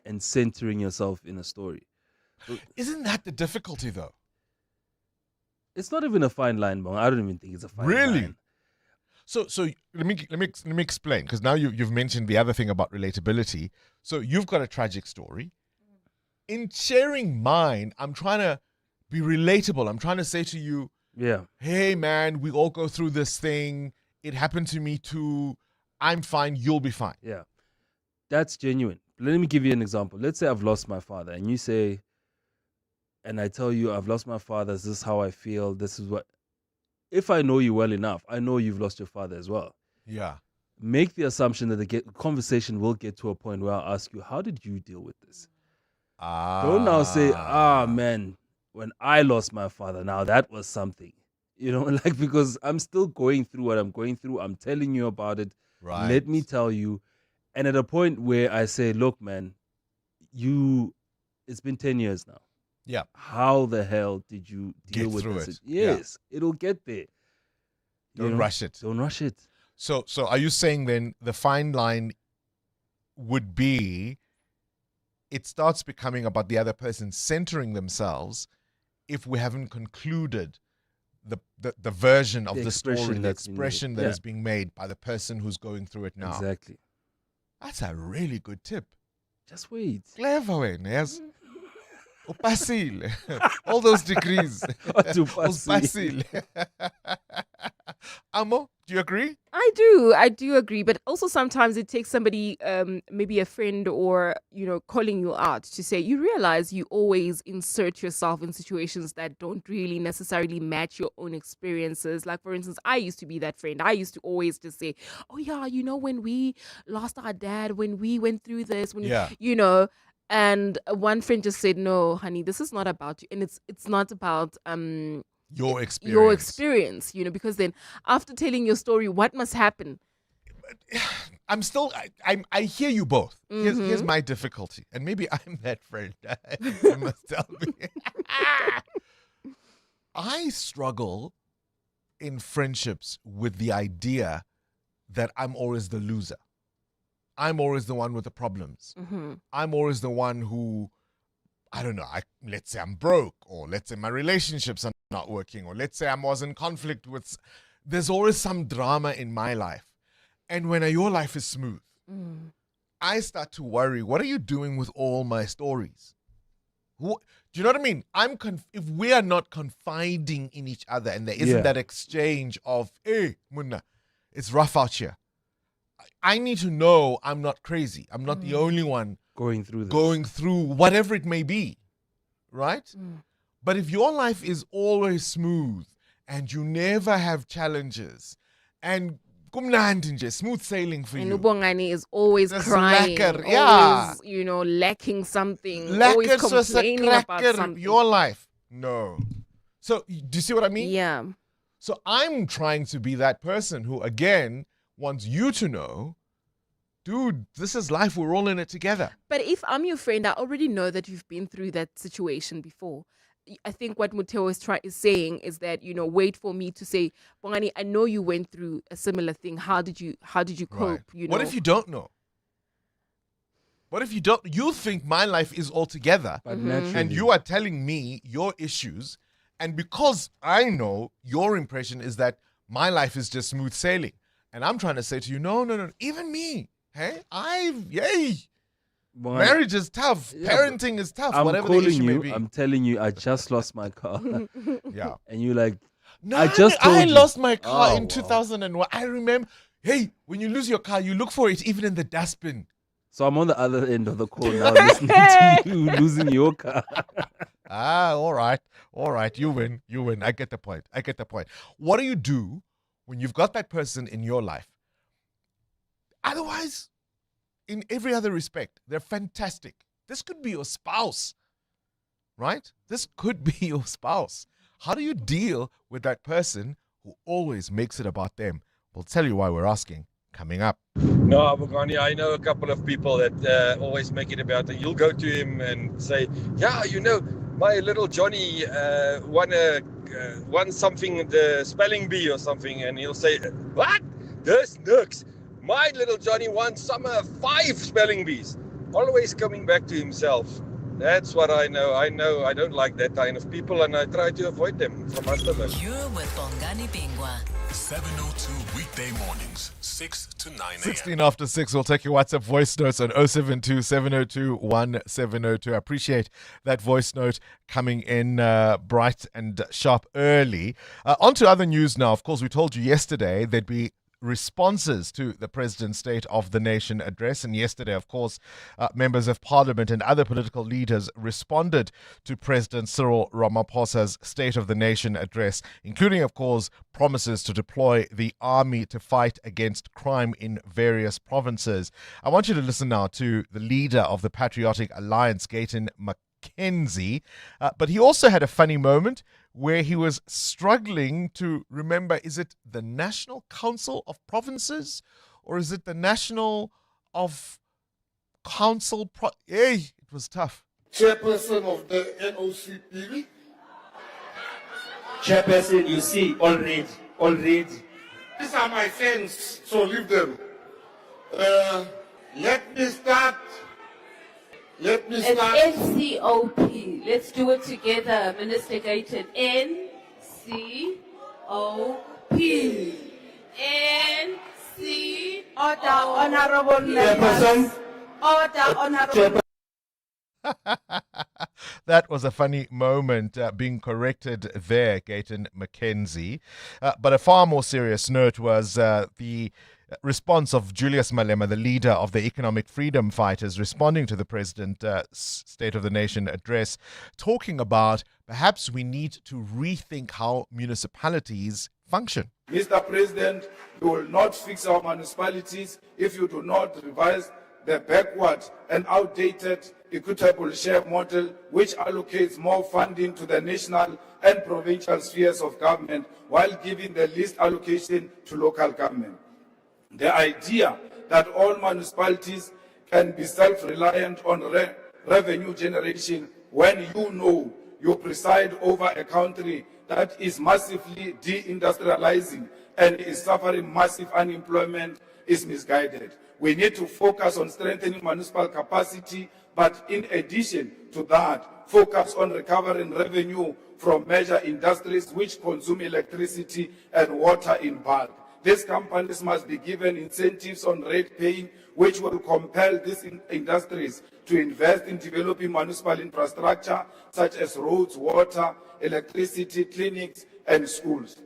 and centering yourself in a story. Isn't that the difficulty, though? It's not even a fine line, Bong. I don't even think it's a fine Really? line. So let me explain, because now you've mentioned the other thing about relatability. So you've got a tragic story. In sharing mine, I'm trying to be relatable. I'm trying to say to you, Yeah. hey man, we all go through this thing. It happened to me too. I'm fine. You'll be fine. Yeah. That's genuine. Let me give you an example. Let's say I've lost my father, and you say, and I tell you, I've lost my father. This is how I feel. This is what. If I know you well enough, I know you've lost your father as well. Yeah. Make the assumption that the conversation will get to a point where I'll ask you, how did you deal with this? Don't now say, man, when I lost my father, now that was something. Because I'm still going through what I'm going through. I'm telling you about it. Right. Let me tell you. And at a point where I say, look, man, it's been 10 years now. Yeah. How the hell did you deal with this? Yes, it'll get there. Don't rush it. Don't rush it. So are you saying then the fine line would be it starts becoming about the other person centering themselves if we haven't concluded the version of the story, the expression that is being made by the person who's going through it now? Exactly. That's a really good tip. Just wait. Clever, yes. Upasile. All those degrees. Upasile. Amo, do you agree? I do agree, but also sometimes it takes somebody, maybe a friend or, calling you out to say, you realize you always insert yourself in situations that don't really necessarily match your own experiences. Like, for instance, I used to be that friend. I used to always just say, oh yeah, when we lost our dad, when we went through this, and one friend just said, no, honey, this is not about you. And it's not about your experience, because then after telling your story, what must happen? I hear you both. Here's my difficulty. And maybe I'm that friend. You must tell me. I struggle in friendships with the idea that I'm always the loser. I'm always the one with the problems. Mm-hmm. I'm always the one who, I don't know, let's say I'm broke, or let's say my relationships are not working, or let's say I was in conflict with, there's always some drama in my life. And when your life is smooth, I start to worry, what are you doing with all my stories? Do you know what I mean? If we are not confiding in each other and there isn't that exchange of, hey, Munna, it's rough out here. I need to know I'm not crazy. I'm not the only one going through whatever it may be, right? But if your life is always smooth and you never have challenges and smooth sailing for you. And Bongani is always crying, always, lacking something, always complaining about something. Your life, no. So, do you see what I mean? Yeah. So I'm trying to be that person who, again, wants you to know, dude, this is life. We're all in it together. But if I'm your friend, I already know that you've been through that situation before. I think what Muteo is saying is that, wait for me to say, Bongani, I know you went through a similar thing. How did you cope? Right. What if you don't know? What if you think my life is all together, and you are telling me your issues, and because I know your impression is that my life is just smooth sailing, and I'm trying to say to you, no, even me, hey, marriage is tough, parenting is tough, whatever the issue may be. I'm telling you, I just lost my car. Yeah. And you like, no, I lost my car in 2001. I remember, hey, when you lose your car, you look for it even in the dustbin. So I'm on the other end of the call now listening to you losing your car. All right. You win. I get the point. What do you do when you've got that person in your life? Otherwise, in every other respect, they're fantastic. This could be your spouse, right? This could be your spouse. How do you deal with that person who always makes it about them? We'll tell you why we're asking coming up. No, Bongani, I know a couple of people that always make it about it. You'll go to him and say, yeah, my little Johnny won something, the spelling bee or something. And he'll say, what? This nux. My little Johnny won 5 spelling bees. always coming back to himself. That's what I know. I don't like that kind of people, and I try to avoid them from us. You're with Bongani Bingwa. 702 weekday mornings, 6 to 9 a.m. 16 after 6, we'll take your WhatsApp voice notes on 072 702 1702. I appreciate that voice note coming in bright and sharp early. On to other news now. Of course, we told you yesterday there'd be responses to the President's State of the Nation address. And yesterday, of course, members of Parliament and other political leaders responded to President Cyril Ramaphosa's State of the Nation address, including, of course, promises to deploy the army to fight against crime in various provinces. I want you to listen now to the leader of the Patriotic Alliance, Gayton Mackenzie, but he also had a funny moment where he was struggling to remember, is it the National Council of Provinces or is it the National of Council? It was tough. Chairperson of the NOCPV. Chairperson, you see, already. These are my friends, so leave them. Let me start. It's NCOP. Let's do it together, Minister Gayton. NCOP. NC. Order, honorable members. Order, honorable. That was a funny moment being corrected there, Gayton Mackenzie. But a far more serious note was the response of Julius Malema, the leader of the Economic Freedom Fighters, responding to the President's State of the Nation address, talking about perhaps we need to rethink how municipalities function. Mr. President, you will not fix our municipalities if you do not revise the backward and outdated equitable share model, which allocates more funding to the national and provincial spheres of government while giving the least allocation to local government. The idea that all municipalities can be self-reliant on revenue generation when you preside over a country that is massively deindustrializing and is suffering massive unemployment is misguided. We need to focus on strengthening municipal capacity, but in addition to that, focus on recovering revenue from major industries which consume electricity and water in bulk. These companies must be given incentives on rate paying, which will compel these industries to invest in developing municipal infrastructure such as roads, water, electricity, clinics, and schools.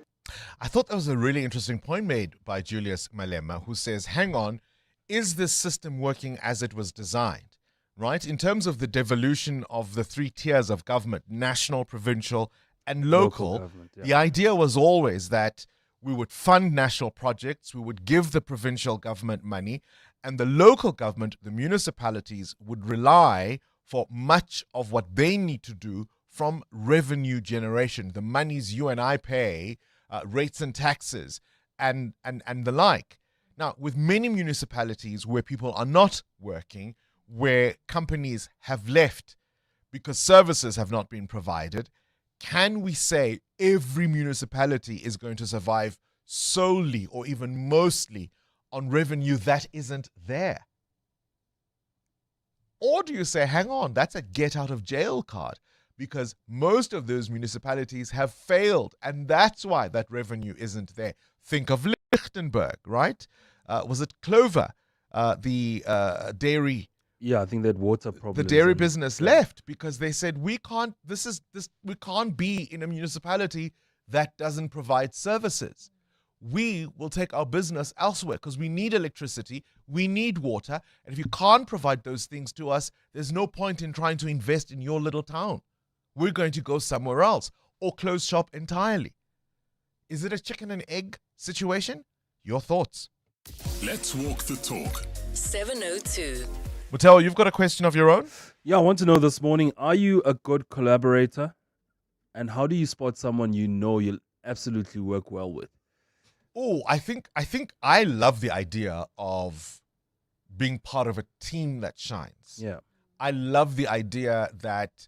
I thought that was a really interesting point made by Julius Malema, who says, hang on, is this system working as it was designed? Right? In terms of the devolution of the three tiers of government, national, provincial, and local, the idea was always that we would fund national projects, we would give the provincial government money, and the local government, the municipalities, would rely for much of what they need to do from revenue generation, the monies you and I pay, rates and taxes, and the like. Now, with many municipalities where people are not working, where companies have left because services have not been provided, can we say every municipality is going to survive solely or even mostly on revenue that isn't there? Or do you say, hang on, that's a get out of jail card, because most of those municipalities have failed and that's why that revenue isn't there? Think of Lichtenburg, right? Was it Clover, the dairy? Yeah, I think that water problem. The dairy business left because they said we can't be in a municipality that doesn't provide services. We will take our business elsewhere because we need electricity, we need water, and if you can't provide those things to us, there's no point in trying to invest in your little town. We're going to go somewhere else or close shop entirely. Is it a chicken and egg situation? Your thoughts. Let's walk the talk. 702. Mateo, you've got a question of your own? Yeah, I want to know this morning, are you a good collaborator? And how do you spot someone you know you'll absolutely work well with? Oh, I think I love the idea of being part of a team that shines. Yeah. I love the idea that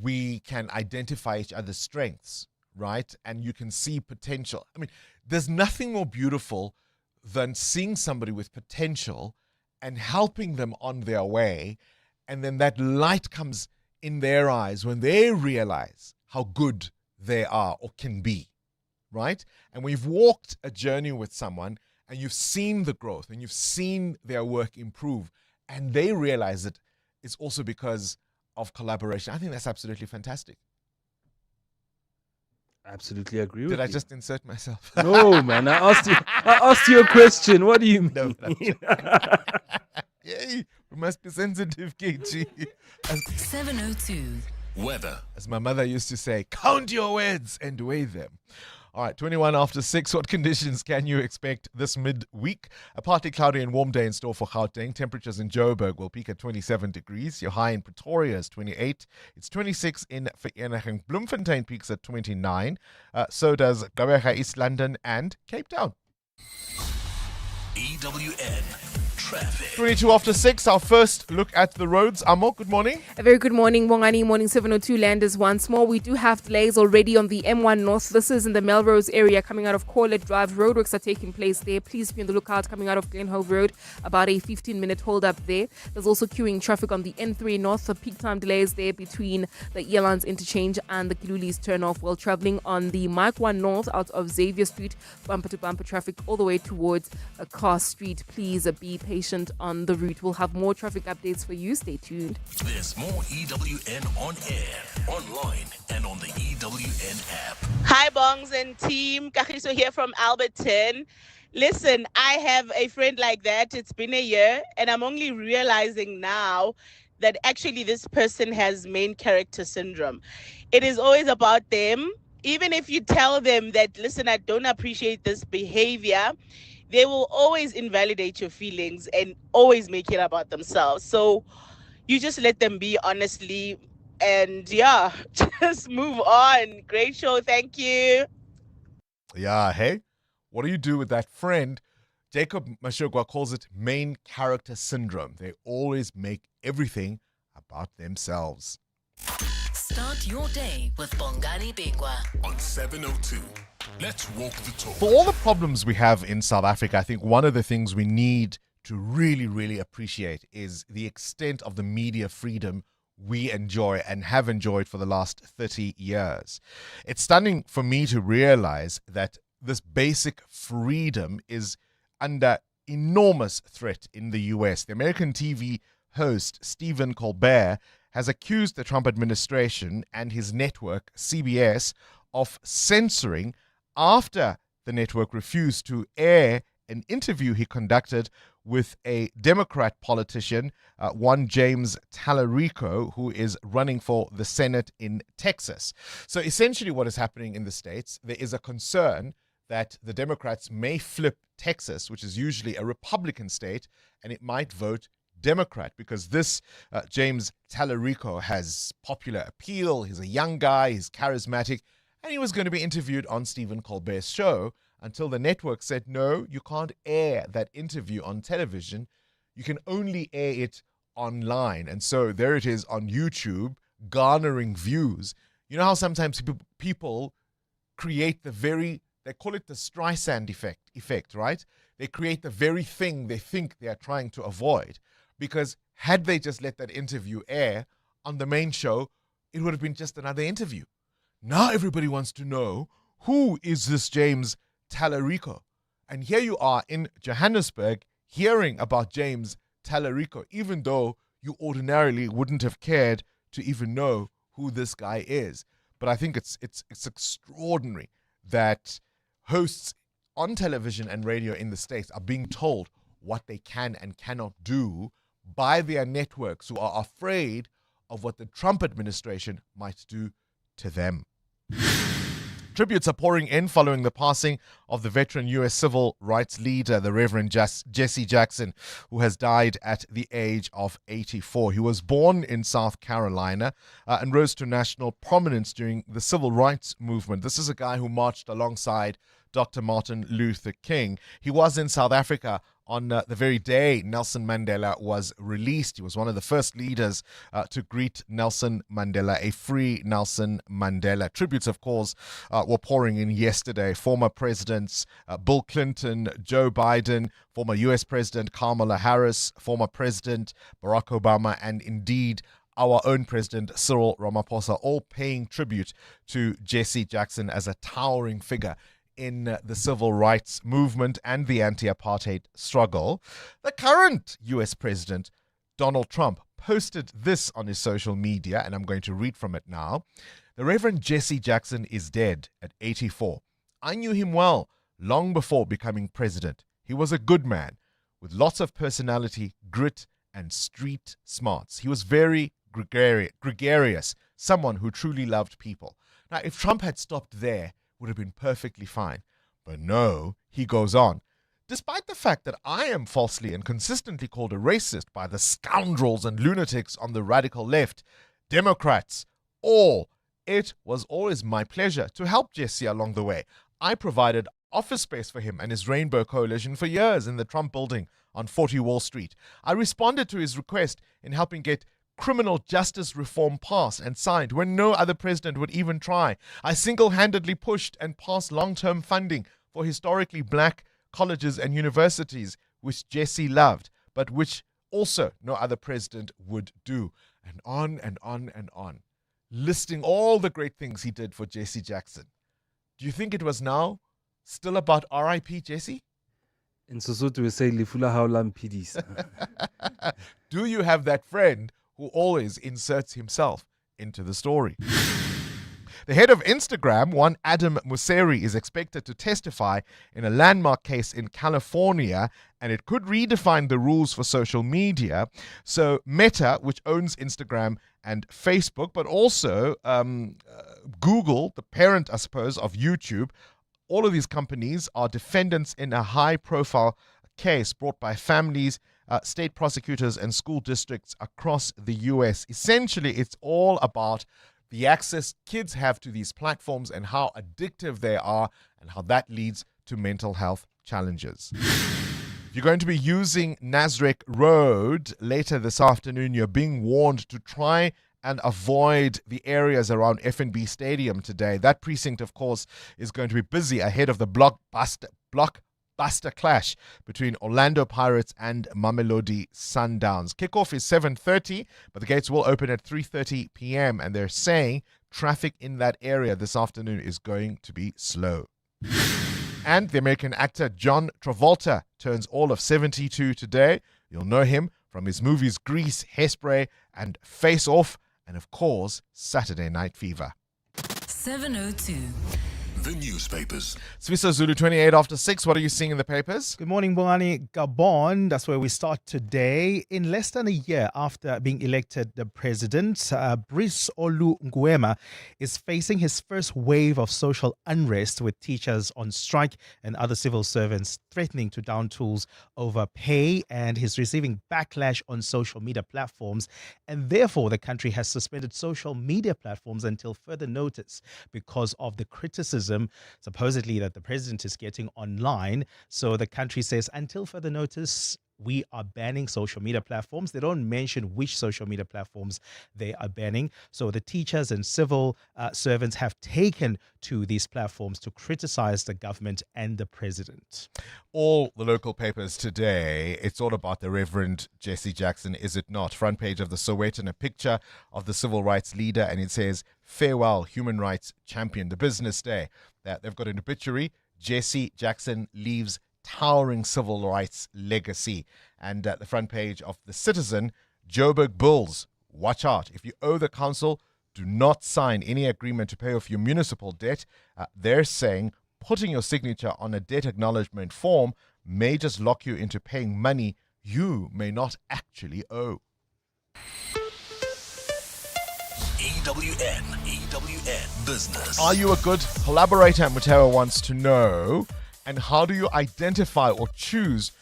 we can identify each other's strengths, right? And you can see potential. I mean, there's nothing more beautiful than seeing somebody with potential and helping them on their way. And then that light comes in their eyes when they realize how good they are or can be, right? And when you've walked a journey with someone and you've seen the growth and you've seen their work improve and they realize it, it's also because of collaboration. I think that's absolutely fantastic. Absolutely agree with Did you. I just insert myself? No, man. I asked you a question. What do you mean? No, Yay, we must be sensitive, KG. 702. Weather. As my mother used to say, count your words and weigh them. All right, 21 after 6. What conditions can you expect this midweek? A partly cloudy and warm day in store for Gauteng. Temperatures in Joburg will peak at 27 degrees. Your high in Pretoria is 28. It's 26 in Vereeniging. Bloemfontein peaks at 29. So does Gqeberha, East London and Cape Town. EWN traffic. 22 after 6. Our first look at the roads. Amo, good morning. A very good morning, Bongani. Morning 702 landers once more. We do have delays already on the M1 North. This is in the Melrose area coming out of Corlett Drive. Roadworks are taking place there. Please be on the lookout coming out of Glenhove Road. About a 15-minute hold up there. There's also queuing traffic on the N3 North. The peak time delays there between the Elands interchange and the Kilulis turnoff while traveling on the Mike 1 North out of Xavier Street. Bumper to bumper traffic all the way towards Car Street. Please be patient on the route. We'll have more traffic updates for you. Stay tuned. There's more EWN on air, online, and on the EWN app. Hi, Bongs and team. Kagiso here from Alberton. Listen, I have a friend like that. It's been a year, and I'm only realizing now that actually this person has main character syndrome. It is always about them. Even if you tell them that, listen, I don't appreciate this behavior, they will always invalidate your feelings and always make it about themselves. So you just let them be, honestly. And yeah, just move on. Great show. Thank you. Yeah, hey, what do you do with that friend? Jacob Mashogwa calls it main character syndrome. They always make everything about themselves. Start your day with Bongani Bingwa on 702. Let's walk the talk. For all the problems we have in South Africa, I think one of the things we need to really, really appreciate is the extent of the media freedom we enjoy and have enjoyed for the last 30 years. It's stunning for me to realize that this basic freedom is under enormous threat in the US. The American TV host Stephen Colbert has accused the Trump administration and his network, CBS, of censoring after the network refused to air an interview he conducted with a Democrat politician, one James Tallarico, who is running for the Senate in Texas. So essentially what is happening in the States, there is a concern that the Democrats may flip Texas, which is usually a Republican state, and it might vote Democrat because this James Tallarico has popular appeal. He's a young guy, he's charismatic, and he was going to be interviewed on Stephen Colbert's show until the network said, no, you can't air that interview on television. You can only air it online. And so there it is on YouTube, garnering views. You know how sometimes people create they call it the Streisand effect, right? They create the very thing they think they are trying to avoid. Because had they just let that interview air on the main show, it would have been just another interview. Now everybody wants to know, who is this James Tallarico? And here you are in Johannesburg hearing about James Tallarico, even though you ordinarily wouldn't have cared to even know who this guy is. But I think it's extraordinary that hosts on television and radio in the States are being told what they can and cannot do by their networks, who are afraid of what the Trump administration might do to them. Tributes are pouring in following the passing of the veteran U.S. civil rights leader, the Reverend Jesse Jackson, who has died at the age of 84. He was born in South Carolina and rose to national prominence during the civil rights movement. This is a guy who marched alongside Dr. Martin Luther King. He was in South Africa on the very day Nelson Mandela was released. He was one of the first leaders to greet Nelson Mandela, a free Nelson Mandela. Tributes, of course, were pouring in yesterday. Former presidents Bill Clinton, Joe Biden, former U.S. President Kamala Harris, former President Barack Obama, and indeed our own President Cyril Ramaphosa, all paying tribute to Jesse Jackson as a towering figure in the civil rights movement and the anti-apartheid struggle. The current U.S. President, Donald Trump, posted this on his social media, and I'm going to read from it now. The Reverend Jesse Jackson is dead at 84. I knew him well long before becoming president. He was a good man with lots of personality, grit, and street smarts. He was very gregarious, someone who truly loved people. Now, if Trump had stopped there, would have been perfectly fine. But no, he goes on. Despite the fact that I am falsely and consistently called a racist by the scoundrels and lunatics on the radical left, Democrats, all, it was always my pleasure to help Jesse along the way. I provided office space for him and his Rainbow Coalition for years in the Trump building on 40 Wall Street. I responded to his request in helping get criminal justice reform passed and signed when no other president would even try. I single-handedly pushed and passed long-term funding for historically black colleges and universities, which Jesse loved, but which also no other president would do. And on and on and on, listing all the great things he did for Jesse Jackson. Do you think it was now still about R.I.P. Jesse? In Sesotho, we say, Lifula haulang pidisa. Do you have that friend who always inserts himself into the story? The head of Instagram, one Adam Museri, is expected to testify in a landmark case in California, and it could redefine the rules for social media. So Meta, which owns Instagram and Facebook, but also Google, the parent, I suppose, of YouTube, all of these companies are defendants in a high-profile case brought by families, state prosecutors, and school districts across the U.S. Essentially, it's all about the access kids have to these platforms and how addictive they are and how that leads to mental health challenges. If you're going to be using Nasrec Road later this afternoon, you're being warned to try and avoid the areas around FNB Stadium today. That precinct, of course, is going to be busy ahead of the blockbuster clash between Orlando Pirates and Mamelodi Sundowns. Kickoff is 7:30, but the gates will open at 3:30 p.m. and they're saying traffic in that area this afternoon is going to be slow. And the American actor John Travolta turns all of 72 today. You'll know him from his movies Grease, Hairspray, and Face Off, and of course, Saturday Night Fever. 702. The newspapers. Swiso Zulu 28 after 6. What are you seeing in the papers? Good morning, Bongani. Gabon, that's where we start today. In less than a year after being elected the president, Brice Olu Nguema is facing his first wave of social unrest, with teachers on strike and other civil servants threatening to down tools over pay, and he's receiving backlash on social media platforms. And therefore, the country has suspended social media platforms until further notice because of the criticism supposedly that the president is getting online. So the country says until further notice, we are banning social media platforms. They don't mention which social media platforms they are banning. So the teachers and civil servants have taken to these platforms to criticize the government and the president. All the local papers today, it's all about the Reverend Jesse Jackson, is it not? Front page of the Sowetan, a picture of the civil rights leader, and it says, "Farewell, human rights champion." The Business Day, that they've got an obituary. Jesse Jackson leaves towering civil rights legacy. And at the front page of the Citizen, Joburg Bulls, watch out. If you owe the council, do not sign any agreement to pay off your municipal debt. They're saying putting your signature on a debt acknowledgement form may just lock you into paying money you may not actually owe. EWN Business. Are you a good collaborator? Mutero wants to know. And how do you identify or choose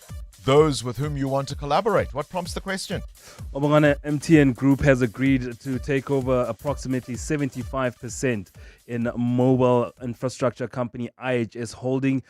those with whom you want to collaborate? What prompts the question? Bongani, MTN Group has agreed to take over approximately 75% in mobile infrastructure company IHS Holding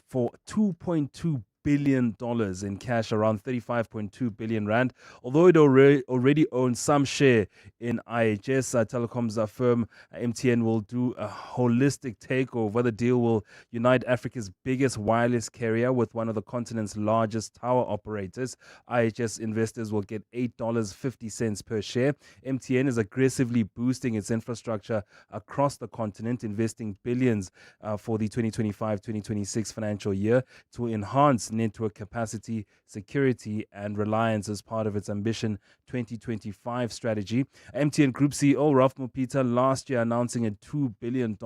for $2.2 billion in cash, around 35.2 billion rand. Although it already owns some share in IHS, telecoms firm MTN will do a holistic takeover. The deal will unite Africa's biggest wireless carrier with one of the continent's largest tower operators. IHS investors will get $8.50 per share. MTN is aggressively boosting its infrastructure across the continent, investing billions for the 2025-2026 financial year to enhance network capacity, security, and reliance as part of its Ambition 2025 strategy. MTN Group CEO Ralph Mupita last year announcing a $2 billion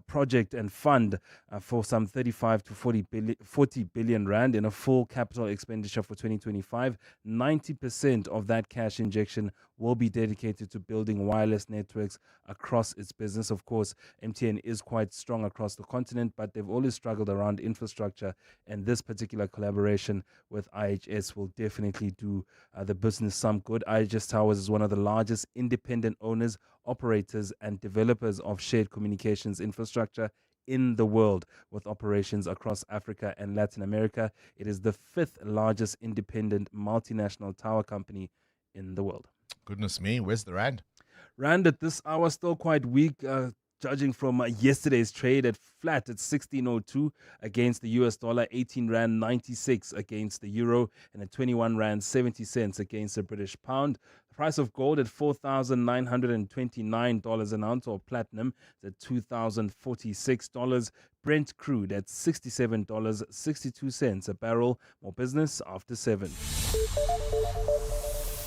project and fund for some 35 to 40 billion rand in a full capital expenditure for 2025. 90% of that cash injection will be dedicated to building wireless networks across its business. Of course, MTN is quite strong across the continent, but they've always struggled around infrastructure, and this particular collaboration with IHS will definitely do the business some good. IHS Towers is one of the largest independent owners, operators, and developers of shared communications infrastructure in the world, with operations across Africa and Latin America. It is the 5th largest independent multinational tower company in the world. Goodness me, where's the rand? Rand at this hour still quite weak, judging from yesterday's trade at flat at 16.02 against the US dollar, 18 Rand 96 against the euro, and at 21 Rand 70 cents against the British pound. The price of gold at $4,929 an ounce, or platinum at $2,046. Brent crude at $67.62 a barrel. More business after 7.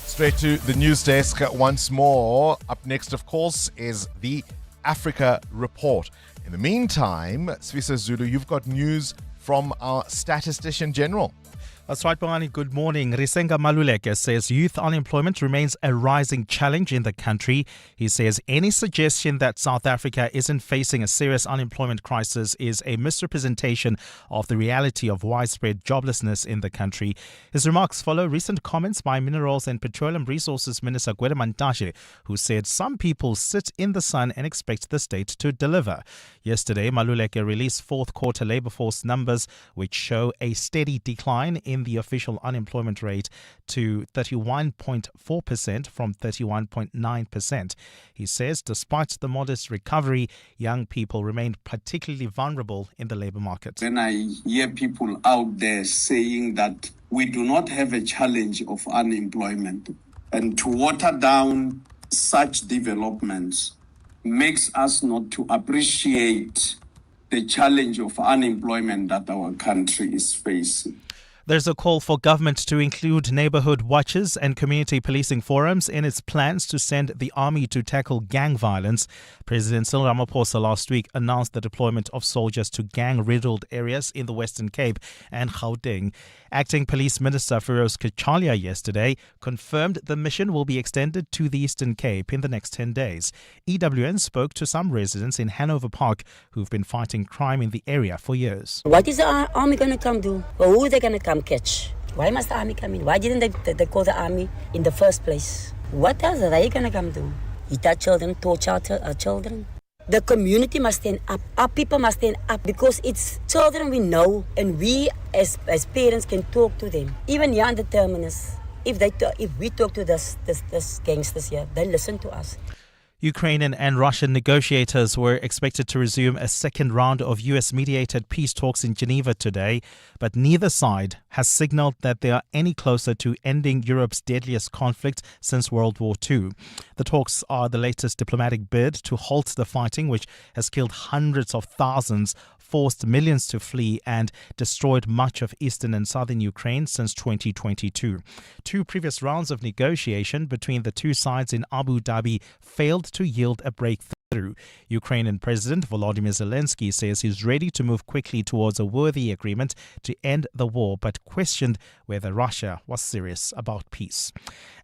Straight to the news desk once more. Up next, of course, is the Africa Report. In the meantime, Swisa Zulu, you've got news from our Statistician General. That's right, Bongani. Good morning. Risenga Maluleke says youth unemployment remains a rising challenge in the country. He says any suggestion that South Africa isn't facing a serious unemployment crisis is a misrepresentation of the reality of widespread joblessness in the country. His remarks follow recent comments by Minerals and Petroleum Resources Minister Gwede Mantashe, who said some people sit in the sun and expect the state to deliver. Yesterday, Maluleke released fourth quarter labor force numbers, which show a steady decline in the official unemployment rate to 31.4% from 31.9%. He says despite the modest recovery, young people remain particularly vulnerable in the labor market. When I hear people out there saying that we do not have a challenge of unemployment, and to water down such developments makes us not to appreciate the challenge of unemployment that our country is facing. There's a call for government to include neighborhood watches and community policing forums in its plans to send the army to tackle gang violence. President Cyril Ramaphosa last week announced the deployment of soldiers to gang-riddled areas in the Western Cape and Gauteng. Acting Police Minister Feroz Kachalia yesterday confirmed the mission will be extended to the Eastern Cape in the next 10 days. EWN spoke to some residents in Hanover Park who've been fighting crime in the area for years. What is the army going to come do? Or who are they going to come catch? Why must the army come in? Why didn't they call the army in the first place? What else are they going to come do? Eat our children, torture our children? The community must stand up. Our people must stand up because it's children we know, and we as parents can talk to them. Even young the terminus, if we talk to this gangsters here, they listen to us. Ukrainian and Russian negotiators were expected to resume a second round of US-mediated peace talks in Geneva today, but neither side has signaled that they are any closer to ending Europe's deadliest conflict since World War II. The talks are the latest diplomatic bid to halt the fighting, which has killed hundreds of thousands, forced millions to flee, and destroyed much of eastern and southern Ukraine since 2022. Two previous rounds of negotiation between the two sides in Abu Dhabi failed to yield a breakthrough. Ukrainian President Volodymyr Zelensky says he's ready to move quickly towards a worthy agreement to end the war, but questioned whether Russia was serious about peace.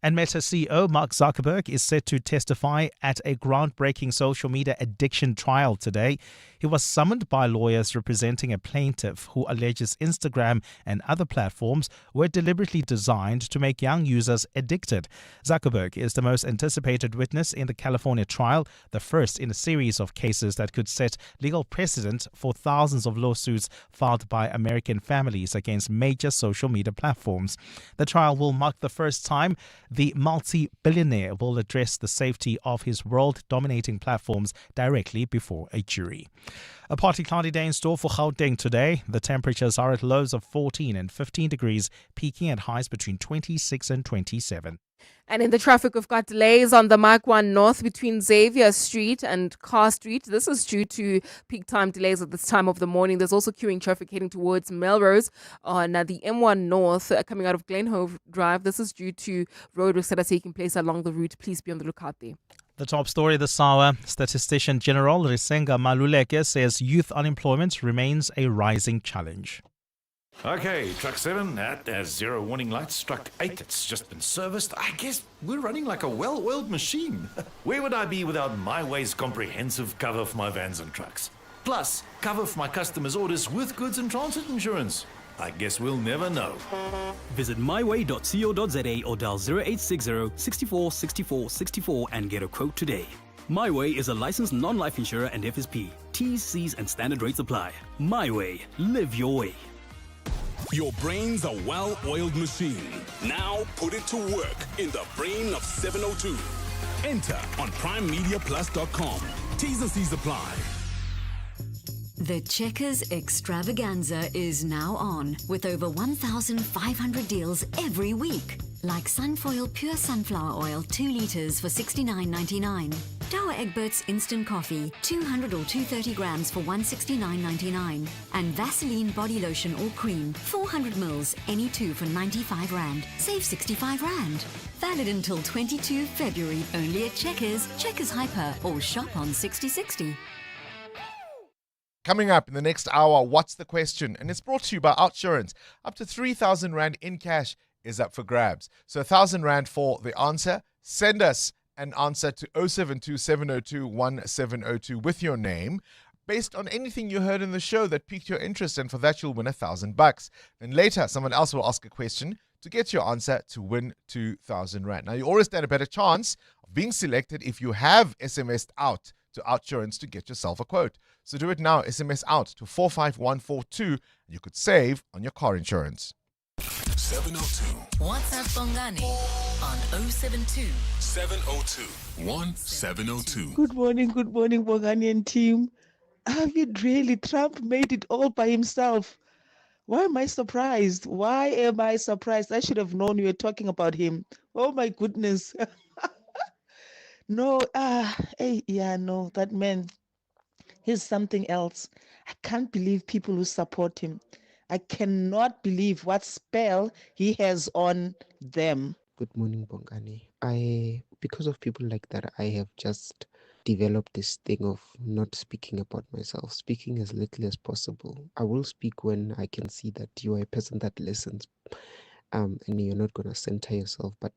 And Meta CEO Mark Zuckerberg is set to testify at a groundbreaking social media addiction trial today. He was summoned by lawyers representing a plaintiff who alleges Instagram and other platforms were deliberately designed to make young users addicted. Zuckerberg is the most anticipated witness in the California trial, the first in a series of cases that could set legal precedent for thousands of lawsuits filed by American families against major social media platforms. The trial will mark the first time the multi-billionaire will address the safety of his world-dominating platforms directly before a jury. A partly cloudy day in store for Gauteng today. The temperatures are at lows of 14 and 15 degrees, peaking at highs between 26 and 27. And in the traffic, we've got delays on the Mark 1 North between Xavier Street and Carr Street. This is due to peak time delays at this time of the morning. There's also queuing traffic heading towards Melrose on the M1 North coming out of Glenhove Drive. This is due to roadworks that are taking place along the route. Please be on the lookout there. The top story this hour, Statistician General Risenga Maluleke says youth unemployment remains a rising challenge. Okay, truck 7, that has 0 warning lights. Truck 8, it's just been serviced. I guess we're running like a well-oiled machine. Where would I be without MyWay's comprehensive cover for my vans and trucks? Plus, cover for my customers' orders with goods and transit insurance. I guess we'll never know. Visit myway.co.za or dial 0860 64 64 64 and get a quote today. MyWay is a licensed non-life insurer and FSP. T's, C's and standard rates apply. MyWay. Live your way. Your brain's a well-oiled machine. Now put it to work in the brain of 702. Enter on primemediaplus.com. T's and C's apply. The Checkers Extravaganza is now on with over 1,500 deals every week. Like Sunfoil Pure Sunflower Oil 2 litres for $69.99. Tower Egbert's Instant Coffee 200 or 230 grams for $169.99. And Vaseline Body Lotion or Cream 400 mils any 2 for 95 Rand. Save 65 Rand. Valid until 22 February only at Checkers, Checkers Hyper or shop on 6060. Coming up in the next hour, what's the question? And it's brought to you by Outsurance. Up to 3,000 Rand in cash is up for grabs. So 1,000 Rand for the answer. Send us an answer to 072 702 1702 with your name based on anything you heard in the show that piqued your interest, and for that you'll win $1,000. Then later, someone else will ask a question to get your answer to win 2,000 Rand. Now, you always stand a better chance of being selected if you have SMS'd out to Outsurance to get yourself a quote. So do it now. SMS out to 45142 and you could save on your car insurance. 702. WhatsApp Bongani on 072 702 1702. Good morning, Bongani and team. Have it really? Trump made it all by himself. Why am I surprised? Why am I surprised? I should have known you were talking about him. Oh my goodness. No, that man, he's something else. I can't believe people who support him. I cannot believe what spell he has on them. Good morning, Bongani. Because of people like that, I have just developed this thing of not speaking about myself, speaking as little as possible. I will speak when I can see that you are a person that listens, and you're not going to center yourself. But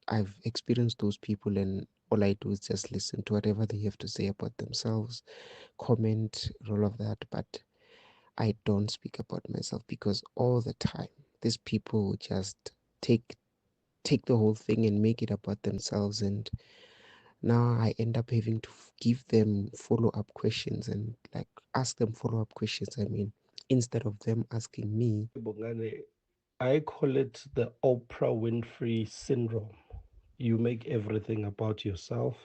I've experienced those people, and all I do is just listen to whatever they have to say about themselves, comment, all of that. But I don't speak about myself because all the time, these people just take the whole thing and make it about themselves. And now I end up having to give them follow-up questions and ask them follow-up questions. Instead of them asking me. Bongani, I call it the Oprah Winfrey syndrome. You make everything about yourself.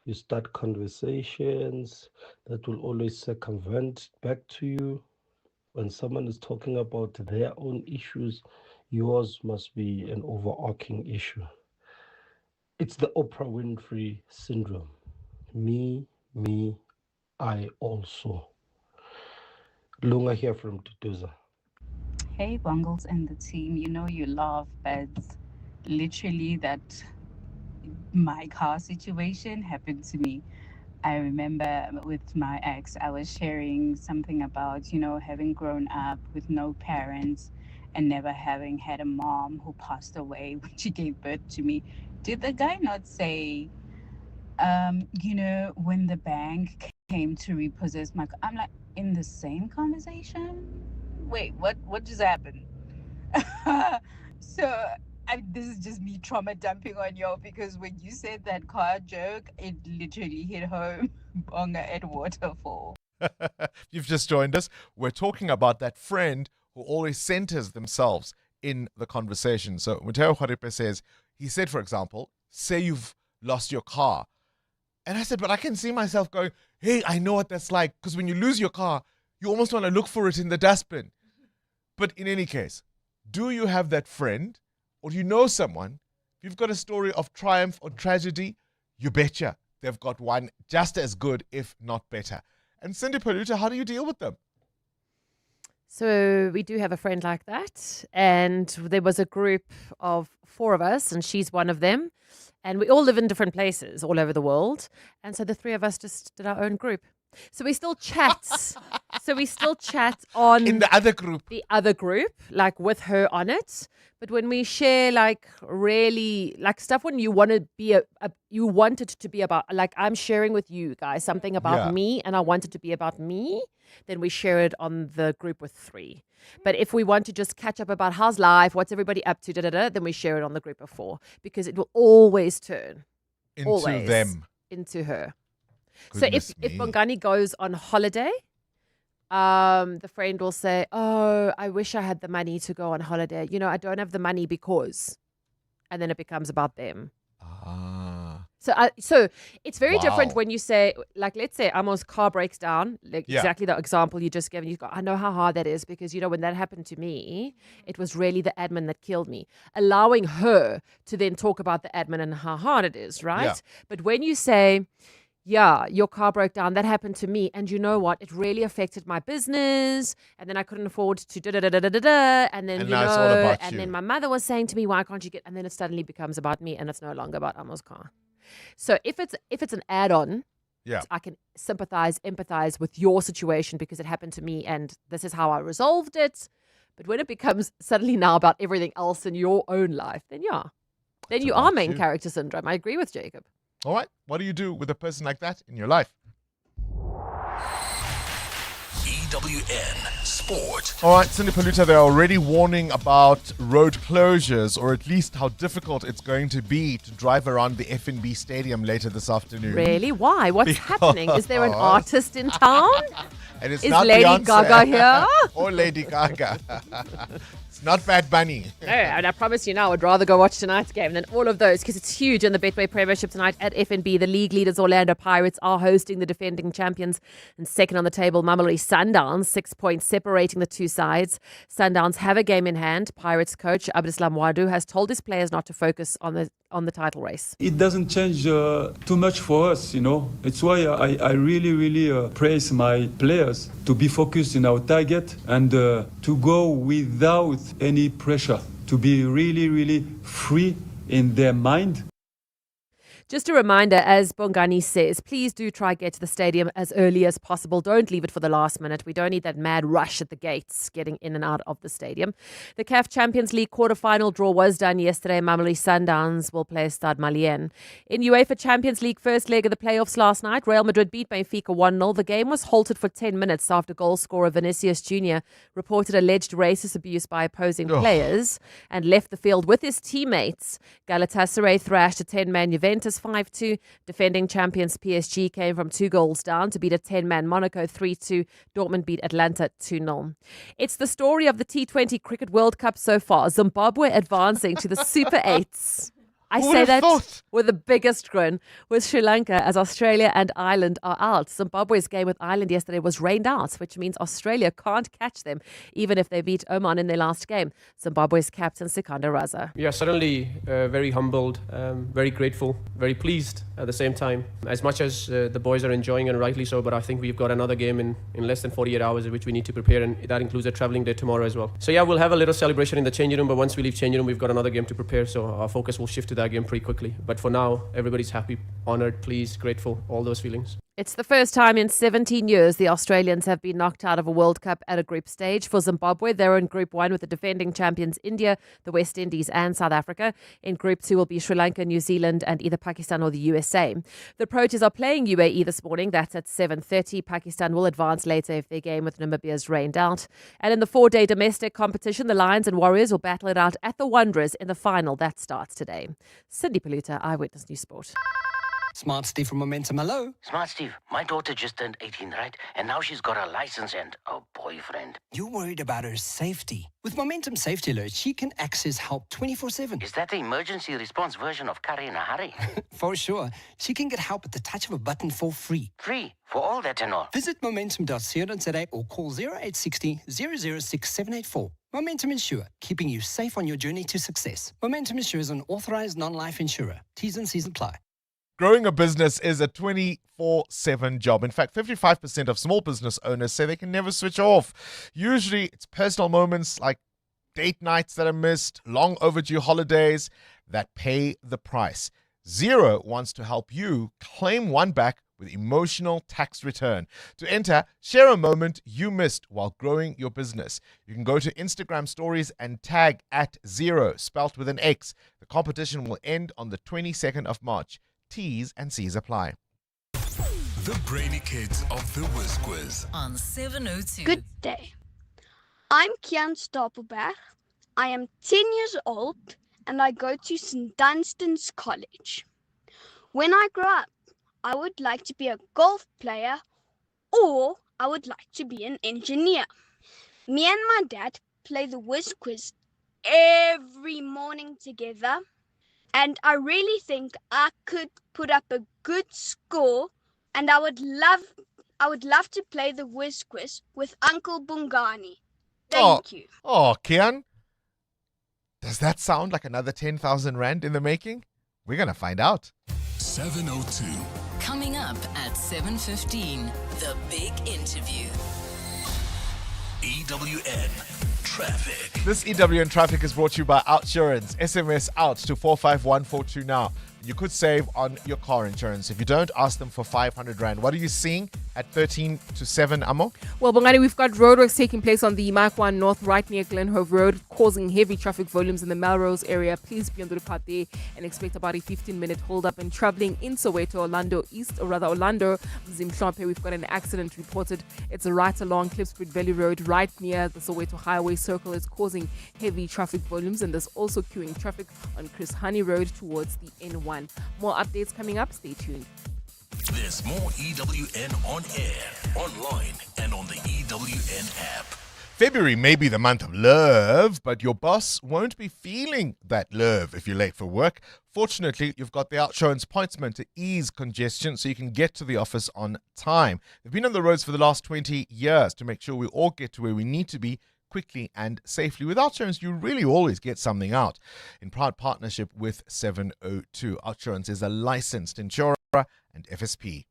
You start conversations that will always circumvent back to you. When someone is talking about their own issues, yours must be an overarching issue. It's the Oprah Winfrey syndrome. Me, I also. Lunga here from Tutuza. Hey, Bungles and the team. You know you love beds. Literally, that my car situation happened to me. I remember with my ex, I was sharing something about, having grown up with no parents and never having had a mom who passed away when she gave birth to me. Did the guy not say, when the bank came to repossess my car? I'm like, in the same conversation? Wait, what just happened? So this is just me trauma dumping on y'all, because when you said that car joke, it literally hit home. Bonga at Waterfall. You've just joined us. We're talking about that friend who always centers themselves in the conversation. So Muteo Kharipe says, he said, for example, say you've lost your car. And I said, but I can see myself going, hey, I know what that's like. Because when you lose your car, you almost want to look for it in the dustbin. But in any case, do you have that friend, or do you know someone? If you've got a story of triumph or tragedy, you betcha they've got one just as good, if not better. And Cindy Paluta, how do you deal with them? So we do have a friend like that. And there was a group of 4 of us, and she's one of them. And we all live in different places all over the world. And so the 3 of us just did our own group. So we still chat. On in the other group. The other group, like with her on it. But when we share like really like stuff when you want to be you want it to be about, like I'm sharing with you guys something about me and I want it to be about me, then we share it on the group with 3. But if we want to just catch up about how's life, what's everybody up to, then we share it on the group of 4, because it will always turn into them, into her. Goodness so if Bongani goes on holiday, the friend will say, oh, I wish I had the money to go on holiday. You know, I don't have the money because, and then it becomes about them. So it's very different when you say, like, let's say Amo's car breaks down, like exactly the example you just gave. You go, I know how hard that is, because, you know, when that happened to me, it was really the admin that killed me. Allowing her to then talk about the admin and how hard it is, right? Yeah. But when you say, yeah, your car broke down, that happened to me, and you know what, it really affected my business, and then I couldn't afford to and then, now it's all about and you. then my mother was saying to me, why can't you get, and then it suddenly becomes about me, and it's no longer about Amo's car. So if it's an add-on, I can sympathize, empathize with your situation because it happened to me and this is how I resolved it. But when it becomes suddenly now about everything else in your own life, then then you are main character syndrome. I agree with Jacob. All right. What do you do with a person like that in your life? EWN Sport. All right, Cindy Paluta, they're already warning about road closures, or at least how difficult it's going to be to drive around the FNB Stadium later this afternoon. Really? Why? What's happening? Is there an artist in town? And it's Is not Lady Beyonce Gaga here? or Lady Gaga. It's not Bad Bunny. No, and I promise you now, I would rather go watch tonight's game than all of those, because it's huge in the Betway Premiership tonight at FNB. The league leaders Orlando Pirates are hosting the defending champions, and second on the table, Mamelodi Sundowns, 6 points separating the two sides. Sundowns have a game in hand. Pirates coach Abdeslam Wadu has told his players not to focus on the title race. It doesn't change too much for us, you know. It's why I really praise my players to be focused in our target and to go without any pressure, to be really free in their mind. Just a reminder, as Bongani says, please do try get to the stadium as early as possible. Don't leave it for the last minute. We don't need that mad rush at the gates getting in and out of the stadium. The CAF Champions League quarter-final draw was done yesterday. Mamelodi Sundowns will play Stade Malien. In UEFA Champions League first leg of the playoffs last night, Real Madrid beat Benfica 1-0. The game was halted for 10 minutes after goal scorer Vinicius Jr. reported alleged racist abuse by opposing players and left the field with his teammates. Galatasaray thrashed a 10-man Juventus 5-2. Defending champions PSG came from 2 goals down to beat a 10-man Monaco 3-2. Dortmund beat Atlanta 2-0. It's the story of the T20 Cricket World Cup so far. Zimbabwe advancing to the Super 8s. I say that with the biggest grin, with Sri Lanka as Australia and Ireland are out. Zimbabwe's game with Ireland yesterday was rained out, which means Australia can't catch them, even if they beat Oman in their last game. Zimbabwe's captain, Sikandar Raza. Yeah, certainly very humbled, very grateful, very pleased at the same time. As much as the boys are enjoying, and rightly so, but I think we've got another game in less than 48 hours, which we need to prepare, and that includes a travelling day tomorrow as well. So yeah, we'll have a little celebration in the changing room, but once we leave changing room, we've got another game to prepare, so our focus will shift to that game pretty quickly. But for now, everybody's happy, honored, pleased, grateful, all those feelings. It's the first time in 17 years the Australians have been knocked out of a World Cup at a group stage. For Zimbabwe, they're in Group 1 with the defending champions India, the West Indies and South Africa. In Group 2 will be Sri Lanka, New Zealand and either Pakistan or the USA. The Proteas are playing UAE this morning. That's at 7:30. Pakistan will advance later if their game with Namibia is rained out. And in the 4-day domestic competition, the Lions and Warriors will battle it out at the Wanderers in the final. That starts today. Cindy Paluta, Eyewitness News Sport. Smart Steve from Momentum, hello. Smart Steve, my daughter just turned 18, right? And now she's got a license and a boyfriend. You're worried about her safety. With Momentum Safety Alert, she can access help 24/7. Is that the emergency response version of Curry in a Hurry? For sure. She can get help at the touch of a button for free. Free? For all that and all? Visit momentum.co.za or call 0860 006 784. Momentum Insure, keeping you safe on your journey to success. Momentum Insure is an authorized non-life insurer. T's and C's apply. Growing a business is a 24/7 job. In fact, 55% of small business owners say they can never switch off. Usually, it's personal moments like date nights that are missed, long overdue holidays that pay the price. Xero wants to help you claim one back with emotional tax return. To enter, share a moment you missed while growing your business. You can go to Instagram stories and tag @Xero, spelt with an X. The competition will end on the 22nd of March. T's and C's apply. The Brainy Kids of the Whiz Quiz on 702. Good day. I'm Kian Stapelberg. I am 10 years old and I go to St. Dunstan's College. When I grow up, I would like to be a golf player or I would like to be an engineer. Me and my dad play the Whiz Quiz every morning together. And I really think I could put up a good score, and I would love to play the Whiz Quiz with Uncle Bongani. Thank you. Oh, Kian. Does that sound like another 10,000 Rand in the making? We're going to find out. 702. Coming up at 7:15, the big interview. EWN Traffic. This EWN Traffic is brought to you by Outsurance. SMS out to 45142 now. You could save on your car insurance. If you don't, ask them for 500 Rand. What are you seeing at 13 to 7, Amo? Well, Bongani, we've got roadworks taking place on the Mike-1 North right near Glenhove Road, causing heavy traffic volumes in the Melrose area. Please be on the lookout there and expect about a 15-minute hold-up. And traveling in Soweto, Orlando Mzimhlophe, we've got an accident reported. It's right along Klipspruit Valley Road, right near the Soweto Highway Circle. It's causing heavy traffic volumes, and there's also queuing traffic on Chris Honey Road towards the N1. More updates coming up. Stay tuned. There's more EWN on air, online, and on the EWN app. February may be the month of love, but your boss won't be feeling that love if you're late for work. Fortunately, you've got the Outsurance pointsman to ease congestion so you can get to the office on time. They've been on the roads for the last 20 years to make sure we all get to where we need to be quickly and safely. With Outsurance, you really always get something out. In proud partnership with 702, Outsurance is a licensed insurer and FSP.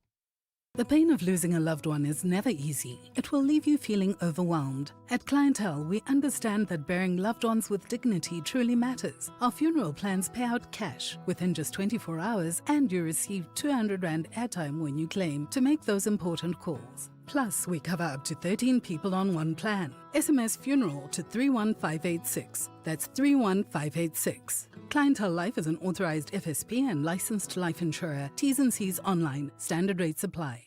The pain of losing a loved one is never easy. It will leave you feeling overwhelmed. At Clientele, we understand that burying loved ones with dignity truly matters. Our funeral plans pay out cash within just 24 hours, and you receive 200 Rand airtime when you claim to make those important calls. Plus, we cover up to 13 people on one plan. SMS funeral to 31586. That's 31586. Clientele Life is an authorized FSP and licensed life insurer. T's and C's online. Standard rates apply.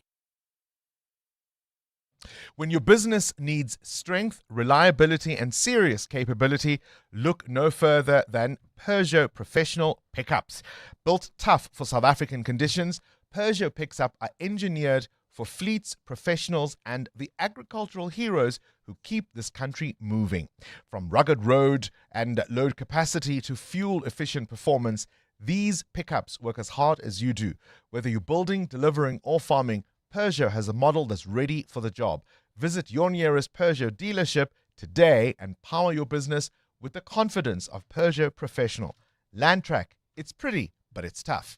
When your business needs strength, reliability, and serious capability, look no further than Peugeot Professional Pickups. Built tough for South African conditions, Peugeot Pickups are engineered for fleets, professionals, and the agricultural heroes who keep this country moving. From rugged road and load capacity to fuel-efficient performance, these pickups work as hard as you do. Whether you're building, delivering, or farming, Peugeot has a model that's ready for the job. Visit your nearest Peugeot dealership today and power your business with the confidence of Peugeot Professional. Landtrack, it's pretty, but it's tough.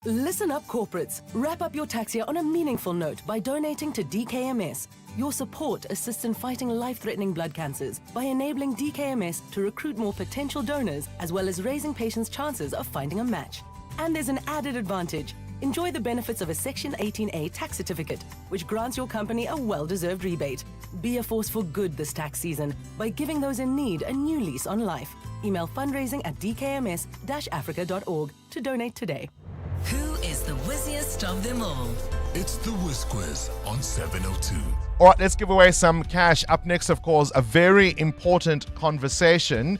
Listen up, corporates. Wrap up your tax year on a meaningful note by donating to DKMS. Your support assists in fighting life-threatening blood cancers by enabling DKMS to recruit more potential donors, as well as raising patients' chances of finding a match. And there's an added advantage. enjoy the benefits of a Section 18A tax certificate, which grants your company a well-deserved rebate. Be a force for good this tax season by giving those in need a new lease on life. Email fundraising at dkms-africa.org to donate today. Who is the whizziest of them all? It's the Whiz Quiz on 702. All right, let's give away some cash. Up next, of course, a very important conversation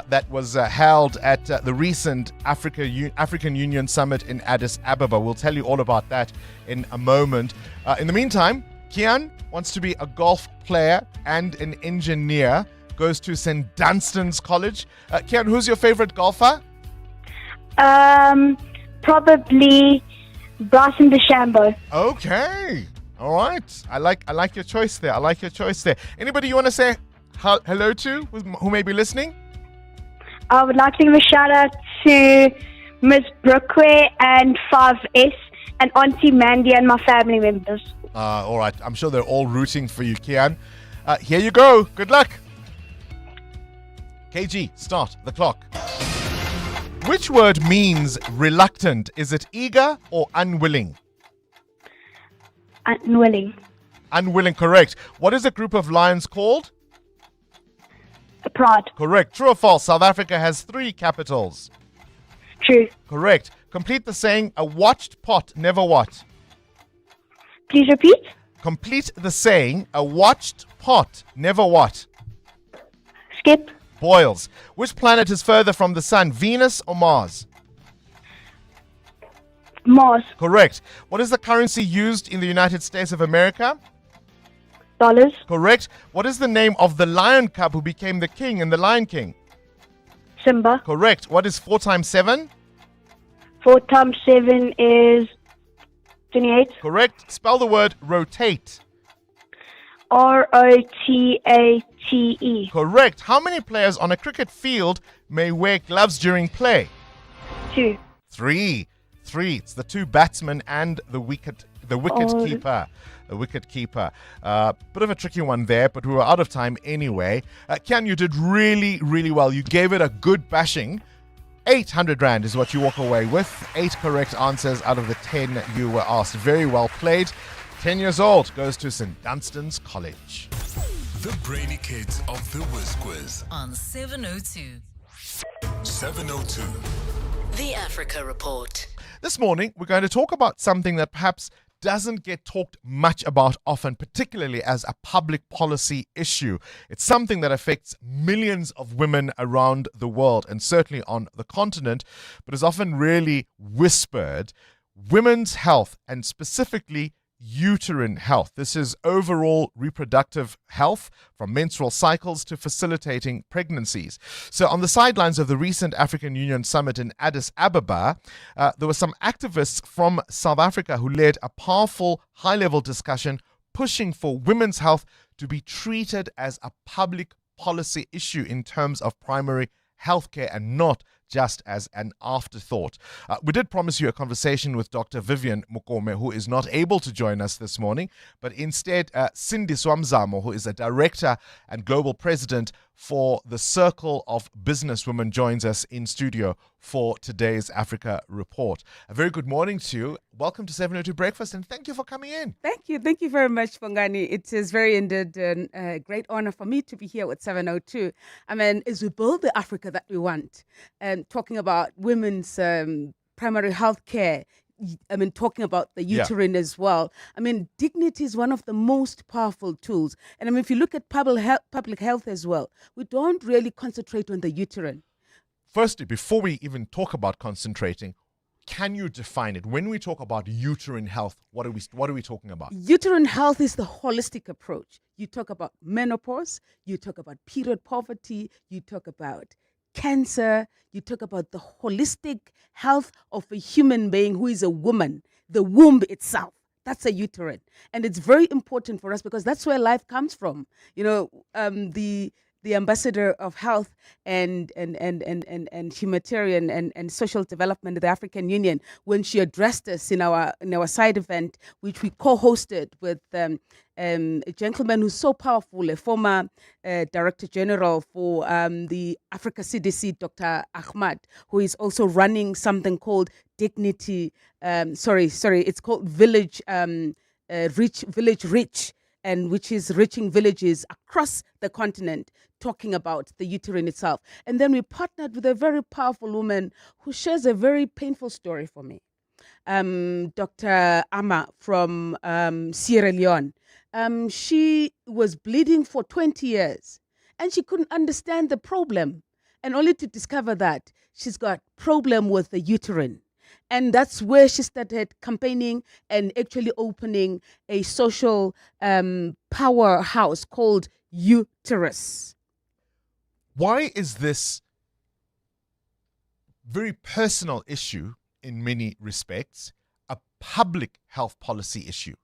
that was held at the recent African Union Summit in Addis Ababa. We'll tell you all about that in a moment. In the meantime, Kian wants to be a golf player and an engineer, goes to St. Dunstan's College. Kian, who's your favorite golfer? Probably Bryson DeChambeau. Okay. All right. I like your choice there. Anybody you want to say hello to who may be listening? I would like to give a shout out to Miss Brookway and 5S and Auntie Mandy and my family members. All right. I'm sure they're all rooting for you, Kian. Here you go. Good luck. KG, start the clock. Which word means reluctant? Is it eager or unwilling? Unwilling. Unwilling, correct. What is a group of lions called? A pride. Correct. True or false? South Africa has 3 capitals. True. Correct. Complete the saying, a watched pot never what? Please repeat. Complete the saying, a watched pot never what? Skip. Boils. Which planet is further from the sun, Venus or Mars? Mars. Correct. What is the currency used in the United States of America? Dollars. Correct. What is the name of the lion cub who became the king in The Lion King? Simba. Correct. What is 4 times 7? 4 times 7 is 28. Correct. Spell the word rotate. ROTATE. Correct. How many players on a cricket field may wear gloves during play? 2. 3. It's the 2 batsmen and the wicket keeper. The wicket keeper. Bit of a tricky one there, but we were out of time anyway. Kian, you did really, really well. You gave it a good bashing. 800 Rand is what you walk away with. 8 correct answers out of the 10 you were asked. Very well played. 10 years old, goes to St. Dunstan's College. The brainy kids of the Whiz Quiz On 702. 702. The Africa Report. This morning, we're going to talk about something that perhaps doesn't get talked much about often, particularly as a public policy issue. It's something that affects millions of women around the world and certainly on the continent, but is often really whispered. Women's health, and specifically uterine health. This is overall reproductive health, from menstrual cycles to facilitating pregnancies. So on the sidelines of the recent African Union Summit in Addis Ababa, there were some activists from South Africa who led a powerful high-level discussion pushing for women's health to be treated as a public policy issue in terms of primary healthcare and not just as an afterthought. We did promise you a conversation with Dr. Vivian Mukome, who is not able to join us this morning, but instead Cindy Swamzamo, who is a director and global president for the Circle of Businesswomen, joins us in studio for today's Africa Report. A very good morning to you. Welcome to 702 Breakfast, and thank you for coming in. Thank you. Thank you very much, Bongani. It is very indeed a great honor for me to be here with 702. I mean, as we build the Africa that we want, talking about women's primary health care, I mean, talking about the uterine as well. I mean, dignity is one of the most powerful tools. And I mean, if you look at public health as well, we don't really concentrate on the uterine. Firstly, before we even talk about concentrating, can you define it? When we talk about uterine health, what are we talking about? Uterine health is the holistic approach. You talk about menopause, you talk about period poverty, you talk about cancer, you talk about the holistic health of a human being who is a woman, the womb itself. That's a uterine. And it's very important for us because that's where life comes from. You know, the ambassador of health and humanitarian and social development of the African Union, when she addressed us in our side event, which we co-hosted with a gentleman who's so powerful, a former Director General for the Africa CDC, Dr. Ahmad, who is also running something called dignity. It's called Village Rich, and which is reaching villages across the continent, talking about the uterine itself. And then we partnered with a very powerful woman who shares a very painful story for me. Dr. Ama from Sierra Leone. She was bleeding for 20 years and she couldn't understand the problem, and only to discover that she's got problem with the uterine. And that's where she started campaigning and actually opening a social powerhouse called Uterus. Why is this very personal issue, in many respects, a public health policy issue?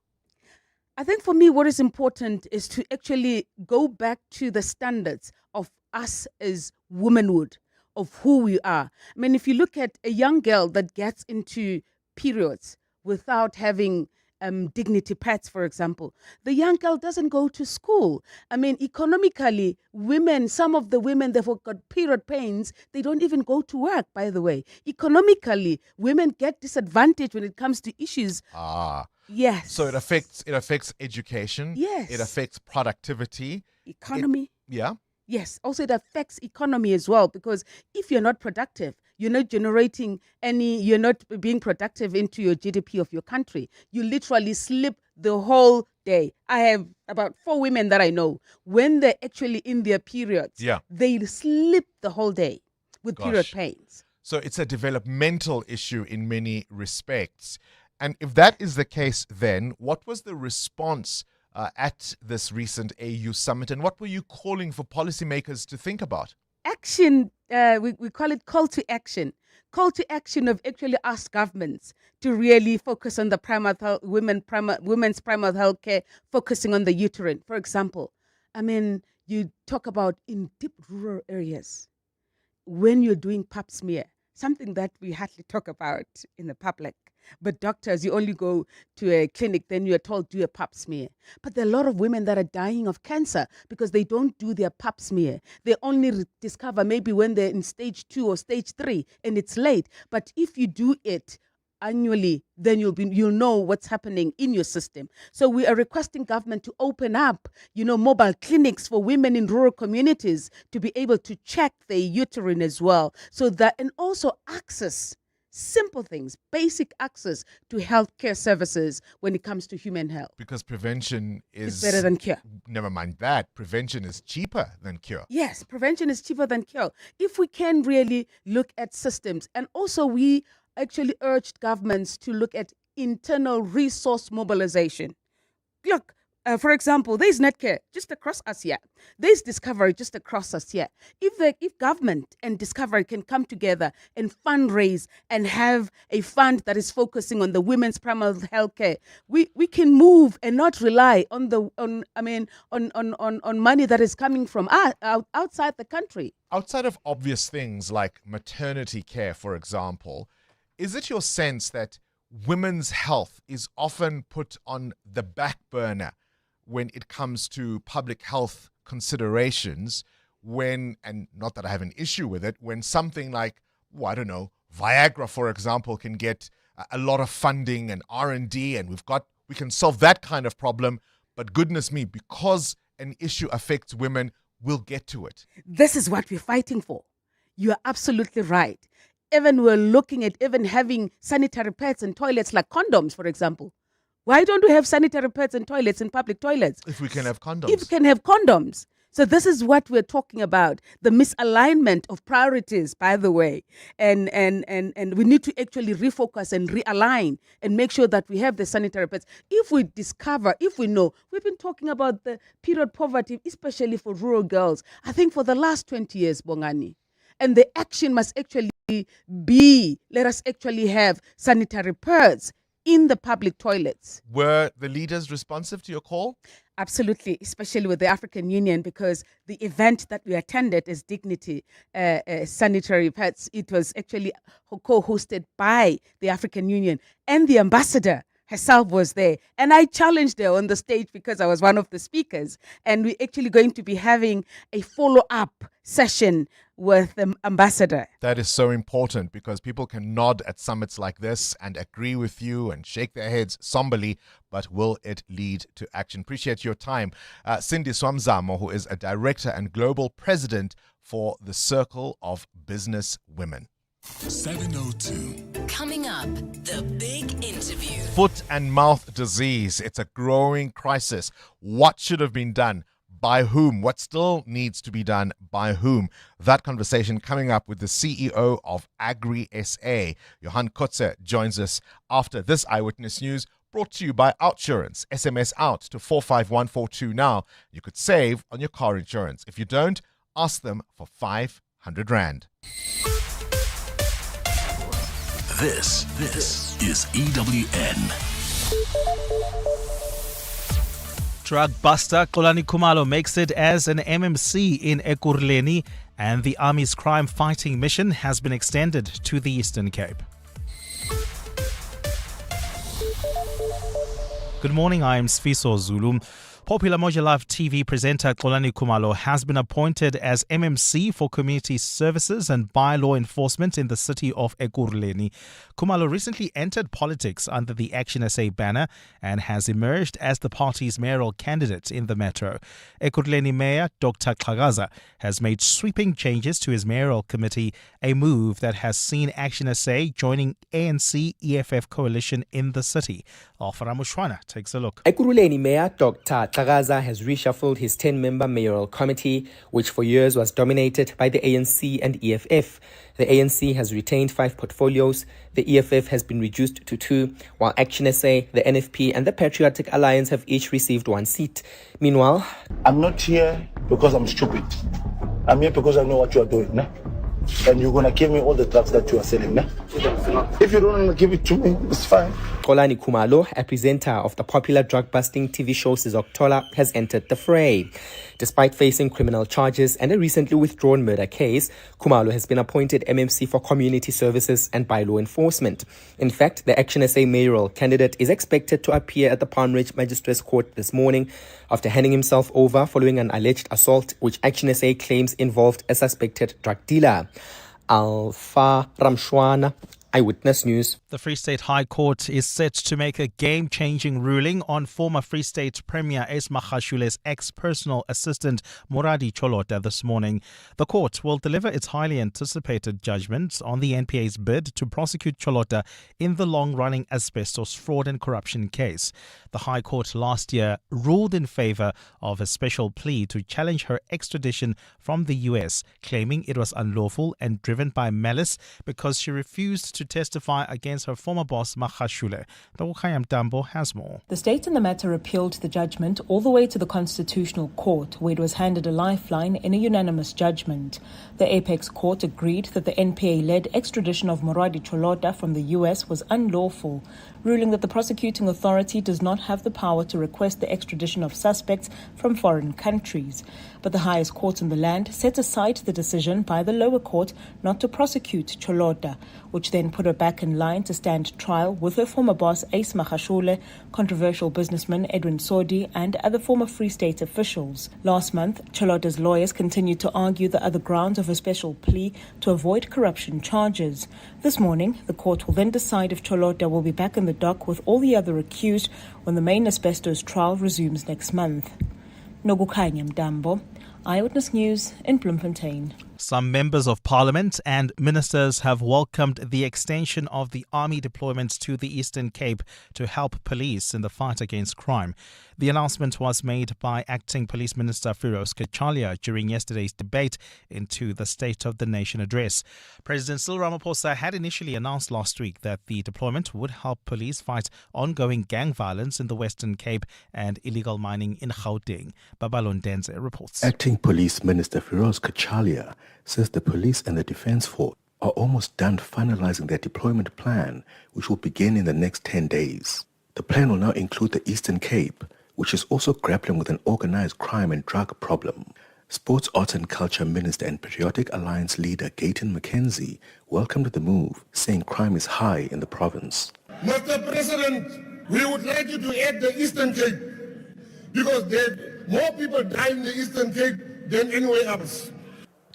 I think for me, what is important is to actually go back to the standards of us as womanhood, of who we are. I mean, if you look at a young girl that gets into periods without having dignity pads, for example, the young girl doesn't go to school. I mean, economically, some of the women, they've got period pains, they don't even go to work, by the way. Economically, women get disadvantaged when it comes to issues. Yes. So it affects education. Yes. It affects productivity. Economy. Yeah. Yes. Also, it affects economy as well, because if you're not productive, you're not you're not being productive into your GDP of your country. You literally sleep the whole day. I have about 4 women that I know, when they're actually in their periods, they sleep the whole day with period pains. So it's a developmental issue in many respects. And if that is the case, then what was the response at this recent AU summit, and what were you calling for policymakers to think about? Action, we call it call to action. Call to action of actually ask governments to really focus on the women's primary health care, focusing on the uterine. For example, I mean, you talk about in deep rural areas, when you're doing pap smear, something that we hardly talk about in the public. But doctors, you only go to a clinic, then you're told do a pap smear. But there are a lot of women that are dying of cancer because they don't do their pap smear. They only discover maybe when they're in stage 2 or stage 3 and it's late. But if you do it annually, then you'll know what's happening in your system. So we are requesting government to open up, mobile clinics for women in rural communities to be able to check their uterine as well. So that, and also access. Simple things, basic access to healthcare services when it comes to human health. Because prevention is better than cure. Never mind that. Prevention is cheaper than cure. Yes, prevention is cheaper than cure. If we can really look at systems, and also we actually urged governments to look at internal resource mobilization. Look, for example, there's Netcare just across us here. There's Discovery just across us here. If government and Discovery can come together and fundraise and have a fund that is focusing on the women's primary health care, we can move and not rely on money that is coming from outside the country. Outside of obvious things like maternity care, for example, is it your sense that women's health is often put on the back burner when it comes to public health considerations, and not that I have an issue with it, when something like, Viagra, for example, can get a lot of funding and R&D, and we can solve that kind of problem, but goodness me, because an issue affects women, we'll get to it. This is what we're fighting for. You're absolutely right. Even we're looking at even having sanitary pads and toilets like condoms, for example. Why don't we have sanitary pads and toilets in public toilets? If we can have condoms. If we can have condoms. So this is what we're talking about, the misalignment of priorities, by the way. And we need to actually refocus and realign and make sure that we have the sanitary pads. If we know, we've been talking about the period poverty, especially for rural girls, I think for the last 20 years, Bongani. And the action must actually be, let us actually have sanitary pads in the public toilets. Were the leaders responsive to your call? Absolutely, especially with the African Union, because the event that we attended is Dignity Sanitary Pads. It was actually co-hosted by the African Union and the ambassador herself was there. And I challenged her on the stage because I was one of the speakers. And we're actually going to be having a follow-up session with the ambassador. That is so important because people can nod at summits like this and agree with you and shake their heads somberly, but will it lead to action? Appreciate your time. Cindy Swamzamo, who is a director and global president for the Circle of Business Women. 702. Coming up, the big interview. Foot and mouth disease. It's a growing crisis. What should have been done? By whom? What still needs to be done by whom? That conversation coming up with the CEO of Agri SA. Johan Kotze joins us after this Eyewitness News, brought to you by Outsurance. SMS out to 45142 now. You could save on your car insurance. If you don't, ask them for 500 Rand. This is EWN. Drug buster Xolani Khumalo makes it as an MMC in Ekurhuleni, and the Army's crime-fighting mission has been extended to the Eastern Cape. Good morning, I am Sfiso Zulu. Popular Moja Live TV presenter Xolani Khumalo has been appointed as MMC for Community Services and Bylaw Enforcement in the city of Ekurhuleni. Khumalo recently entered politics under the Action SA banner and has emerged as the party's mayoral candidate in the metro. Ekurhuleni Mayor Dr. Xhakaza has made sweeping changes to his mayoral committee, a move that has seen Action SA joining ANC-EFF coalition in the city. Alfara Mushwana takes a look. Ekurhuleni Mayor Dr. Xhakaza has reshuffled his 10-member mayoral committee, which for years was dominated by the ANC and EFF. The ANC has retained 5 portfolios, the EFF has been reduced to 2, while Action SA, the NFP and the Patriotic Alliance have each received 1 seat. Meanwhile, I'm not here because I'm stupid. I'm here because I know what you are doing. Nah? And you're going to give me all the drugs that you are selling. Nah? If you don't want to give it to me, it's fine. Xolani Khumalo, a presenter of the popular drug-busting TV show Sizokuthola, has entered the fray. Despite facing criminal charges and a recently withdrawn murder case, Khumalo has been appointed MMC for Community Services and Bylaw Enforcement. In fact, the Action SA mayoral candidate is expected to appear at the Palm Ridge Magistrates Court this morning after handing himself over following an alleged assault which Action SA claims involved a suspected drug dealer. Alpha Ramshwana, Eyewitness News. The Free State High Court is set to make a game-changing ruling on former Free State Premier Ace Magashule's ex-personal assistant Moradi Cholota this morning. The court will deliver its highly anticipated judgment on the NPA's bid to prosecute Cholota in the long-running asbestos fraud and corruption case. The High Court last year ruled in favor of a special plea to challenge her extradition from the US, claiming it was unlawful and driven by malice because she refused to testify against her former boss Magashule. The Ukayam Dambo has more. The state in the matter appealed the judgment all the way to the Constitutional Court, where it was handed a lifeline in a unanimous judgment. The Apex Court agreed that the NPA-led extradition of Moradi Cholota from the US was unlawful, ruling that the prosecuting authority does not have the power to request the extradition of suspects from foreign countries. But the highest court in the land set aside the decision by the lower court not to prosecute Cholota, which then put her back in line to stand trial with her former boss Ace Magashule, controversial businessman Edwin Sodi, and other former Free State officials. Last month, Cholota's lawyers continued to argue the other grounds of a special plea to avoid corruption charges. This morning, the court will then decide if Cholota will be back in the dock with all the other accused when the main asbestos trial resumes next month. Nogukanyam Dambo, Eyewitness News in Bloemfontein. Some members of parliament and ministers have welcomed the extension of the army deployment to the Eastern Cape to help police in the fight against crime. The announcement was made by Acting Police Minister Firoz Kachalia during yesterday's debate into the State of the Nation address. President Cyril Ramaphosa had initially announced last week that the deployment would help police fight ongoing gang violence in the Western Cape and illegal mining in Gauteng. Babalon Denze reports. Acting Police Minister Firoz Kachalia says the police and the defense force are almost done finalizing their deployment plan, which will begin in the next 10 days. The plan will now include the Eastern Cape, which is also grappling with an organized crime and drug problem. Sports, Arts and Culture Minister and Patriotic Alliance leader Gayton McKenzie welcomed the move, saying crime is high in the province. Mr. President, we would like you to add the Eastern Cape, because more people die in the Eastern Cape than anywhere else.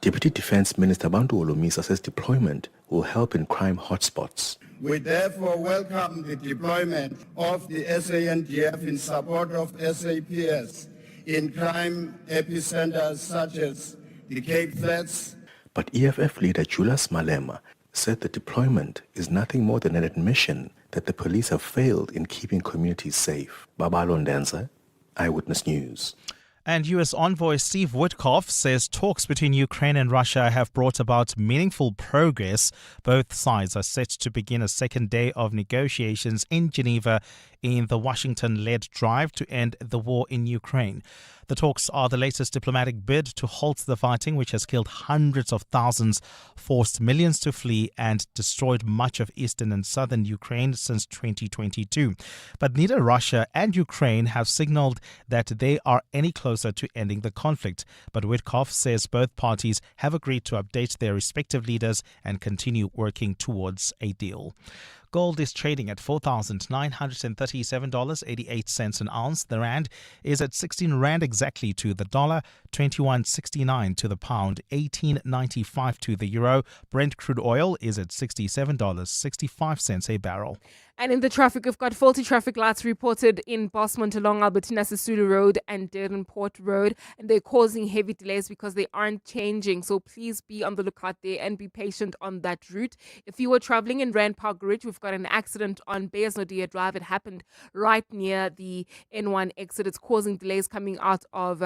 Deputy Defence Minister Bantu Olomisa says deployment will help in crime hotspots. We therefore welcome the deployment of the SANDF in support of SAPS in crime epicenters such as the Cape Flats. But EFF leader Julius Malema said the deployment is nothing more than an admission that the police have failed in keeping communities safe. Babalo Ndenza, Eyewitness News. And U.S. envoy Steve Witkoff says talks between Ukraine and Russia have brought about meaningful progress. Both sides are set to begin a second day of negotiations in Geneva in the Washington-led drive to end the war in Ukraine. The talks are the latest diplomatic bid to halt the fighting, which has killed hundreds of thousands, forced millions to flee, and destroyed much of eastern and southern Ukraine since 2022. But neither Russia and Ukraine have signaled that they are any closer to ending the conflict. But Witkoff says both parties have agreed to update their respective leaders and continue working towards a deal. Gold is trading at $4,937.88 an ounce. The rand is at 16 rand exactly to the dollar, 21.69 to the pound, 18.95 to the euro. Brent crude oil is at $67.65 a barrel. And in the traffic, we've got faulty traffic lights reported in Bosmont along Albertina Sisulu Road and Durban Port Road. And they're causing heavy delays because they aren't changing. So please be on the lookout there and be patient on that route. If you were traveling in Rand Park Ridge, we've got an accident on Beyers-Naudé Drive. It happened right near the N1 exit. It's causing delays coming out of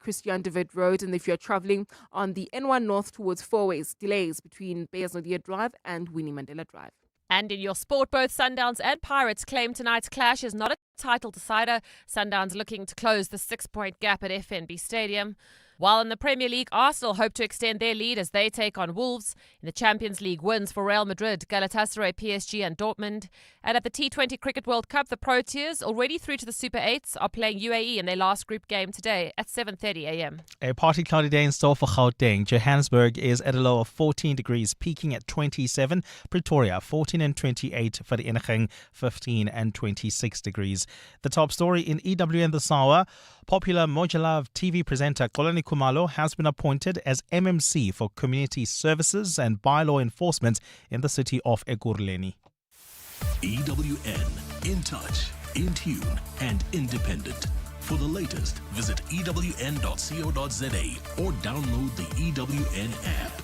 Christian David Road. And if you're traveling on the N1 North towards Fourways, delays between Beyers-Naudé Drive and Winnie Mandela Drive. And in your sport, both Sundowns and Pirates claim tonight's clash is not a title decider. Sundowns looking to close the 6-point gap at FNB Stadium. While in the Premier League, Arsenal hope to extend their lead as they take on Wolves. In the Champions League, wins for Real Madrid, Galatasaray, PSG and Dortmund. And at the T20 Cricket World Cup, the Proteas, already through to the Super 8s, are playing UAE in their last group game today at 7:30 a.m. A partly cloudy day in store for Gauteng. Johannesburg is at a low of 14 degrees, peaking at 27. Pretoria, 14 and 28. Vereeniging, 15 and 26 degrees. The top story in EWN this hour. Popular Mojalav TV presenter Xolani Khumalo has been appointed as MMC for Community Services and Bylaw Enforcement in the city of Ekurhuleni. EWN, in touch, in tune, and independent. For the latest, visit ewn.co.za or download the EWN app.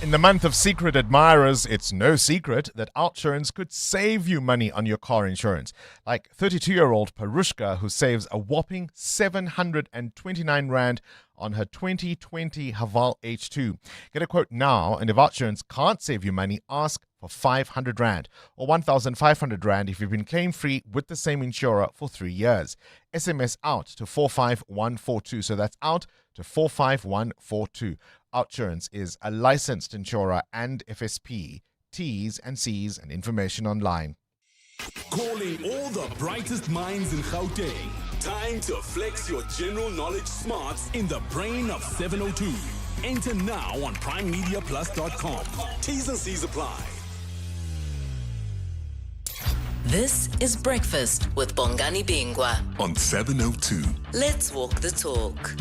In the month of secret admirers, it's no secret that OUTsurance could save you money on your car insurance. Like 32-year-old Parushka, who saves a whopping 729 Rand on her 2020 Haval H2. Get a quote now, and if OUTsurance can't save you money, ask for 500 Rand or 1,500 Rand if you've been claim-free with the same insurer for 3 years. SMS out to 45142. So that's out to 45142. OUTsurance is a licensed insurer and FSP. T's and C's and information online. Calling all the brightest minds in Gauteng. Time to flex your general knowledge smarts in the brain of 702. Enter now on primemediaplus.com. T's and C's apply. This is Breakfast with Bongani Bingwa on 702. Let's walk the talk.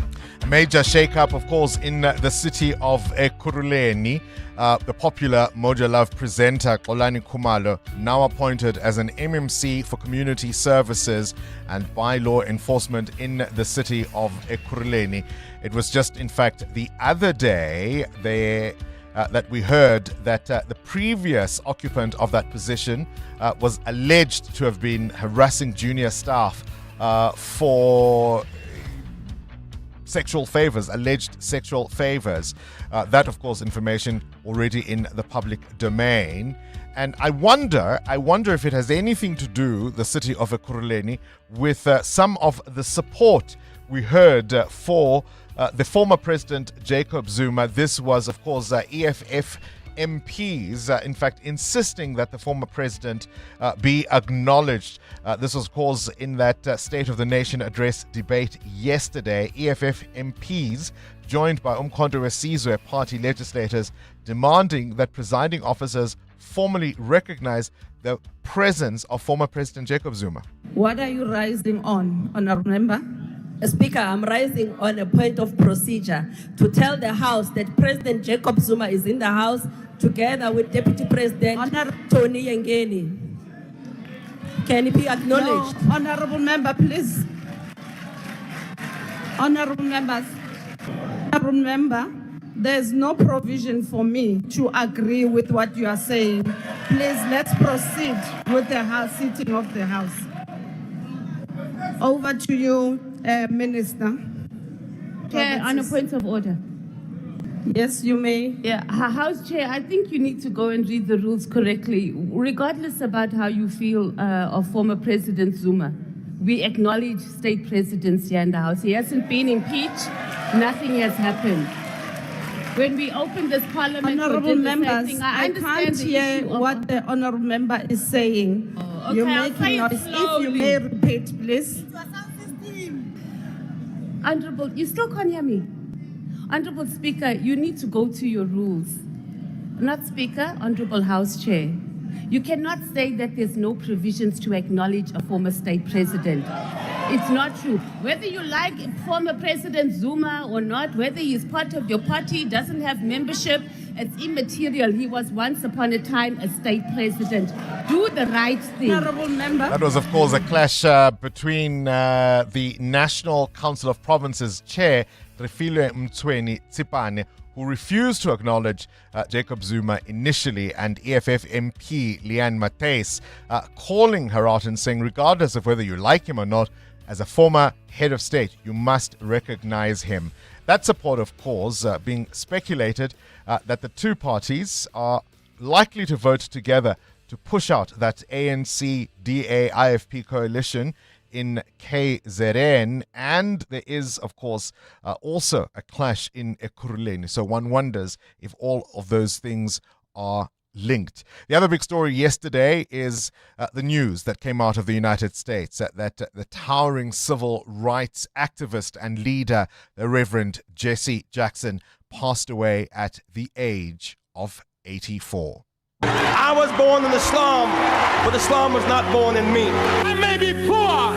Major shake-up, of course, in the city of Ekurhuleni. The popular Mojalav presenter Xolani Khumalo, now appointed as an MMC for Community Services and Bylaw Enforcement in the city of Ekurhuleni. It was just, in fact, the other day that we heard that the previous occupant of that position was alleged to have been harassing junior staff for alleged sexual favors. That, of course, information already in the public domain. And I wonder if it has anything to do, the city of Ekurhuleni, with some of the support we heard for the former president, Jacob Zuma. This was, of course, EFF MPs, in fact, insisting that the former president be acknowledged. This was caused in that State of the Nation address debate yesterday. EFF MPs, joined by Umkhonto we Sizwe party legislators, demanding that presiding officers formally recognize the presence of former President Jacob Zuma. What are you rising on, Honourable Member? Speaker, I'm rising on a point of procedure to tell the House that President Jacob Zuma is in the House together with Deputy President Tony Yengeni. Can he be acknowledged? No, Honourable Member, please. Honourable Members. Honourable Member, there's no provision for me to agree with what you are saying. Please, let's proceed with the House sitting of the House. Over to you, Minister. Chair, on a point of order. Yes, you may. Yeah, House Chair, I think you need to go and read the rules correctly. Regardless about how you feel of former President Zuma, we acknowledge state presidents here in the House. He hasn't been impeached. Nothing has happened. When we open this Parliament, Honourable members, I can't hear what the Honourable Member is saying. Okay, You're I'll making say it noise. If you slowly. may repeat, please. Honourable, you still can't hear me. Honourable Speaker, you need to go to your rules. Not Speaker, Honourable House Chair. You cannot say that there's no provisions to acknowledge a former state president. It's not true. Whether you like former President Zuma or not, whether he's part of your party, doesn't have membership, it's immaterial. He was once upon a time a state president. Do the right thing. Honourable Member. That was, of course, a clash between the National Council of Provinces chair, Refilwe Mtsweni Tsipane, who refused to acknowledge Jacob Zuma initially, and EFF MP Leanne Matthys calling her out and saying, regardless of whether you like him or not, as a former head of state, you must recognize him. That support, of course, being speculated that the two parties are likely to vote together to push out that ANC-DA-IFP coalition in KZN, and there is, of course, also a clash in Ekurhuleni. So one wonders if all of those things are linked. The other big story yesterday is the news that came out of the United States that the towering civil rights activist and leader, the Reverend Jesse Jackson, passed away at the age of 84. I was born in the slum, but the slum was not born in me. I may be poor,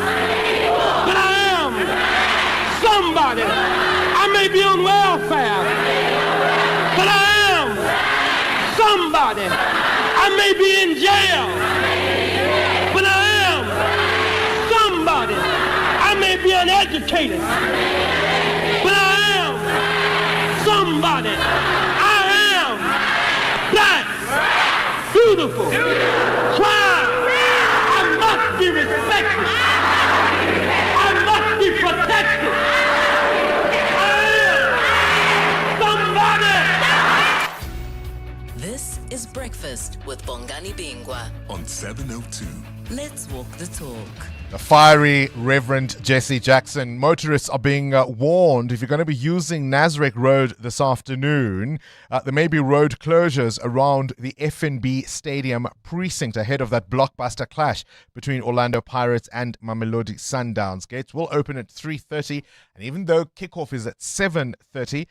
but I am somebody. I may be on welfare, but I am somebody. I may be in jail, but I am somebody. I may be uneducated, but I am somebody. I am black, beautiful, proud. I must be respected. I must be protected. I am somebody. This is Breakfast with Bongani Bingwa on 702. Let's walk the talk. The fiery Reverend Jesse Jackson. Motorists are being warned if you're going to be using Nasrec Road this afternoon, there may be road closures around the FNB Stadium precinct ahead of that blockbuster clash between Orlando Pirates and Mamelodi Sundowns. Gates will open at 3:30, and even though kickoff is at 7:30,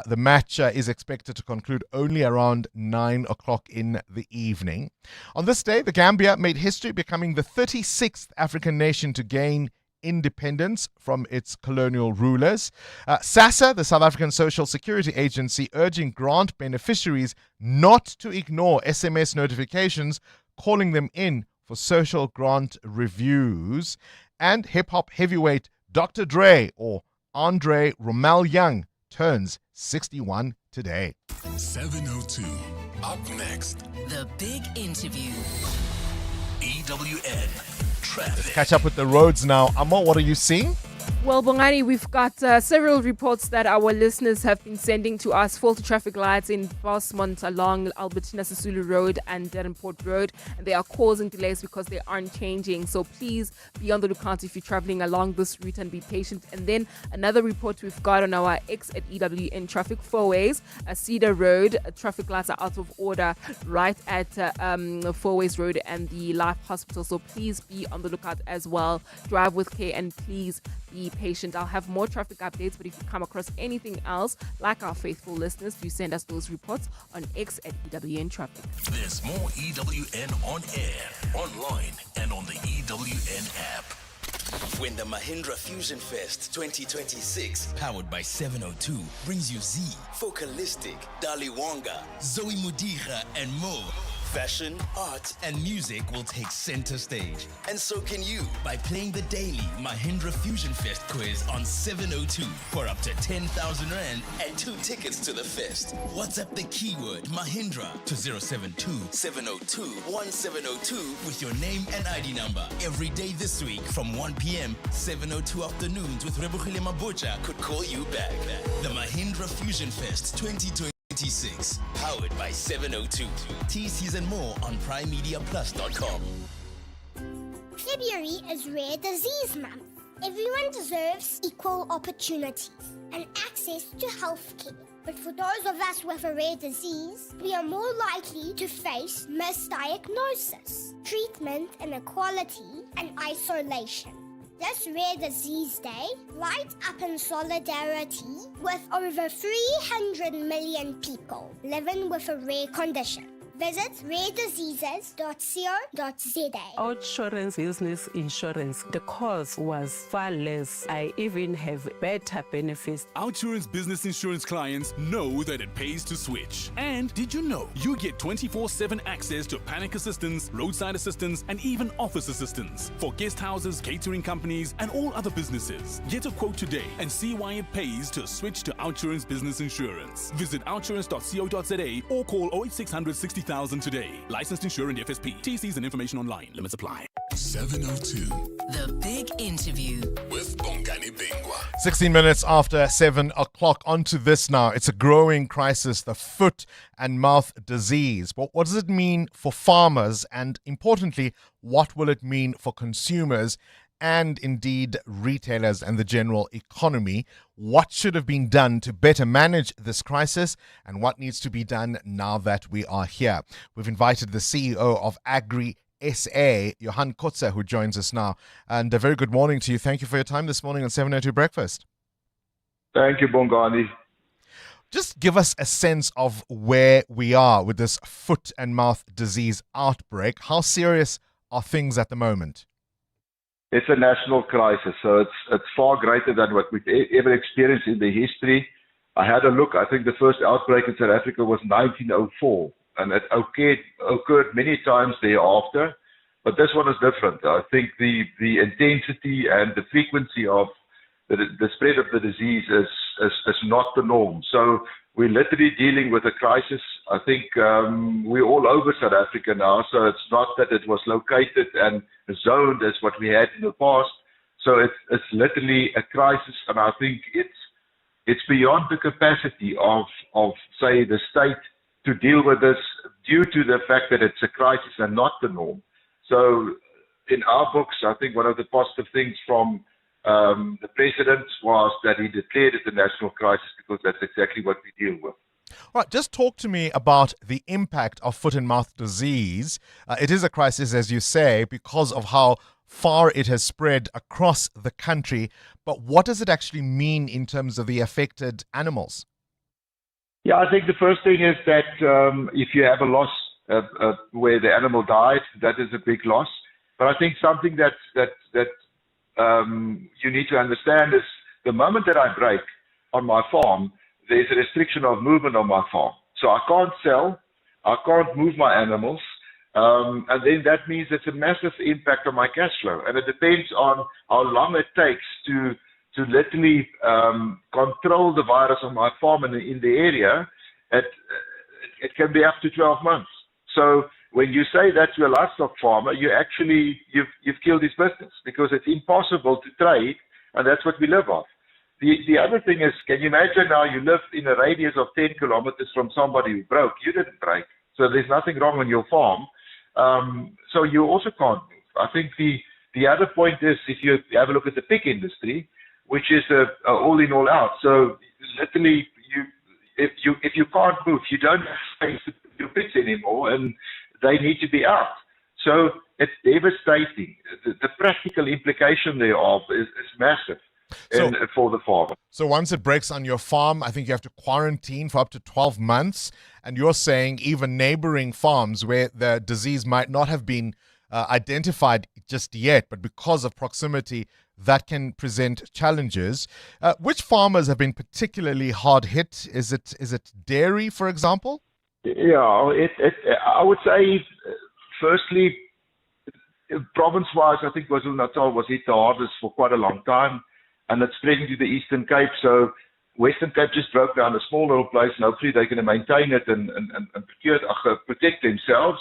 the match is expected to conclude only around 9 o'clock in the evening. On this day, the Gambia made history, becoming the 36th African nation to gain independence from its colonial rulers. SASSA, the South African Social Security Agency, urging grant beneficiaries not to ignore SMS notifications, calling them in for social grant reviews. And hip-hop heavyweight Dr. Dre, or Andre Romel Young, turns 61 today. 702. Up next, The Big Interview. EWN Traffic. Let's catch up with the roads now. Amo, what are you seeing? Well, Bongani, we've got several reports that our listeners have been sending to us. Faulty traffic lights in Bosmont along Albertina Sisulu Road and Devonport Road, and they are causing delays because they aren't changing. So please be on the lookout if you're traveling along this route and be patient. And then another report we've got on our X at EWN traffic, four ways. Cedar Road, traffic lights are out of order right at Four Ways Road and the Life Hospital. So please be on the lookout as well. Drive with care and please be patient. I'll have more traffic updates, but if you come across anything else, like our faithful listeners, do send us those reports on X at EWN Traffic. There's more EWN on air, online, and on the EWN app. When the Mahindra Fusion Fest 2026, powered by 702, brings you Z, Focalistic, Dali Wonga, Zoe Mudija, and more. Fashion, art, and music will take center stage. And so can you by playing the daily Mahindra Fusion Fest quiz on 702 for up to 10,000 Rand and 2 tickets to the fest. WhatsApp the keyword Mahindra to 072-702-1702 with your name and ID number. Every day this week from 1 p.m., 702 afternoons with Rebukile Mabucha could call you back. The Mahindra Fusion Fest 2026, powered by 702. TCs and more on primemediaplus.com. February is Rare Disease Month. Everyone deserves equal opportunities and access to healthcare. But for those of us with a rare disease, we are more likely to face misdiagnosis, treatment inequality, and isolation. This Rare Disease Day, light up in solidarity with over 300 million people living with a rare condition. Visit rarediseases.co.za. Outsurance business insurance, the cost was far less. I even have better benefits. Outsurance business insurance clients know that it pays to switch. And did you know you get 24/7 access to panic assistance, roadside assistance, and even office assistance for guest houses, catering companies, and all other businesses. Get a quote today and see why it pays to switch to Outsurance business insurance. Visit outsurance.co.za or call 08600 60,000 today. Licensed insurer and FSP. TCs and information online. Limits apply. 702. The Big Interview with Bongani Bingwa. 16 minutes after 7 o'clock. On to this now. It's a growing crisis, the foot and mouth disease. But what does it mean for farmers? And importantly, what will it mean for consumers and indeed retailers and the general economy? What should have been done to better manage this crisis, and what needs to be done now that we are here? We've invited the CEO of Agri SA, Johan Kotze, who joins us now. And a very good morning to you. Thank you for your time this morning on 702 Breakfast. Thank you, Bongani. Just give us a sense of where we are with this foot and mouth disease outbreak. How serious are things at the moment? It's a national crisis, so it's far greater than what we've ever experienced in the history. I had a look. I think the first outbreak in South Africa was 1904, and it occurred many times thereafter. But this one is different. I think the intensity and the frequency of the spread of the disease is not the norm. So we're literally dealing with a crisis. I think we're all over South Africa now, so it's not that it was located and zoned as what we had in the past. So it's literally a crisis, and I think it's beyond the capacity of say the state to deal with this due to the fact that it's a crisis and not the norm. So in our books, I think one of the positive things from the president was that he declared it a national crisis, because that's exactly what we deal with. All right, just talk to me about the impact of foot and mouth disease. It is a crisis, as you say, because of how far it has spread across the country. But what does it actually mean in terms of the affected animals? Yeah, I think the first thing is that if you have a loss where the animal died, that is a big loss. But I think something that you need to understand is the moment that I break on my farm, there's a restriction of movement on my farm. So I can't sell, I can't move my animals, and then that means it's a massive impact on my cash flow. And it depends on how long it takes to literally control the virus on my farm and in the area. It can be up to 12 months. So when you say that to a livestock farmer, you've killed his business, because it's impossible to trade, and that's what we live off. The other thing is, can you imagine now you live in a radius of 10 kilometers from somebody who broke? You didn't break, so there's nothing wrong on your farm. So you also can't move. I think the other point is, if you have a look at the pig industry, which is all in all out. So literally, if you can't move, you don't have space to put your pigs anymore, and they need to be out. So it's devastating. The practical implication thereof is massive. for the farmer. So once it breaks on your farm, I think you have to quarantine for up to 12 months. And you're saying even neighboring farms where the disease might not have been identified just yet, but because of proximity, that can present challenges. Which farmers have been particularly hard hit? Is it dairy, for example? Yeah, I would say, firstly, province-wise, I think KwaZulu-Natal was hit the hardest for quite a long time, and it's spreading to the Eastern Cape. So Western Cape just broke down a small little place, and hopefully they're going to maintain it and protect themselves.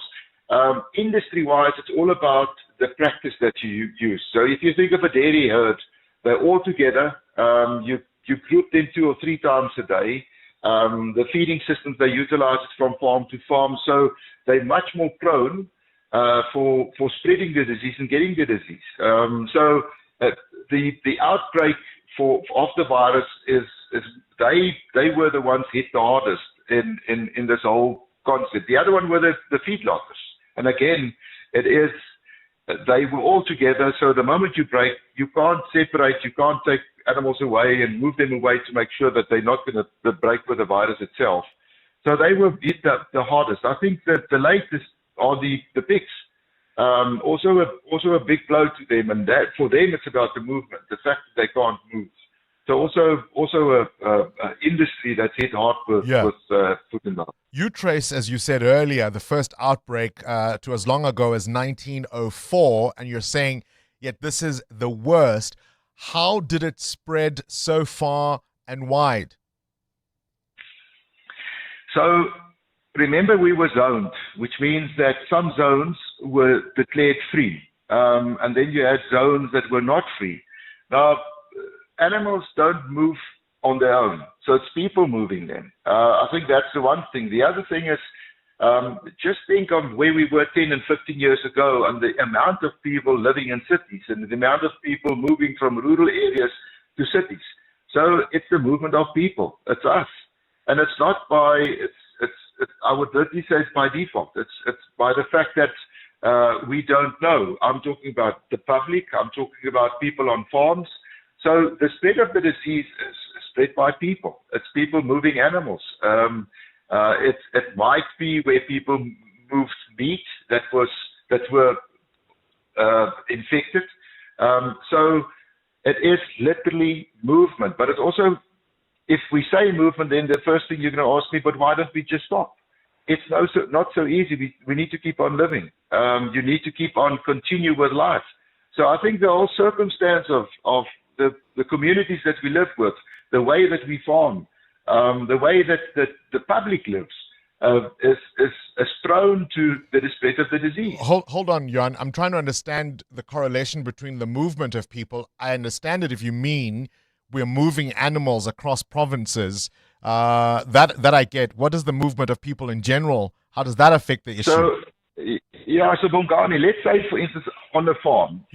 Industry-wise, it's all about the practice that you use. So if you think of a dairy herd, they're all together. You group them 2 or 3 times a day. The feeding systems they utilize from farm to farm, so they're much more prone for spreading the disease and getting the disease. So the outbreak of the virus is they were the ones hit the hardest in this whole concept. The other one were the feedlotters. And again, they were all together, so the moment you break, you can't separate, you can't take animals away and move them away to make sure that they're not going to break with the virus itself. So they were hit the hardest. I think that the latest are the pigs. Also a big blow to them, and that for them it's about the movement, the fact that they can't move. So also a industry that's hit hard with foot and mouth. You trace, as you said earlier, the first outbreak to as long ago as 1904, and you're saying, yet this is the worst. How did it spread so far and wide? So remember, we were zoned, which means that some zones were declared free, and then you had zones that were not free. Now, animals don't move on their own, so it's people moving them. I think that's the one thing. The other thing is, just think of where we were 10 and 15 years ago and the amount of people living in cities and the amount of people moving from rural areas to cities. So it's the movement of people. It's us. And it's not by, I would literally say it's by default. It's by the fact that we don't know. I'm talking about the public. I'm talking about people on farms. So the spread of the disease is spread by people. It's people moving animals. It might be where people moved meat that were infected. So it is literally movement. But it's also, if we say movement, then the first thing you're going to ask me, but why don't we just stop? It's not so easy. We need to keep on living. You need to keep on continue with life. So I think the whole circumstance of the communities that we live with, the way that we farm, the way that the public lives is prone to the spread of the disease. Hold on, Johan. I'm trying to understand the correlation between the movement of people. I understand it if you mean we're moving animals across provinces. That I get. What is the movement of people in general? How does that affect the issue? So Bongani, let's say, for instance, on the farm,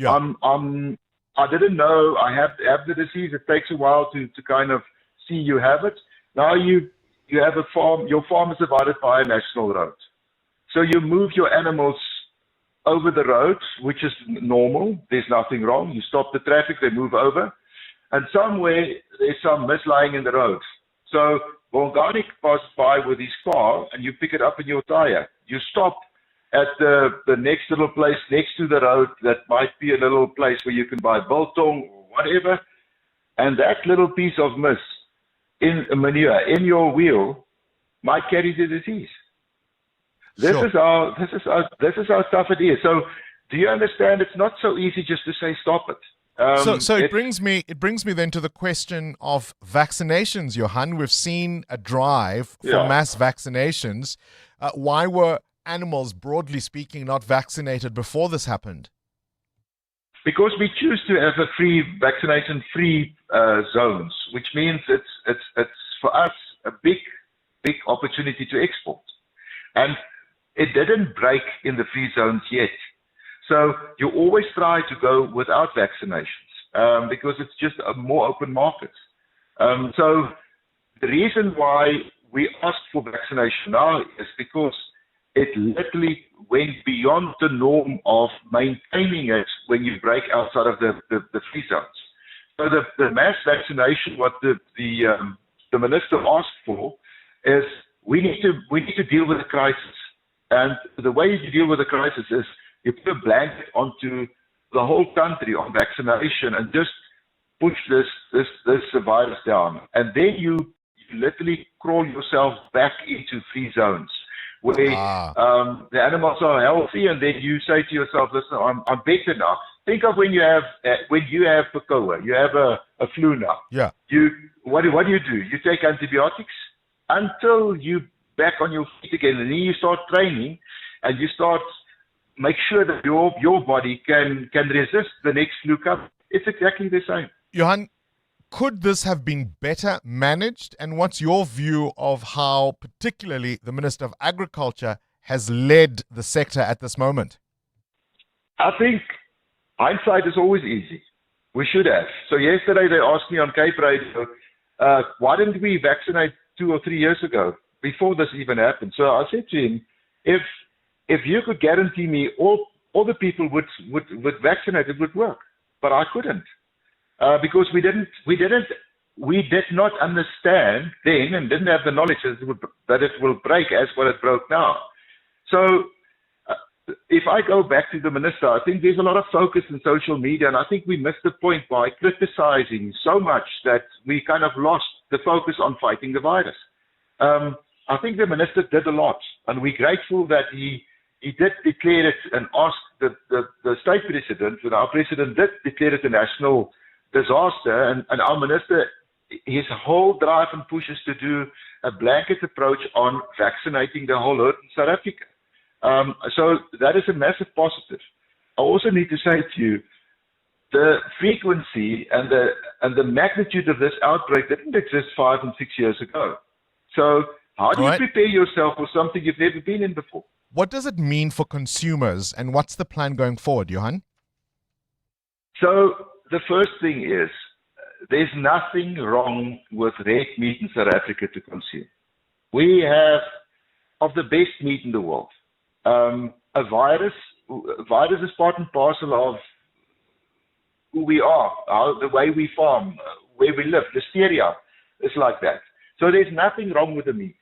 I didn't know I have the disease. It takes a while to kind of see you have it. Now you have a farm. Your farm is divided by a national road. So you move your animals over the road, which is normal. There's nothing wrong. You stop the traffic, they move over. And somewhere there's some mist lying in the road. So Bongani passes by with his car and you pick it up in your tire. You stop at the next little place next to the road that might be a little place where you can buy biltong or whatever, and that little piece of mist in manure in your wheel might carry the disease. This is how tough it is. So do you understand? It's not so easy just to say stop it. So it brings me then to the question of vaccinations, Johan. We've seen a drive for mass vaccinations. Why were animals, broadly speaking, not vaccinated before this happened? Because we choose to have a vaccination-free zones, which means it's for us a big opportunity to export, and it didn't break in the free zones yet. So you always try to go without vaccinations because it's just a more open market. So the reason why we asked for vaccination now is because it literally went beyond the norm of maintaining it when you break outside of the free zones. So the mass vaccination, what the minister asked for, is we need to deal with the crisis, and the way you deal with the crisis is you put a blanket onto the whole country on vaccination and just push this virus down, and then you literally crawl yourself back into free zones where the animals are healthy, and then you say to yourself, listen, I'm better now. Think of when you have PCOA, you have a flu now. Yeah. What do you do? You take antibiotics until you back on your feet again, and then you start training, and you start make sure that your body can resist the next flu cup. It's exactly the same. Johan, could this have been better managed? And what's your view of how particularly the Minister of Agriculture has led the sector at this moment? I think hindsight is always easy. We should have. So yesterday they asked me on Cape Radio, why didn't we vaccinate 2 or 3 years ago, before this even happened? So I said to him, if you could guarantee me all the people would vaccinate, it would work. But I couldn't. Because we did not understand then and didn't have the knowledge that it will break as what it broke now. So if I go back to the minister, I think there's a lot of focus in social media, and I think we missed the point by criticizing so much that we kind of lost the focus on fighting the virus. I think the minister did a lot, and we're grateful that he did declare it and ask the state president, and our president did declare it a national disaster, and our minister, his whole drive and push is to do a blanket approach on vaccinating the whole herd in South Africa. So that is a massive positive. I also need to say to you, the frequency and the magnitude of this outbreak didn't exist 5 and 6 years ago. So how do you prepare yourself for something you've never been in before? What does it mean for consumers, and what's the plan going forward, Johan? So the first thing is, there's nothing wrong with red meat in South Africa to consume. We have of the best meat in the world. A virus is part and parcel of who we are, the way we farm, where we live. Listeria is like that. So there's nothing wrong with the meat.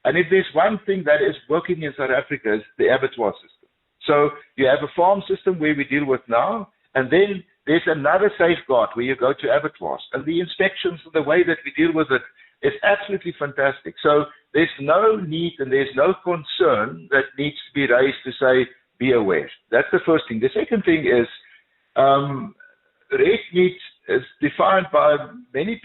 And if there's one thing that is working in South Africa, is the abattoir system. So you have a farm system where we deal with now, and then there's another safeguard where you go to abattoirs. And the inspections, the way that we deal with it is absolutely fantastic. So there's no need and there's no concern that needs to be raised to say, be aware. That's the first thing. The second thing is red meat is defined by many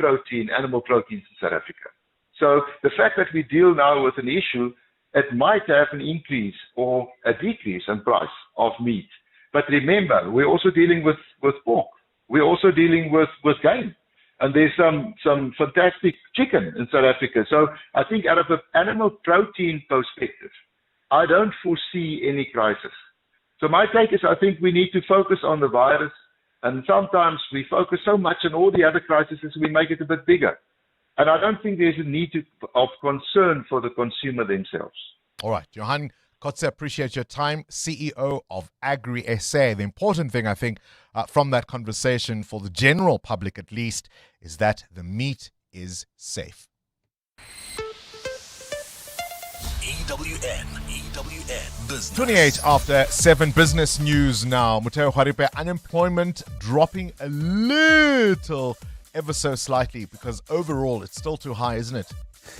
animal proteins in South Africa. So the fact that we deal now with an issue, it might have an increase or a decrease in price of meat. But remember, we're also dealing with pork. We're also dealing with game. And there's some fantastic chicken in South Africa. So I think out of an animal protein perspective, I don't foresee any crisis. So my take is I think we need to focus on the virus. And sometimes we focus so much on all the other crises, we make it a bit bigger. And I don't think there's a need of concern for the consumer themselves. All right, Johan Kotze, appreciate your time, CEO of Agri SA. The important thing, I think, from that conversation for the general public at least, is that the meat is safe. EWN Business. 28 after 7 business news now. Muteo Haripe, unemployment dropping a little, ever so slightly, because overall it's still too high, isn't it?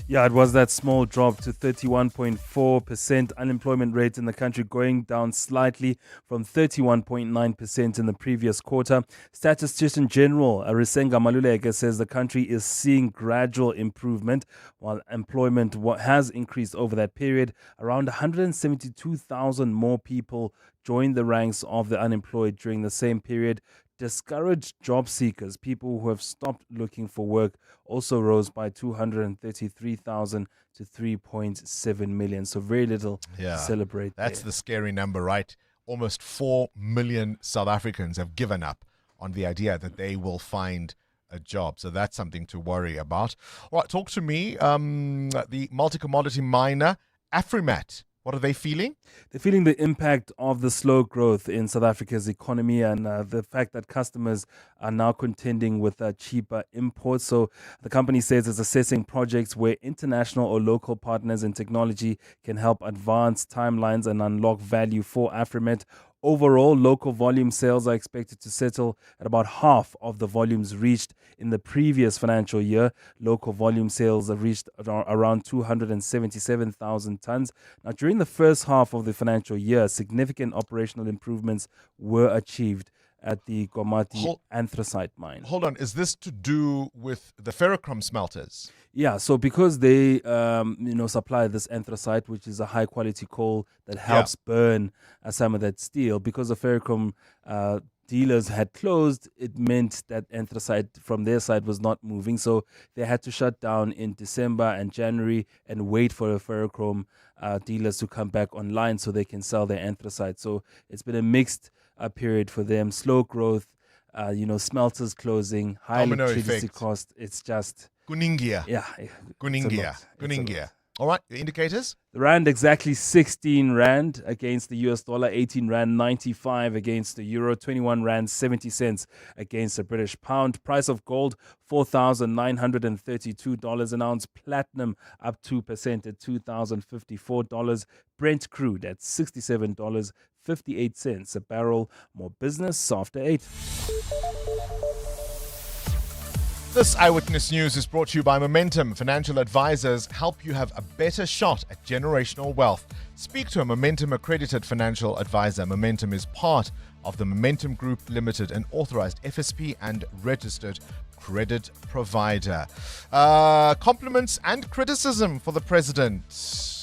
Yeah, it was that small drop to 31.4%. Unemployment rate in the country going down slightly from 31.9% in the previous quarter. Statistician General Arisenga Maluleke says the country is seeing gradual improvement, while employment has increased over that period. Around 172,000 more people joined the ranks of the unemployed during the same period. Discouraged job seekers, people who have stopped looking for work, also rose by 233,000 to 3.7 million. So very little to celebrate. That's the scary number, right? Almost 4 million South Africans have given up on the idea that they will find a job. So that's something to worry about. All right, talk to me. The multi-commodity miner, Afrimat. What are they feeling? They're feeling the impact of the slow growth in South Africa's economy and the fact that customers are now contending with cheaper imports. So the company says it's assessing projects where international or local partners in technology can help advance timelines and unlock value for Afrimet. Overall, local volume sales are expected to settle at about half of the volumes reached in the previous financial year. Local volume sales have reached around 277,000 tons. Now, during the first half of the financial year, significant operational improvements were achieved at the Komati anthracite mine. Hold on, is this to do with the ferrochrome smelters? Yeah, so because they, supply this anthracite, which is a high quality coal that helps burn some of that steel, because the ferrochrome dealers had closed, it meant that anthracite from their side was not moving. So they had to shut down in December and January and wait for the ferrochrome dealers to come back online so they can sell their anthracite. So it's been a mixed period for them. Slow growth, smelters closing, high electricity cost. It's just... Kuningia. Yeah. Kuningia. All right, the indicators? The rand exactly 16 rand against the US dollar, 18 rand 95 against the euro, 21 rand 70 cents against the British pound. Price of gold, $4,932 an ounce. Platinum up 2% at $2,054. Brent crude at $67.58 a barrel. More business after 8. This Eyewitness News is brought to you by Momentum. Financial advisors help you have a better shot at generational wealth. Speak to a Momentum accredited financial advisor. Momentum is part of the Momentum Group Limited, an authorized FSP and registered credit provider. Compliments and criticism for the president.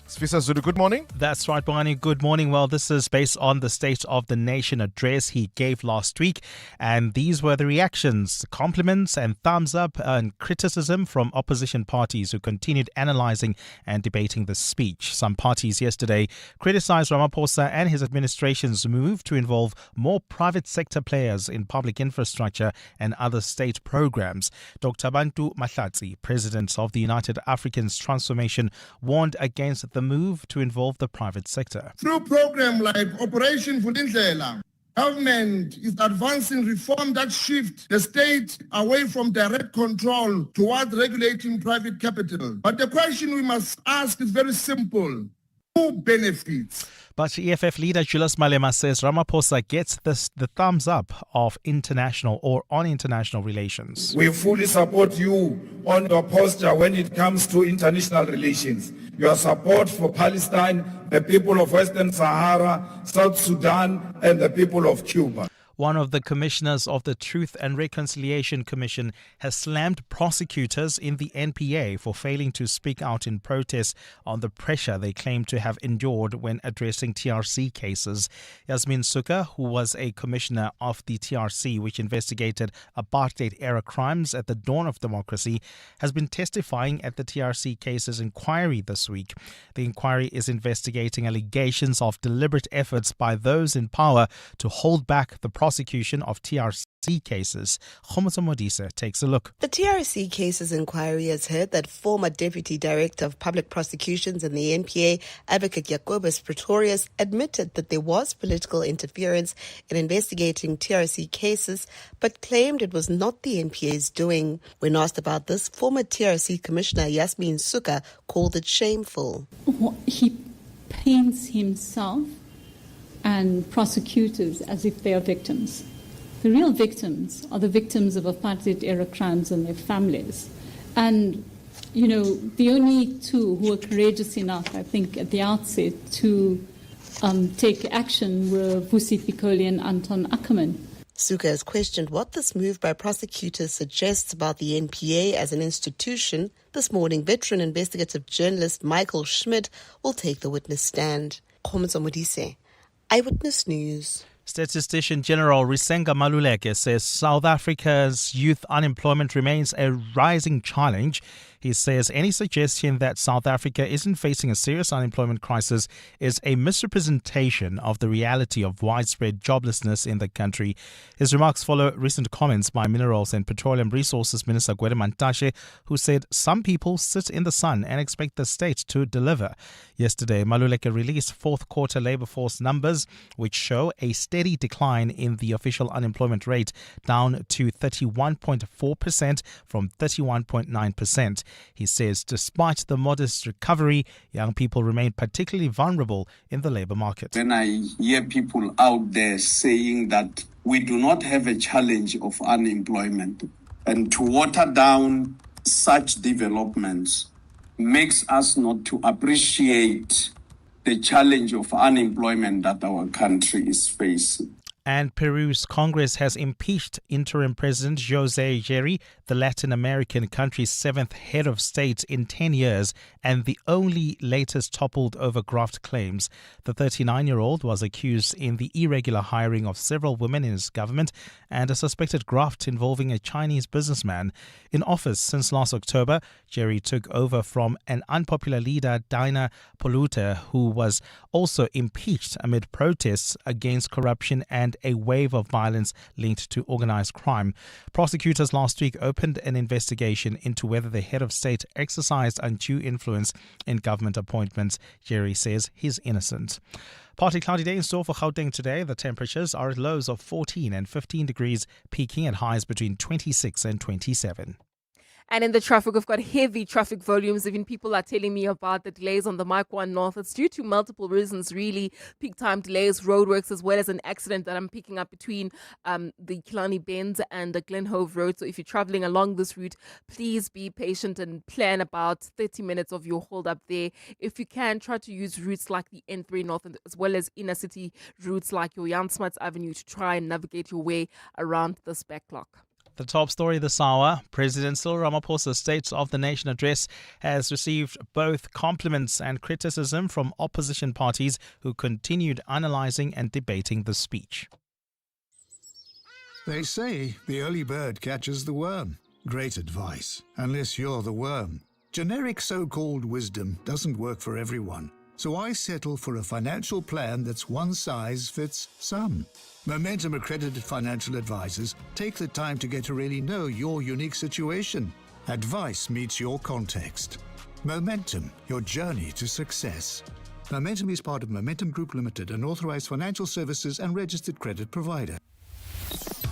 Sfisa Zulu, good morning. That's right, Bongani. Good morning. Well, this is based on the State of the Nation address he gave last week. And these were the reactions, compliments and thumbs up and criticism from opposition parties who continued analysing and debating the speech. Some parties yesterday criticised Ramaphosa and his administration's move to involve more private sector players in public infrastructure and other state programs. Dr. Bantu Mahlatsi, president of the United Africans Transformation, warned against the move to involve the private sector. Through programs like Operation Vulindlela, government is advancing reform that shift the state away from direct control towards regulating private capital. But the question we must ask is very simple. Who benefits? But EFF leader Julius Malema says Ramaphosa gets the thumbs up of international relations. We fully support you on your posture when it comes to international relations. Your support for Palestine, the people of Western Sahara, South Sudan, and the people of Cuba. One of the commissioners of the Truth and Reconciliation Commission has slammed prosecutors in the NPA for failing to speak out in protest on the pressure they claim to have endured when addressing TRC cases. Yasmin Suka, who was a commissioner of the TRC, which investigated apartheid-era crimes at the dawn of democracy, has been testifying at the TRC cases inquiry this week. The inquiry is investigating allegations of deliberate efforts by those in power to hold back the prosecution of TRC cases. Khomoso Modise takes a look. The TRC cases inquiry has heard that former Deputy Director of Public Prosecutions in the NPA, Advocate Jacobus Pretorius, admitted that there was political interference in investigating TRC cases, but claimed it was not the NPA's doing. When asked about this, former TRC Commissioner Yasmin Suka called it shameful. He paints himself and prosecutors as if they are victims. The real victims are the victims of apartheid-era crimes and their families. And, the only two who were courageous enough, I think, at the outset to take action were Vusi Pikoli and Anton Ackerman. Suka has questioned what this move by prosecutors suggests about the NPA as an institution. This morning, veteran investigative journalist Michael Schmidt will take the witness stand. Khomoso Modise, Eyewitness News. Statistician General Risenga Maluleke says South Africa's youth unemployment remains a rising challenge. He says any suggestion that South Africa isn't facing a serious unemployment crisis is a misrepresentation of the reality of widespread joblessness in the country. His remarks follow recent comments by Minerals and Petroleum Resources Minister Gwede Mantashe, who said some people sit in the sun and expect the state to deliver. Yesterday, Maluleke released fourth quarter labour force numbers, which show a steady decline in the official unemployment rate, down to 31.4% from 31.9%. He says despite the modest recovery, young people remain particularly vulnerable in the labour market. When I hear people out there saying that we do not have a challenge of unemployment, and to water down such developments makes us not to appreciate the challenge of unemployment that our country is facing. And Peru's Congress has impeached interim President José Gerri, the Latin American country's seventh head of state in 10 years, and the only latest toppled over graft claims. The 39-year-old was accused in the irregular hiring of several women in his government and a suspected graft involving a Chinese businessman. In office since last October, Gerri took over from an unpopular leader, Dina Boluarte, who was also impeached amid protests against corruption and a wave of violence linked to organized crime. Prosecutors last week opened an investigation into whether the head of state exercised undue influence in government appointments. Gerri says he's innocent. Partly cloudy day in store for Gauteng today. The temperatures are at lows of 14 and 15 degrees, peaking at highs between 26 and 27. And in the traffic, we've got heavy traffic volumes. Even people are telling me about the delays on the Mike 1 North. It's due to multiple reasons, really. Peak time delays, roadworks, as well as an accident that I'm picking up between the Killarney Bends and the Glenhove Road. So if you're traveling along this route, please be patient and plan about 30 minutes of your hold up there. If you can, try to use routes like the N3 North, as well as inner city routes like your Jan Smuts Avenue to try and navigate your way around this backlog. The top story this hour, President Cyril Ramaphosa's State of the Nation address has received both compliments and criticism from opposition parties who continued analysing and debating the speech. They say the early bird catches the worm. Great advice, unless you're the worm. Generic so-called wisdom doesn't work for everyone, so I settle for a financial plan that's one size fits some. Momentum accredited financial advisors take the time to get to really know your unique situation. Advice meets your context. Momentum, your journey to success. Momentum is part of Momentum Group Limited, an authorized financial services and registered credit provider.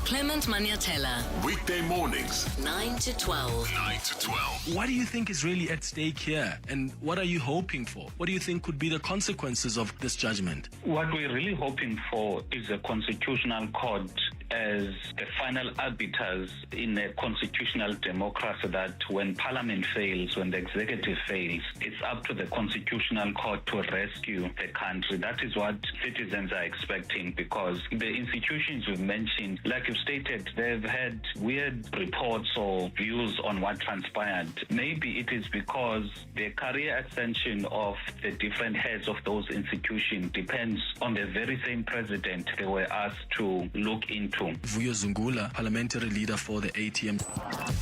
Clement Maniatella. Weekday mornings, 9 to 12. 9 to 12. What do you think is really at stake here? And what are you hoping for? What do you think could be the consequences of this judgment? What we're really hoping for is a constitutional court as the final arbiters in a constitutional democracy, that when Parliament fails, when the executive fails, it's up to the constitutional court to rescue the country. That is what citizens are expecting, because the institutions we've mentioned, like you stated, they've had weird reports or views on what transpired. Maybe it is because the career ascension of the different heads of those institutions depends on the very same president they were asked to look into. Vuyo Zungula, parliamentary leader for the ATM.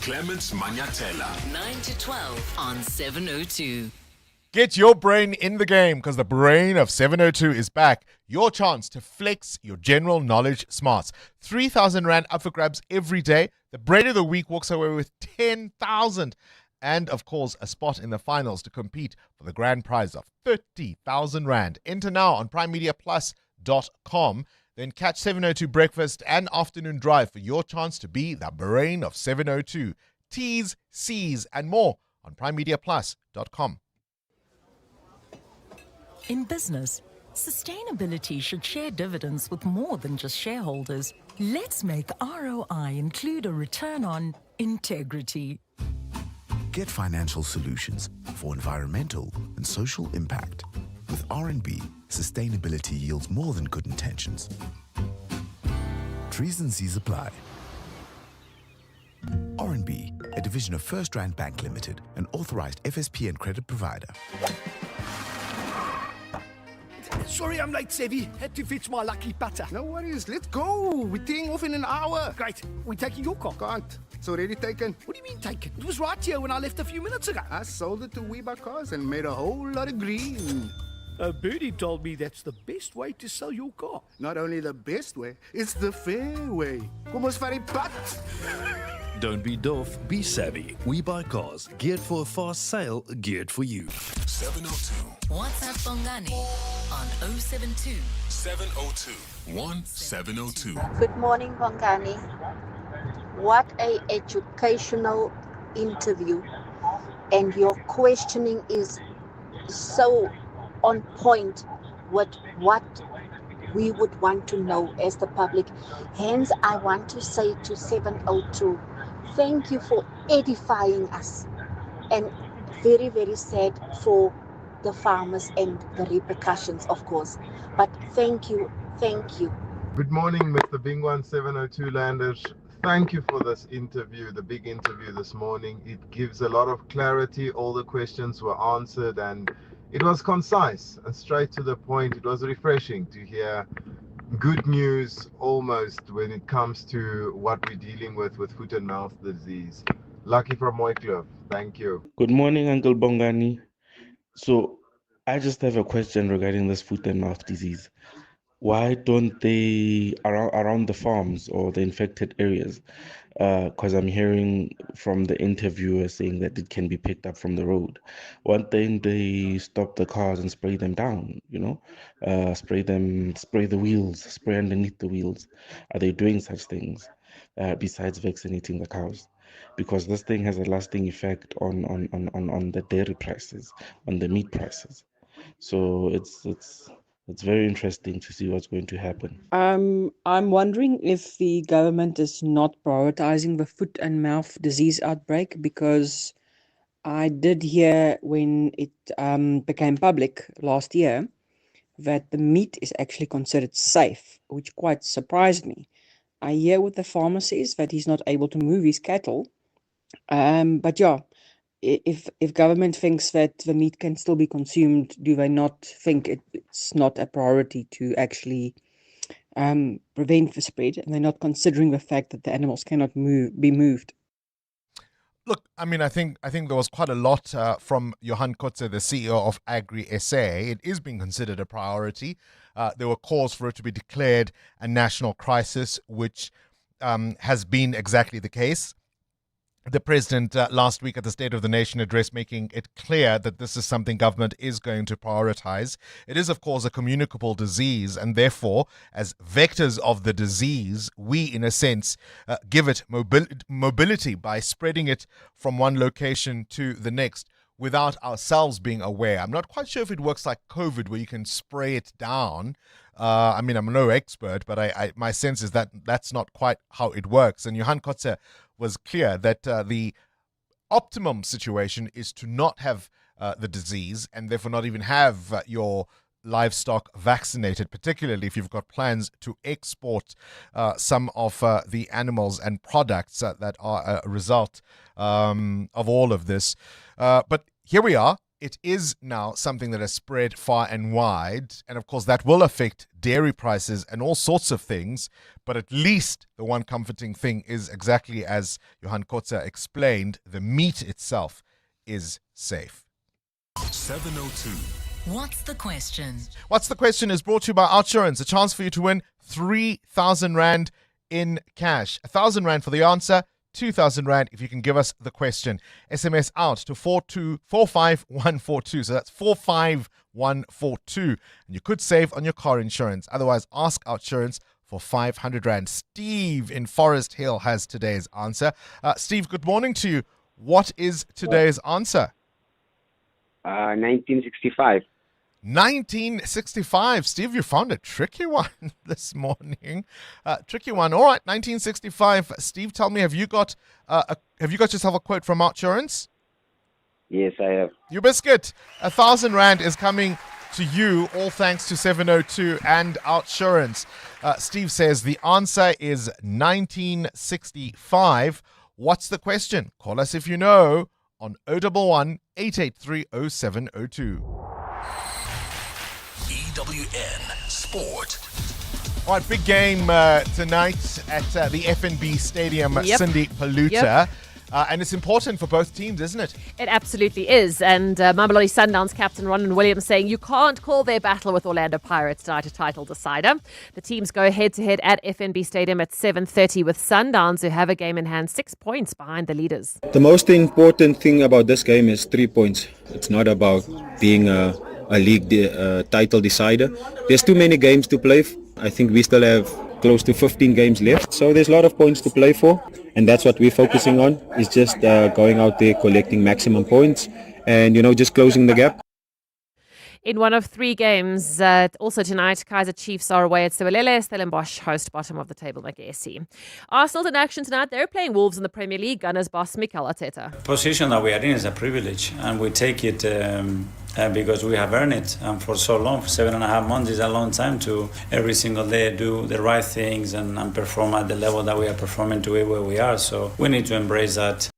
Clements Maniatella. 9 to 12 on 702. Get your brain in the game, because the brain of 702 is back. Your chance to flex your general knowledge smarts. 3,000 Rand up for grabs every day. The brain of the week walks away with 10,000. And, of course, a spot in the finals to compete for the grand prize of 30,000 Rand. Enter now on primemediaplus.com. Then catch 702 Breakfast and Afternoon Drive for your chance to be the brain of 702. T's, C's, and more on primemediaplus.com. In business, sustainability should share dividends with more than just shareholders. Let's make ROI include a return on integrity. Get financial solutions for environmental and social impact. With R&B, sustainability yields more than good intentions. Trees and C's apply. R&B, a division of First Rand Bank Limited, an authorized FSP and credit provider. Sorry I'm late, Sevi. Had to fetch my lucky putter. No worries, let's go. We're teeing off in an hour. Great. We're taking your car. Can't. It's already taken. What do you mean taken? It was right here when I left a few minutes ago. I sold it to WeBuy Cars and made a whole lot of green. Birdie told me that's the best way to sell your car. Not only the best way, it's the fair way. Kom ons vat die pad. Don't be doff, be savvy. We buy cars geared for a fast sale, geared for you. 702 WhatsApp Bongani on 072 702 1702. Good morning, Bongani. What a educational interview. And your questioning is so on point with what we would want to know as the public. Hence, I want to say to 702, thank you for edifying us. And very, very sad for the farmers and the repercussions, of course. But thank you, thank you. Good morning, Mr. Bingwa and 702 Landers. Thank you for this interview, the big interview this morning. It gives a lot of clarity. All the questions were answered and it was concise and straight to the point. It was refreshing to hear good news almost when it comes to what we're dealing with foot and mouth disease. Lucky from Mooikloof. Thank you. Good morning, Uncle Bongani. So I just have a question regarding this foot and mouth disease. Why don't they, around the farms or the infected areas, because I'm hearing from the interviewer saying that it can be picked up from the road. Why don't they stop the cars and spray them down, spray the wheels, spray underneath the wheels? Are they doing such things besides vaccinating the cows? Because this thing has a lasting effect on the dairy prices, on the meat prices. So it's very interesting to see what's going to happen. I'm wondering if the government is not prioritizing the foot and mouth disease outbreak, because I did hear when it became public last year that the meat is actually considered safe, which quite surprised me. I hear with the pharmacies that he's not able to move his cattle. But yeah, if government thinks that the meat can still be consumed, do they not think it's not a priority to actually prevent the spread, and they're not considering the fact that the animals cannot be moved? Look, I mean, I think there was quite a lot from Johan Kotze, the CEO of Agri SA. It is being considered a priority. There were calls for it to be declared a national crisis, which has been exactly the case. The president last week at the State of the Nation address making it clear that this is something government is going to prioritize. It is, of course, a communicable disease, and therefore, as vectors of the disease, we, in a sense, give it mobility by spreading it from one location to the next without ourselves being aware. I'm not quite sure if it works like COVID, where you can spray it down. I mean, I'm no expert, but my sense is that that's not quite how it works. And Johan Kotze was clear that the optimum situation is to not have the disease, and therefore not even have your livestock vaccinated, particularly if you've got plans to export some of the animals and products that are a result of all of this. But here we are. It is now something that has spread far and wide, and of course that will affect dairy prices and all sorts of things, but at least the one comforting thing is exactly as Johan Kotze explained, the meat itself is safe. 702. What's the question? What's the question is brought to you by Outsurance, a chance for you to win 3,000 Rand in cash. 1,000 Rand for the answer, 2,000 Rand if you can give us the question. SMS out to 45142. So that's 45142. And you could save on your car insurance. Otherwise, ask Outsurance for 500 Rand. Steve in Forest Hill has today's answer. Steve, good morning to you. What is today's answer? 1965. 1965. Steve, you found a tricky one this morning. Tricky one. All right, 1965. Steve, tell me, have you got yourself a quote from Outsurance? Yes, I have. You biscuit. 1,000 Rand is coming to you, all thanks to 702 and Outsurance. Steve says the answer is 1965. What's the question? Call us if you know on 011 883 0702. EWN Sport. All right, big game tonight at the FNB Stadium, Yep. Cindy Paluta. Yep. And it's important for both teams, isn't it? It absolutely is. And Mamelodi Sundowns captain Ronwen Williams saying you can't call their battle with Orlando Pirates tonight a title decider. The teams go head-to-head at FNB Stadium at 7:30 with Sundowns, who have a game in hand 6 points behind the leaders. The most important thing about this game is 3 points. It's not about being a league title decider. There's too many games to play. I think we still have close to 15 games left. So there's a lot of points to play for. And that's what we're focusing on, is just going out there, collecting maximum points and, just closing the gap. In one of 3 games, also tonight, Kaizer Chiefs are away at Sewelele. Stellenbosch host bottom of the table Magesi. Arsenal's in action tonight. They're playing Wolves in the Premier League. Gunners boss Mikel Arteta. Position that we are in is a privilege, and we take it because we have earned it. And for so long, for 7.5 months is a long time to every single day do the right things and perform at the level that we are performing to where we are. So we need to embrace that.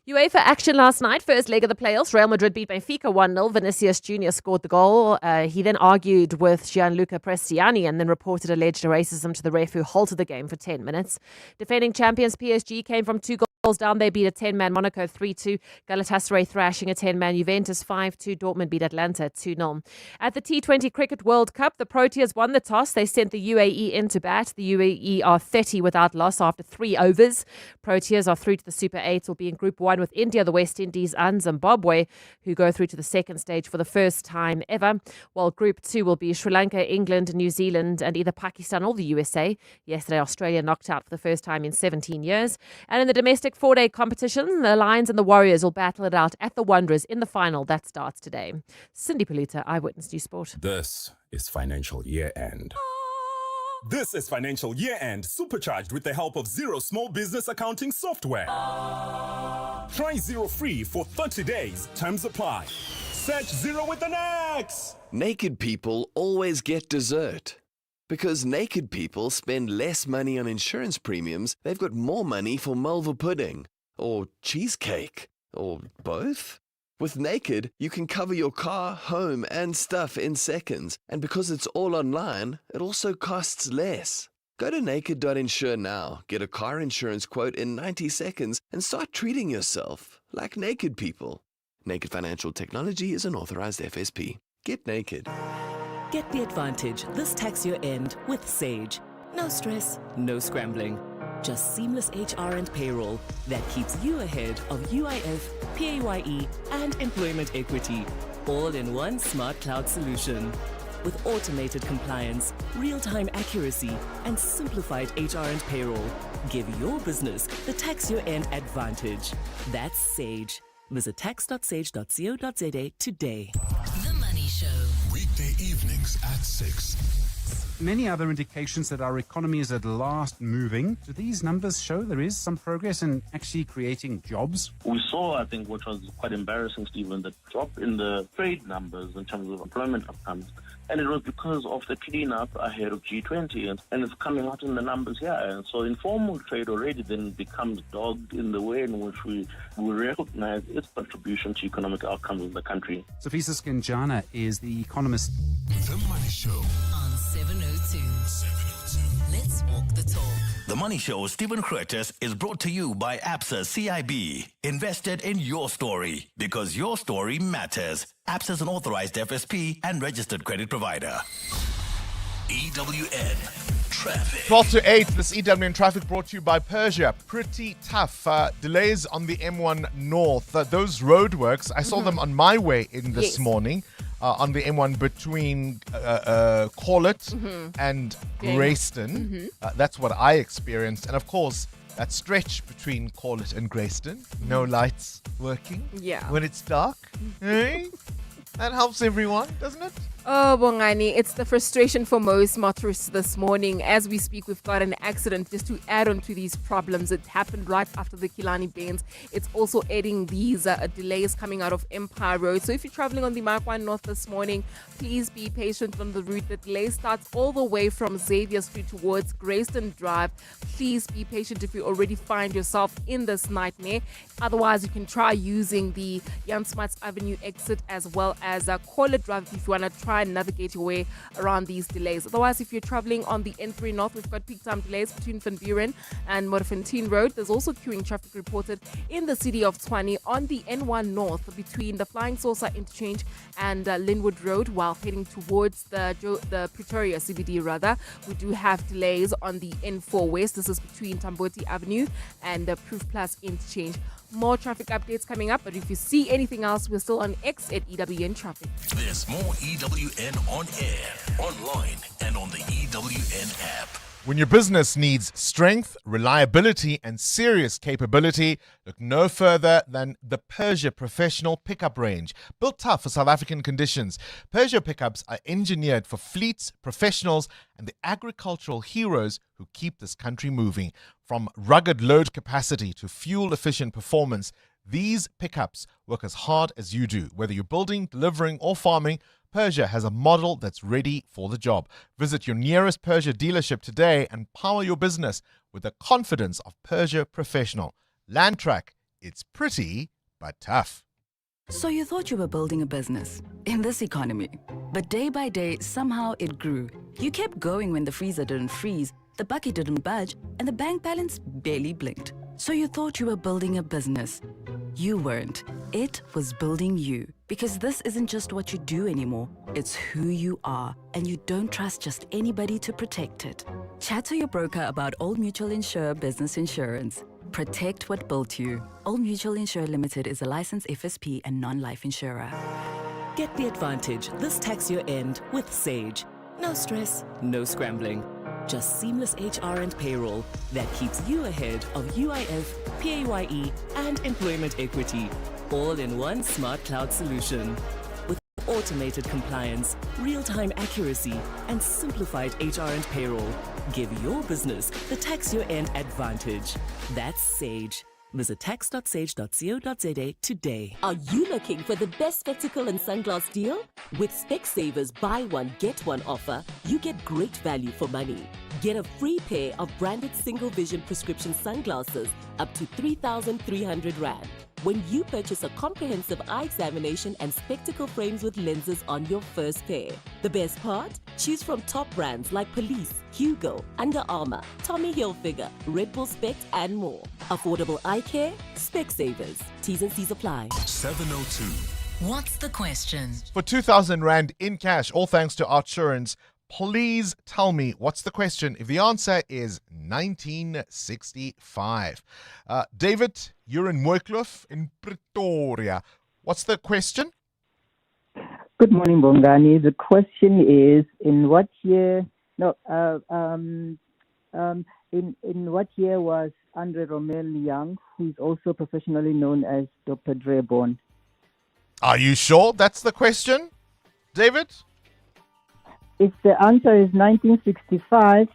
UEFA action last night, first leg of the playoffs. Real Madrid beat Benfica 1-0. Vinicius Jr. scored the goal. He then argued with Gianluca Prestiani and then reported alleged racism to the ref who halted the game for 10 minutes. Defending champions PSG came from 2 goals down. They beat a 10-man Monaco 3-2. Galatasaray thrashing a 10-man Juventus 5-2. Dortmund beat Atlanta 2-0. At the T20 Cricket World Cup, the Proteas won the toss. They sent the UAE in to bat. The UAE are 30 without loss after 3 overs. Proteas are through to the Super 8. Will be in Group 1 with India, the West Indies and Zimbabwe, who go through to the second stage for the first time ever. While Group 2 will be Sri Lanka, England, New Zealand and either Pakistan or the USA. Yesterday, Australia knocked out for the first time in 17 years. And in the domestic 4-day competition, the Lions and the Warriors will battle it out at the Wanderers in the final. That starts today. Cindy Paluta, Eyewitness News Sport. This is financial year end. This is financial year end supercharged with the help of Zero Small Business Accounting Software. Try Zero free for 30 days. Terms apply. Search Zero with an X. Naked people always get dessert. Because naked people spend less money on insurance premiums, they've got more money for Malva pudding. Or cheesecake. Or both. With Naked, you can cover your car, home, and stuff in seconds. And because it's all online, it also costs less. Go to naked.insure now, get a car insurance quote in 90 seconds, and start treating yourself like naked people. Naked Financial Technology is an authorized FSP. Get naked. Get the advantage this tax year end with Sage. No stress, no scrambling. Just seamless HR and payroll that keeps you ahead of UIF, PAYE, and employment equity, all in one smart cloud solution. With automated compliance, real-time accuracy, and simplified HR and payroll, give your business the tax year end advantage. That's Sage. Visit tax.sage.co.za today. The Money Show. Weekday evenings at 6. Many other indications that our economy is at last moving. Do these numbers show there is some progress in actually creating jobs? We saw, I think, which was quite embarrassing, Stephen, the drop in the trade numbers in terms of employment outcomes. And it was because of the cleanup ahead of G20. And it's coming out in the numbers here. And so informal trade already then becomes dogged in the way in which we recognize its contribution to economic outcomes in the country. Sophisa Skinjana is the economist. The Money Show. On 702. Let's walk the talk. The Money Show, Stephen Curtis, is brought to you by ABSA CIB. Invested in your story because your story matters. ABSA is an authorized FSP and registered credit provider. EWN Traffic. 12 to 8, this EWN Traffic brought to you by Persia. Pretty tough. Delays on the M1 North. Those roadworks, I saw them on my way in this morning. On the M1 between Corlett and Grayston. That's what I experienced. And of course, that stretch between Corlett and Grayston. No lights working. Yeah. When it's dark. Hey? That helps everyone, doesn't it? Oh, Bongani, it's the frustration for most motorists this morning. As we speak, we've got an accident just to add on to these problems. It happened right after the Kilani Bends. It's also adding these delays coming out of Empire Road. So if you're traveling on the Mark 1 North this morning, please be patient on the route. The delay starts all the way from Xavier Street towards Grayston Drive. Please be patient if you already find yourself in this nightmare. Otherwise, you can try using the Jan Smuts Avenue exit as well as Corlett Drive if you want to try try and navigate your way around these delays. Otherwise, if you're traveling on the N3 North, we've got peak time delays between Van Buren and Modderfontein Road. There's also queuing traffic reported in the city of Tshwane on the N1 North between the Flying Saucer interchange and Linwood Road, while heading towards the Pretoria CBD rather. We do have delays on the N4 West. This is between Tamboti Avenue and the Proof Plus interchange. More traffic updates coming up, but if you see anything else, we're still on X at EWN Traffic. There's more EWN on air, online, and on the EWN app. When your business needs strength, reliability, and serious capability, look no further than the Persia Professional Pickup Range. Built tough for South African conditions, Persia pickups are engineered for fleets, professionals, and the agricultural heroes who keep this country moving. From rugged load capacity to fuel-efficient performance, these pickups work as hard as you do. Whether you're building, delivering, or farming, Persia has a model that's ready for the job. Visit your nearest Persia dealership today and power your business with the confidence of Persia Professional. Landtrack, it's pretty but tough. So you thought you were building a business in this economy, but day by day, somehow it grew. You kept going when the freezer didn't freeze, the bucket didn't budge, and the bank balance barely blinked. So you thought you were building a business. You weren't. It was building you. Because this isn't just what you do anymore. It's who you are. And you don't trust just anybody to protect it. Chat to your broker about Old Mutual Insure Business Insurance. Protect what built you. Old Mutual Insure Limited is a licensed FSP and non-life insurer. Get the advantage this tax year end with Sage. No stress, no scrambling. Just seamless HR and payroll that keeps you ahead of UIF, PAYE, and employment equity, all in one smart cloud solution. With automated compliance, real-time accuracy, and simplified HR and payroll, give your business the tax year end advantage. That's Sage. Visit tax.sage.co.za today. Are you looking for the best spectacle and sunglass deal? With Specsavers buy one, get one offer, you get great value for money. Get a free pair of branded single vision prescription sunglasses up to 3,300 Rand when you purchase a comprehensive eye examination and spectacle frames with lenses on your first pair. The best part? Choose from top brands like Police, Hugo, Under Armour, Tommy Hilfiger, Red Bull Spect, and more. Affordable eye care? Specsavers. T's and C's apply. 702. What's the question? For 2,000 Rand in cash, all thanks to Outsurance, please tell me what's the question. If the answer is 1965. David, you're in Mooikloof in Pretoria. What's the question? Good morning, Bongani. The question is, in what year was Andre Romel Young, who's also professionally known as Dr. Dre, born? Are you sure that's the question, David? If the answer is 1965,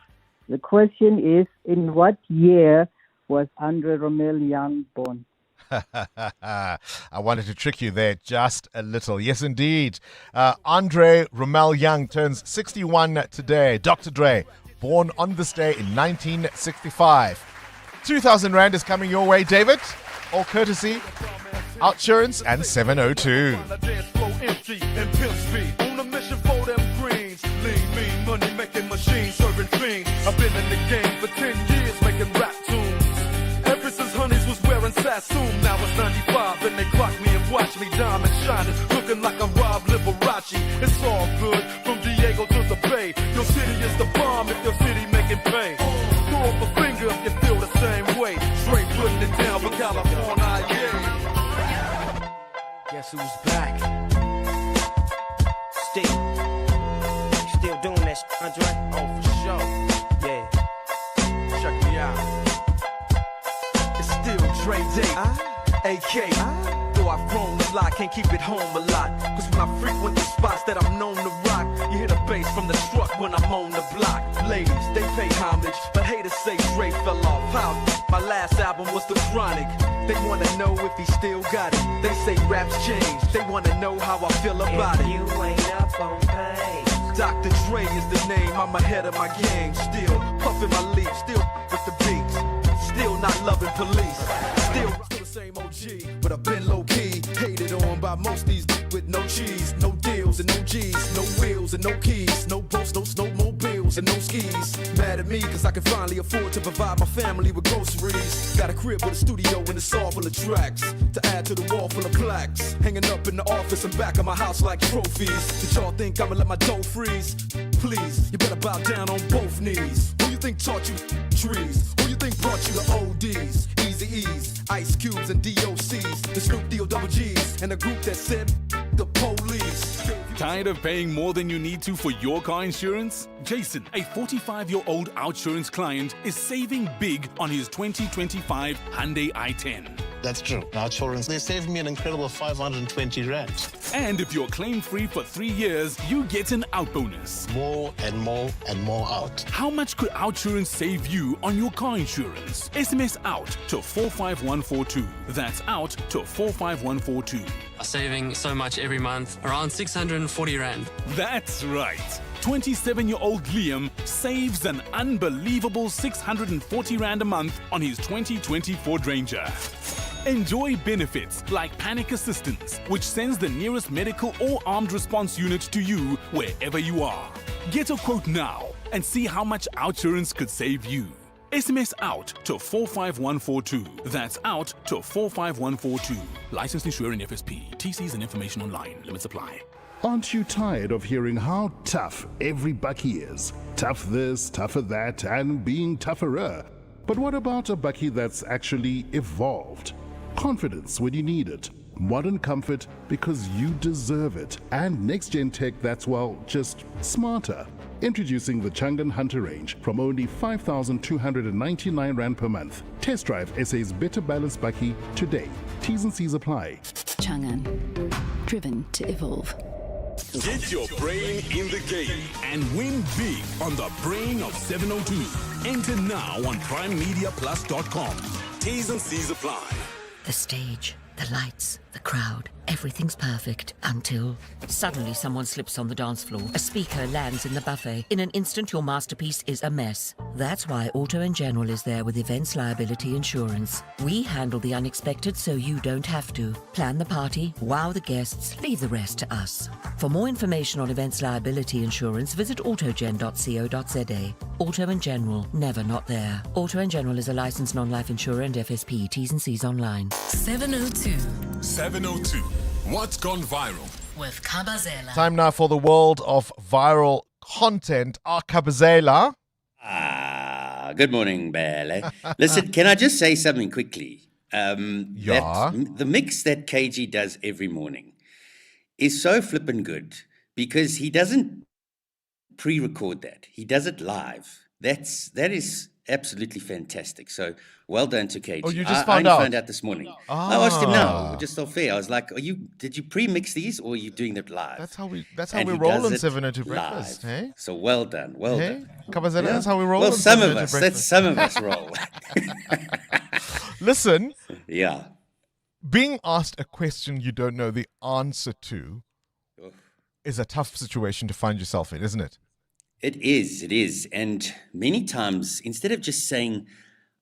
the question is, in what year was Andre Romel Young born? I wanted to trick you there just a little. Yes, indeed. Andre Romel Young turns 61 today. Dr. Dre, born on this day in 1965. 2,000 Rand is coming your way, David. All courtesy Outsurance and 702. Money making machines, serving fiends. I've been in the game for 10 years making rap tunes. Ever since Honeys was wearing Sassoon, now it's 95 and they clock me and watch me diamond shining, looking like I'm Rob Liberace. It's all good from Diego to the Bay. Your city is the bomb if your city making pay. Throw up a finger if you feel the same way. Straight putting it down for California, yeah. Guess who's back? Still doing that, Andre? Oh, for sure. Yeah. Check me out. It's still Dre Day, AK. Though I've grown a lot, can't keep it home a lot. Cause when I frequent the spots that I'm known to rock, you hear the bass from the truck when I'm on the block. Ladies, they pay homage, but haters say Dre fell off. How? My last album was The Chronic. They wanna know if he still got it. They say raps change. They wanna know how I feel about it. You ain't up on pain. Dr. Dre is the name, I'm ahead of my game. Still puffin' my leaf, still with the beats. Still not loving police. Still the same OG, but I've been low-key. Hated on by most these with no cheese, no deals and no G's, no wheels. and no keys, no boats, no snowmobiles, and no skis. Mad at me, cause I can finally afford to provide my family with groceries. Got a crib with a studio and it's all full of tracks to add to the wall full of plaques. Hanging up in the office and back of my house like trophies. Did y'all think I'ma let my dough freeze? Please, you better bow down on both knees. Who you think taught you trees? Who you think brought you the ODs? Easy E's, Ice Cubes and DOCs, the Snoop D-O-double-G's, and a group that said the police. Tired of paying more than you need to for your car insurance? Jason, a 45-year-old Outsurance client, is saving big on his 2025 Hyundai i10. That's true. Outsurance, they saved me an incredible 520 rand. And if you're claim-free for 3 years, you get an out bonus. More and more and more out. How much could Outsurance save you on your car insurance? SMS out to 45142. That's out to 45142. Saving so much every month, around 640 rand. That's right. 27-year-old Liam saves an unbelievable 640 rand a month on his 2020 Ford Ranger. Enjoy benefits like panic assistance, which sends the nearest medical or armed response unit to you wherever you are. Get a quote now and see how much Outsurance could save you. SMS out to 45142. That's out to 45142. Licensed insurer in FSP. TCs and information online. Limits apply. Aren't you tired of hearing how tough every bucky is? Tough this, tougher that, and being tougherer. But what about a bucky that's actually evolved? Confidence when you need it. Modern comfort because you deserve it. And next-gen tech that's, well, just smarter. Introducing the Chang'an Hunter range from only 5,299 Rand per month. Test drive SA's Better Balance Bucky today. T's and C's apply. Chang'an, driven to evolve. Get your brain in the game and win big on the Brain of 702. Enter now on PrimeMediaPlus.com. T's and C's apply. The stage, the lights, the crowd, everything's perfect until suddenly someone slips on the dance floor. A speaker lands in the buffet. In an instant, your masterpiece is a mess. That's why Auto & General is there with Events Liability Insurance. We handle the unexpected so you don't have to. Plan the party, wow the guests, leave the rest to us. For more information on Events Liability Insurance, visit autogen.co.za. Auto & General, never not there. Auto & General is a licensed non-life insurer and FSP. T's and C's online. 702. 702. What's gone viral? With Kabazela. Time now for the world of viral content. Kabazela. Good morning, Bele. Listen, can I just say something quickly? The mix that KG does every morning is so flippin' good because he doesn't pre-record that. He does it live. That is absolutely fantastic. So well done to KG. Oh, you just I found out? only found out this morning. I asked him now, just off air. I was like, did you pre-mix these or are you doing it live? That's how we roll on 702 Breakfast. Hey? So well done. Well done. Kabazela, that's how we roll Well, on some of 702 us. Breakfast. That's some of us roll. Listen. Yeah. Being asked a question you don't know the answer to is a tough situation to find yourself in, isn't it? It is. And many times, instead of just saying,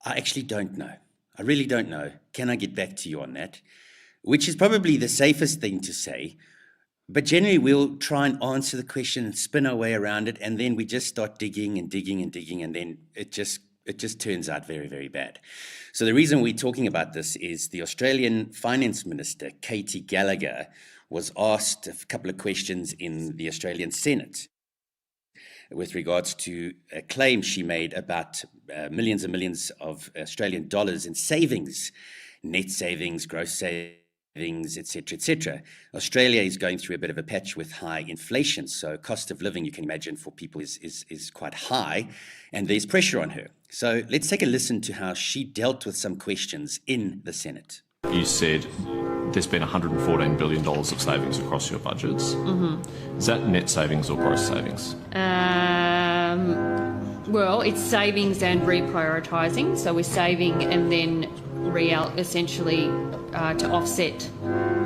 I actually don't know, I really don't know, can I get back to you on that? Which is probably the safest thing to say. But generally, we'll try and answer the question and spin our way around it. And then we just start digging. And then it just turns out very, very bad. So the reason we're talking about this is the Australian Finance Minister, Katie Gallagher, was asked a couple of questions in the Australian Senate with regards to a claim she made about millions and millions of Australian dollars in savings, net savings, gross savings, etc., etc. Australia is going through a bit of a patch with high inflation, so cost of living, you can imagine, for people is quite high, and there's pressure on her. So let's take a listen to how she dealt with some questions in the Senate. You said there's been $114 billion of savings across your budgets. Mm-hmm. Is that net savings or gross savings? Well, it's savings and reprioritising. So we're saving and then essentially to offset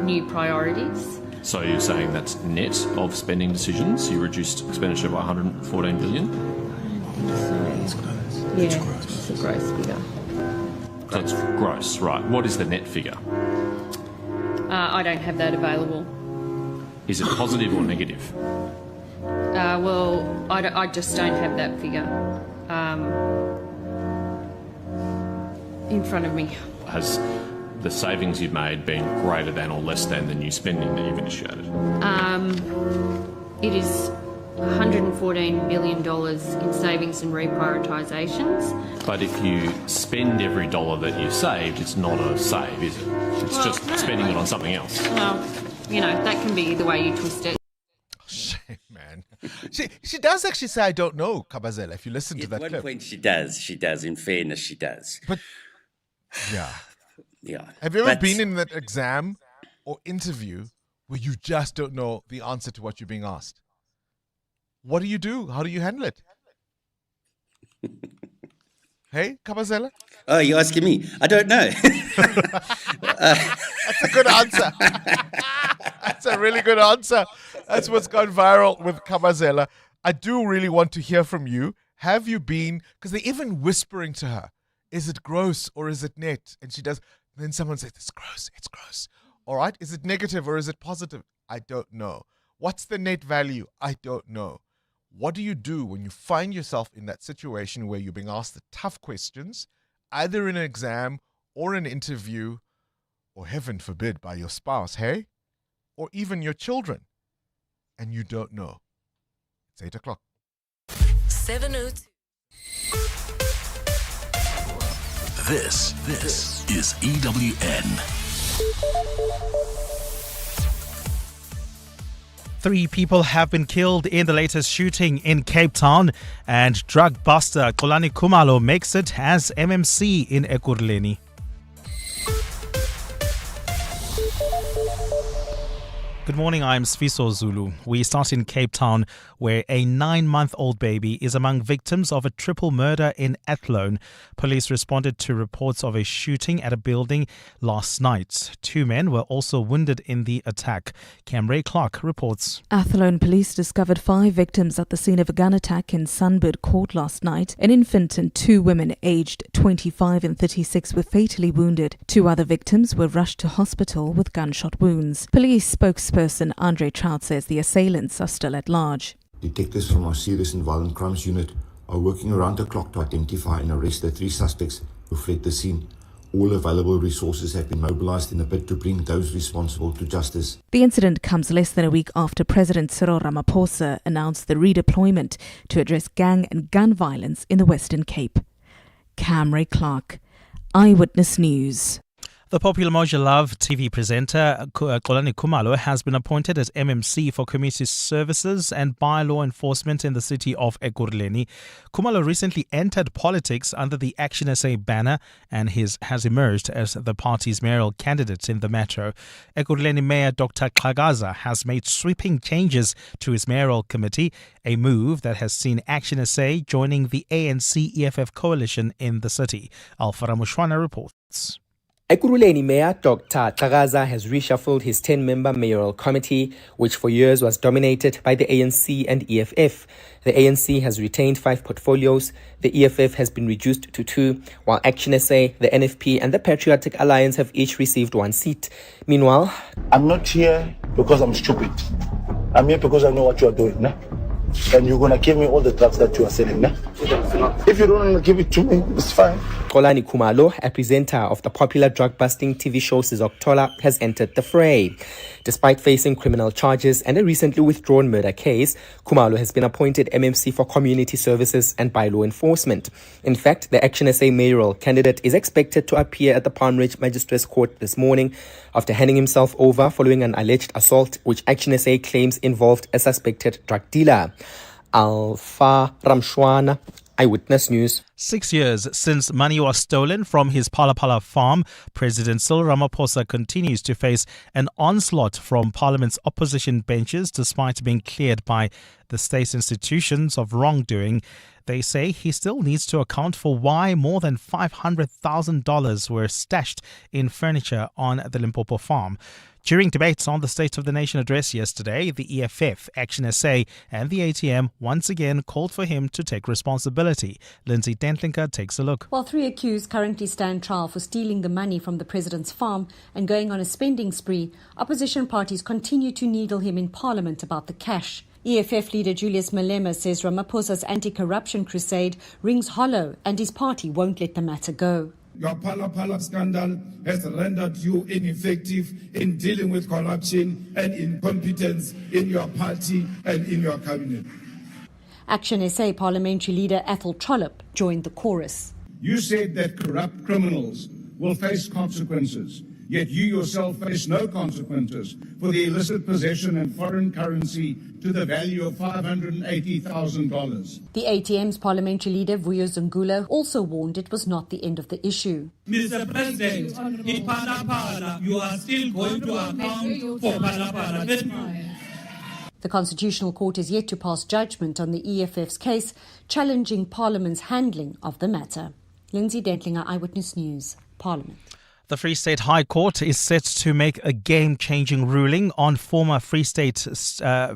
new priorities. So you're saying that's net of spending decisions? You reduced expenditure by $114 billion? It's a gross figure. That's gross, right. What is the net figure? I don't have that available. Is it positive or negative? Well, I just don't have that figure in front of me. Has the savings you've made been greater than or less than the new spending that you've initiated? It is $114 billion in savings and reprioritisations. But if you spend every dollar that you've saved, it's not a save, is it? It's just spending it on something else. Well, that can be the way you twist it. Shame, man. She does actually say, I don't know, Kabazela, if you listen to that clip. At one point she does. In fairness, she does. But, yeah. Yeah. Have you ever been in that exam or interview where you just don't know the answer to what you're being asked? What do you do? How do you handle it? Hey, Kabazela? Oh, you're asking me? I don't know. That's a good answer. That's a really good answer. That's what's gone viral with Kabazela. I do really want to hear from you. Have you been, because they're even whispering to her, is it gross or is it net? And she does, then someone says, it's gross. All right, is it negative or is it positive? I don't know. What's the net value? I don't know. What do you do when you find yourself in that situation where you're being asked the tough questions, either in an exam or an interview, or heaven forbid, by your spouse, hey? Or even your children, and you don't know? It's 8 o'clock. 7:02. This is EWN. 3 people have been killed in the latest shooting in Cape Town, and drug buster Bongani Bingwa makes it as MMC in Ekurhuleni. Good morning, I'm Sfiso Zulu. We start in Cape Town, where a 9-month-old baby is among victims of a triple murder in Athlone. Police responded to reports of a shooting at a building last night. 2 men were also wounded in the attack. Camray Clark reports. Athlone police discovered 5 victims at the scene of a gun attack in Sunbird Court last night. An infant and 2 women aged 25 and 36 were fatally wounded. 2 other victims were rushed to hospital with gunshot wounds. Police spokesperson Andre Trout says the assailants are still at large. Detectives from our Serious and Violent Crimes Unit are working around the clock to identify and arrest the 3 suspects who fled the scene. All available resources have been mobilized in a bid to bring those responsible to justice. The incident comes less than a week after President Cyril Ramaphosa announced the redeployment to address gang and gun violence in the Western Cape. Camray Clark, Eyewitness News. The popular Moja Love TV presenter Bongani Bingwa has been appointed as MMC for Community Services and Bylaw Enforcement in the city of Ekurhuleni. Bingwa recently entered politics under the Action SA banner and has emerged as the party's mayoral candidate in the metro. Ekurhuleni Mayor Dr. Xhakaza has made sweeping changes to his mayoral committee, a move that has seen Action SA joining the ANC-EFF coalition in the city. Alpha Ramushwana reports. Ekurhuleni Mayor Dr. Xhakaza has reshuffled his 10-member mayoral committee, which for years was dominated by the ANC and EFF. The ANC has retained 5 portfolios, the EFF has been reduced to 2, while Action SA, the NFP and the Patriotic Alliance have each received 1 seat. Meanwhile, I'm not here because I'm stupid. I'm here because I know what you are doing. Nah? And you're going to give me all the drugs that you are selling. Nah? If you don't want to give it to me, it's fine. Bongani Bingwa, a presenter of the popular drug-busting TV show Sizokuthola, has entered the fray. Despite facing criminal charges and a recently withdrawn murder case, Bingwa has been appointed MMC for Community Services and Bylaw Enforcement. In fact, the Action SA mayoral candidate is expected to appear at the Palm Ridge Magistrates Court this morning after handing himself over following an alleged assault which Action SA claims involved a suspected drug dealer. Alpha Ramshwana, Eyewitness News. 6 years since money was stolen from his Phala farm, President Cyril Ramaphosa continues to face an onslaught from Parliament's opposition benches despite being cleared by the state's institutions of wrongdoing. They say he still needs to account for why more than $500,000 were stashed in furniture on the Limpopo farm. During debates on the State of the Nation address yesterday, the EFF, Action SA and the ATM once again called for him to take responsibility. Lindsay Dentlinker takes a look. While 3 accused currently stand trial for stealing the money from the president's farm and going on a spending spree, opposition parties continue to needle him in Parliament about the cash. EFF leader Julius Malema says Ramaphosa's anti-corruption crusade rings hollow and his party won't let the matter go. Your Pala scandal has rendered you ineffective in dealing with corruption and incompetence in your party and in your cabinet. Action SA Parliamentary leader Athol Trollip joined the chorus. You said that corrupt criminals will face consequences, yet you yourself face no consequences for the illicit possession in foreign currency to the value of $580,000. The ATM's parliamentary leader Vuyo Zungula also warned it was not the end of the issue. Mr. President, in Pala, you are still going to account for Pala. The Constitutional Court is yet to pass judgment on the EFF's case, challenging Parliament's handling of the matter. Lindsay Dentlinger, Eyewitness News, Parliament. The Free State High Court is set to make a game-changing ruling on former Free State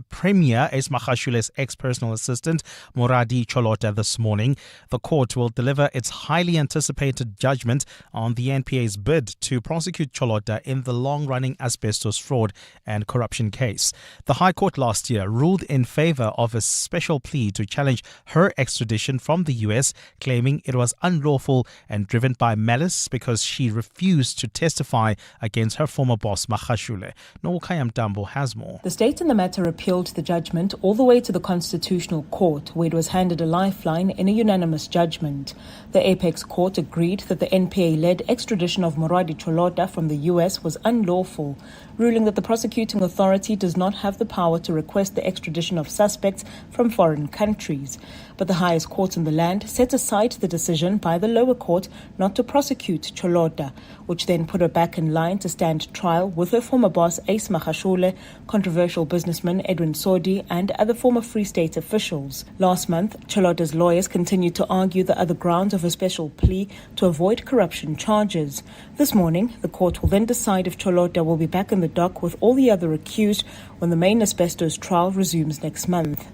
Premier Ace Magashule's ex-personal assistant Moradi Cholota this morning. The court will deliver its highly anticipated judgment on the NPA's bid to prosecute Cholota in the long-running asbestos fraud and corruption case. The High Court last year ruled in favor of a special plea to challenge her extradition from the US, claiming it was unlawful and driven by malice because she refused to testify against her former boss, Magashule. Nokayam Dambo has more. The state in the matter appealed the judgment all the way to the Constitutional Court, where it was handed a lifeline in a unanimous judgment. The Apex Court agreed that the NPA-led extradition of Moradi Cholota from the US was unlawful, ruling that the prosecuting authority does not have the power to request the extradition of suspects from foreign countries. But the highest court in the land set aside the decision by the lower court not to prosecute Cholota, which then put her back in line to stand trial with her former boss Ace Magashule, controversial businessman Edwin Sodi, and other former Free State officials. Last month, Cholota's lawyers continued to argue the other grounds of a special plea to avoid corruption charges. This morning, the court will then decide if Cholota will be back in the dock with all the other accused when the main asbestos trial resumes next month.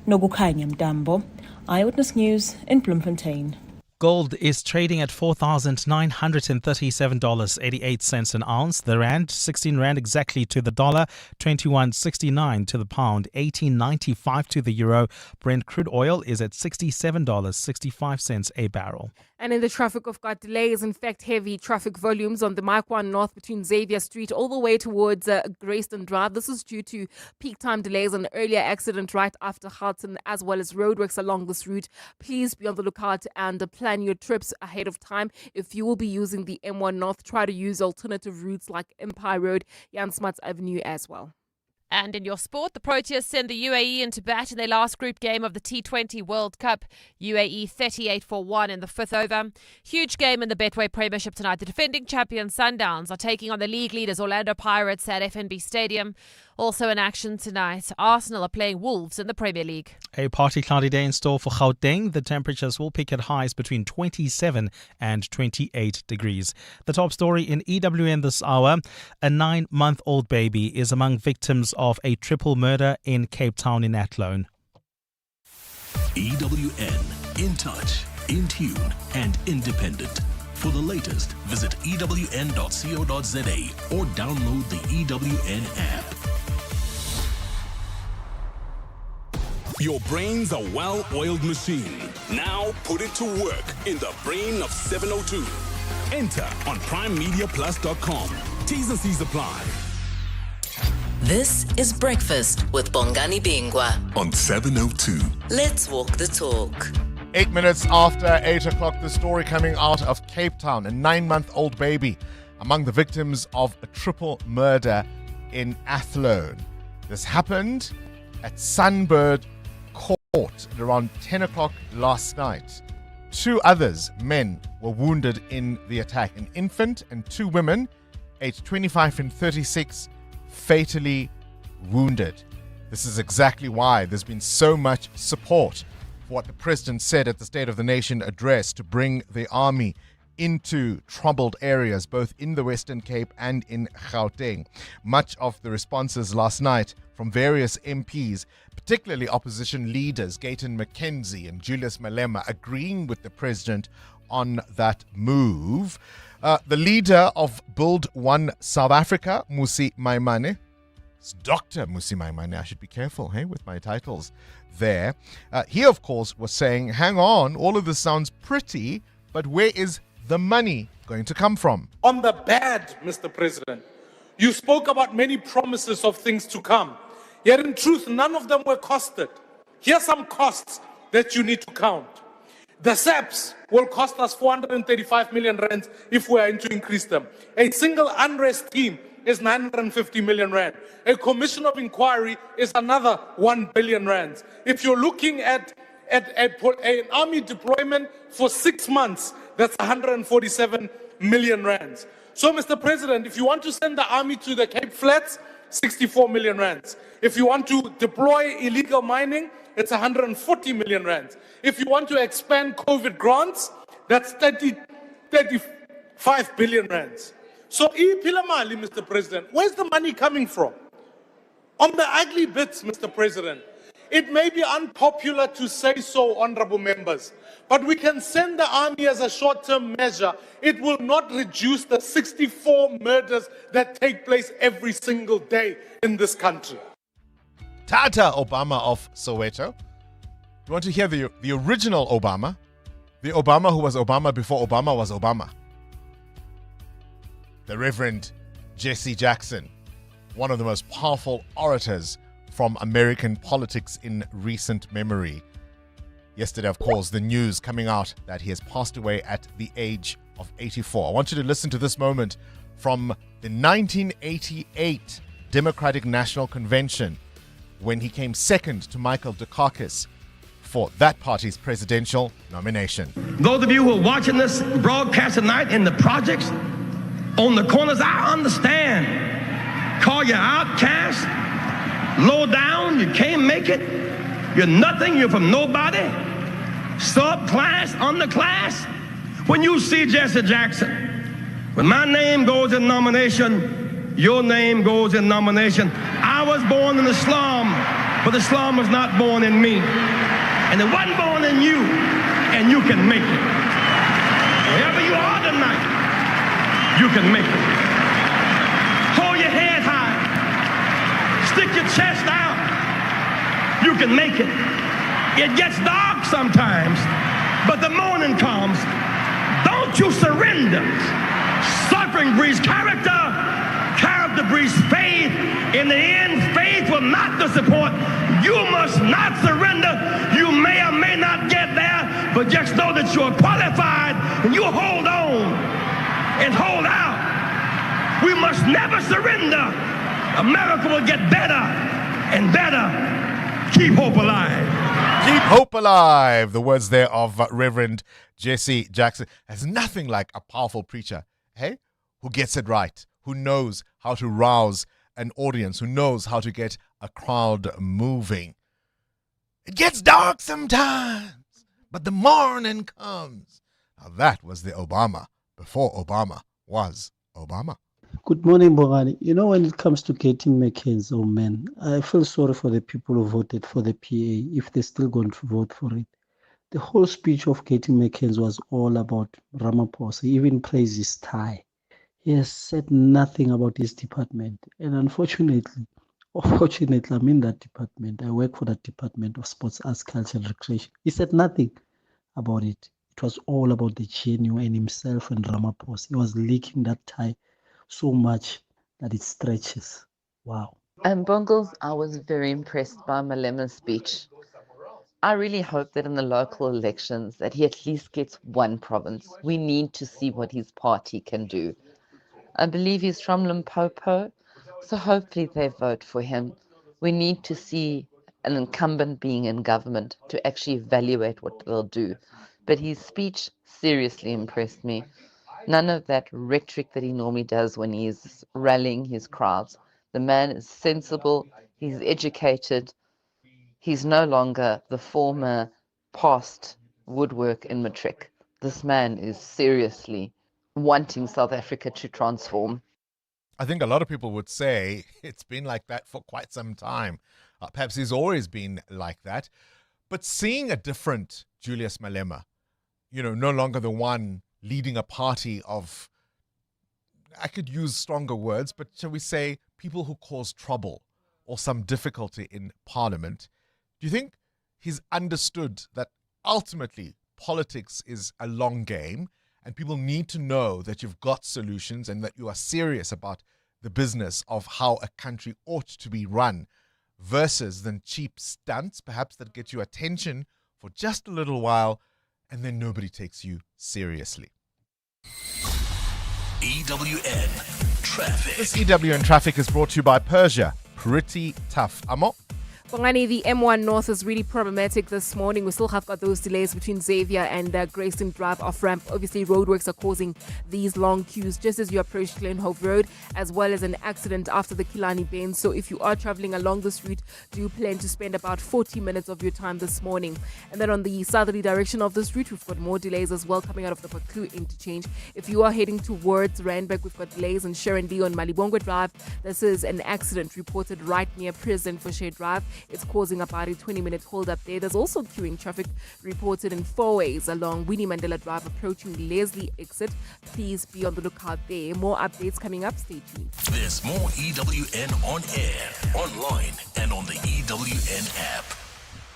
Nogukanyam Dambo, Eyewitness News in Bloemfontein. Gold is trading at $4,937.88 an ounce. The rand, 16 rand exactly to the dollar, 21.69 to the pound, 18.95 to the euro. Brent crude oil is at $67.65 a barrel. And in the traffic, we've got delays. In fact, heavy traffic volumes on the Mike 1 North between Xavier Street all the way towards Grayston Drive. This is due to peak time delays and an earlier accident right after Houghton, as well as roadworks along this route. Please be on the lookout and plan your trips ahead of time. If you will be using the M1 North, try to use alternative routes like Empire Road, Jan Smuts Avenue as well. And in your sport, the Proteas send the UAE into bat in their last group game of the T20 World Cup. UAE 38-1 in the fifth over. Huge game in the Betway Premiership tonight. The defending champion Sundowns are taking on the league leaders Orlando Pirates at FNB Stadium. Also in action tonight, Arsenal are playing Wolves in the Premier League. A partly cloudy day in store for Gauteng. The temperatures will peak at highs between 27 and 28 degrees. The top story in EWN this hour, a 9-month-old baby is among victims of a triple murder in Cape Town in Athlone. EWN, in touch, in tune and independent. For the latest, visit ewn.co.za or download the EWN app. Your brain's a well-oiled machine. Now put it to work in the brain of 702. Enter on PrimeMediaPlus.com. T's and C's apply. This is Breakfast with Bongani Bingwa on 702. Let's walk the talk. 8 minutes after 8 o'clock, the story coming out of Cape Town, a 9-month-old baby among the victims of a triple murder in Athlone. This happened at Sunbird Court at around 10 o'clock last night. 2 others, men, were wounded in the attack. An infant and 2 women, aged 25 and 36, fatally wounded. This is exactly why there's been so much support for what the president said at the State of the Nation address to bring the army into troubled areas, both in the Western Cape and in Gauteng. Much of the responses last night from various MPs, particularly opposition leaders, Gayton McKenzie and Julius Malema, agreeing with the president on that move. The leader of Build One South Africa, Musi Maimane, It's Dr. Mmusi Maimane. I should be careful, hey, with my titles there. He, of course, was saying, hang on, all of this sounds pretty, but where is the money going to come from? On the bad, Mr. President, you spoke about many promises of things to come. Yet in truth, none of them were costed. Here are some costs that you need to count. The SAPs will cost us 435 million rands if we are to increase them. A single unrest team is 950 million rand. A commission of inquiry is another 1 billion rands. If you're looking at an army deployment for 6 months, that's 147 million rands. So, Mr. President, if you want to send the army to the Cape Flats, 64 million rands. If you want to deploy illegal mining, it's 140 million rands. If you want to expand COVID grants, that's 35 billion rands. So, Pilamali, Mr. President, where's the money coming from? On the ugly bits, Mr. President, it may be unpopular to say so, honorable members, but we can send the army as a short-term measure. It will not reduce the 64 murders that take place every single day in this country. Tata Obama of Soweto. You want to hear the original Obama? The Obama who was Obama before Obama was Obama. The Reverend Jesse Jackson, one of the most powerful orators from American politics in recent memory. Yesterday, of course, the news coming out that he has passed away at the age of 84. I want you to listen to this moment from the 1988 Democratic National Convention when he came second to Michael Dukakis for that party's presidential nomination. Those of you who are watching this broadcast tonight in the projects, on the corners, I understand. Call you outcast, low down, you can't make it, you're nothing, you're from nobody, subclass, underclass. When you see Jesse Jackson, when my name goes in nomination, your name goes in nomination. I was born in the slum, but the slum was not born in me. And it wasn't born in you, and you can make it. Wherever you are tonight, you can make it. Hold your head high. Stick your chest out. You can make it. It gets dark sometimes, but the morning comes. Don't you surrender. Suffering breeds character. Character breeds faith. In the end, faith will not disappoint. You must not surrender. You may or may not get there, but just know that you're qualified and you hold on and hold out. We must never surrender. America will get better and better. Keep hope alive. Keep hope alive. The words there of Reverend Jesse Jackson. There's nothing like a powerful preacher, hey, who gets it right, who knows how to rouse an audience, who knows how to get a crowd moving. It gets dark sometimes, but the morning comes. Now that was the Obama before Obama was Obama. Good morning, Bongani. You know, when it comes to getting McCain's, oh man, I feel sorry for the people who voted for the PA if they're still going to vote for it. The whole speech of getting McCain's was all about Ramaphosa. He even praised his tie. He has said nothing about his department. And unfortunately, I'm in that department. I work for that department of sports, arts, culture, and recreation. He said nothing about it. It was all about the GNU and himself and Ramaphosa. He was leaking that tie so much that it stretches. Wow. Bongles, I was very impressed by Malema's speech. I really hope that in the local elections that he at least gets one province. We need to see what his party can do. I believe he's from Limpopo, so hopefully they vote for him. We need to see an incumbent being in government to actually evaluate what they'll do. But his speech seriously impressed me. None of that rhetoric that he normally does when he's rallying his crowds. The man is sensible, he's educated, he's no longer the former past woodwork in matric. This man is seriously wanting South Africa to transform. I think a lot of people would say it's been like that for quite some time. Perhaps he's always been like that. But seeing a different Julius Malema, you know, no longer the one leading a party of, I could use stronger words, but shall we say, people who cause trouble, or some difficulty in Parliament, do you think he's understood that ultimately politics is a long game and people need to know that you've got solutions and that you are serious about the business of how a country ought to be run, versus than cheap stunts, perhaps, that get you attention for just a little while and then nobody takes you seriously? EWN Traffic. This EWN Traffic is brought to you by Persia. Pretty tough. Amo? Bongani, the M1 North is really problematic this morning. We still have got those delays between Xavier and Grayston Drive off ramp. Obviously, roadworks are causing these long queues just as you approach Glenhope Road, as well as an accident after the Kilani Bend. So if you are traveling along this route, do plan to spend about 40 minutes of your time this morning. And then on the southerly direction of this route, we've got more delays as well coming out of the Paklu interchange. If you are heading towards Randburg, we've got delays on Sharon D on Malibongwe Drive. This is an accident reported right near Prison Fouché Drive. It's causing about a 20-minute hold up there. There's also queuing traffic reported in 4 ways along Winnie Mandela Drive approaching Leslie exit. Please be on the lookout there. More updates coming up. Stay tuned. There's more EWN on air, online, and on the EWN app.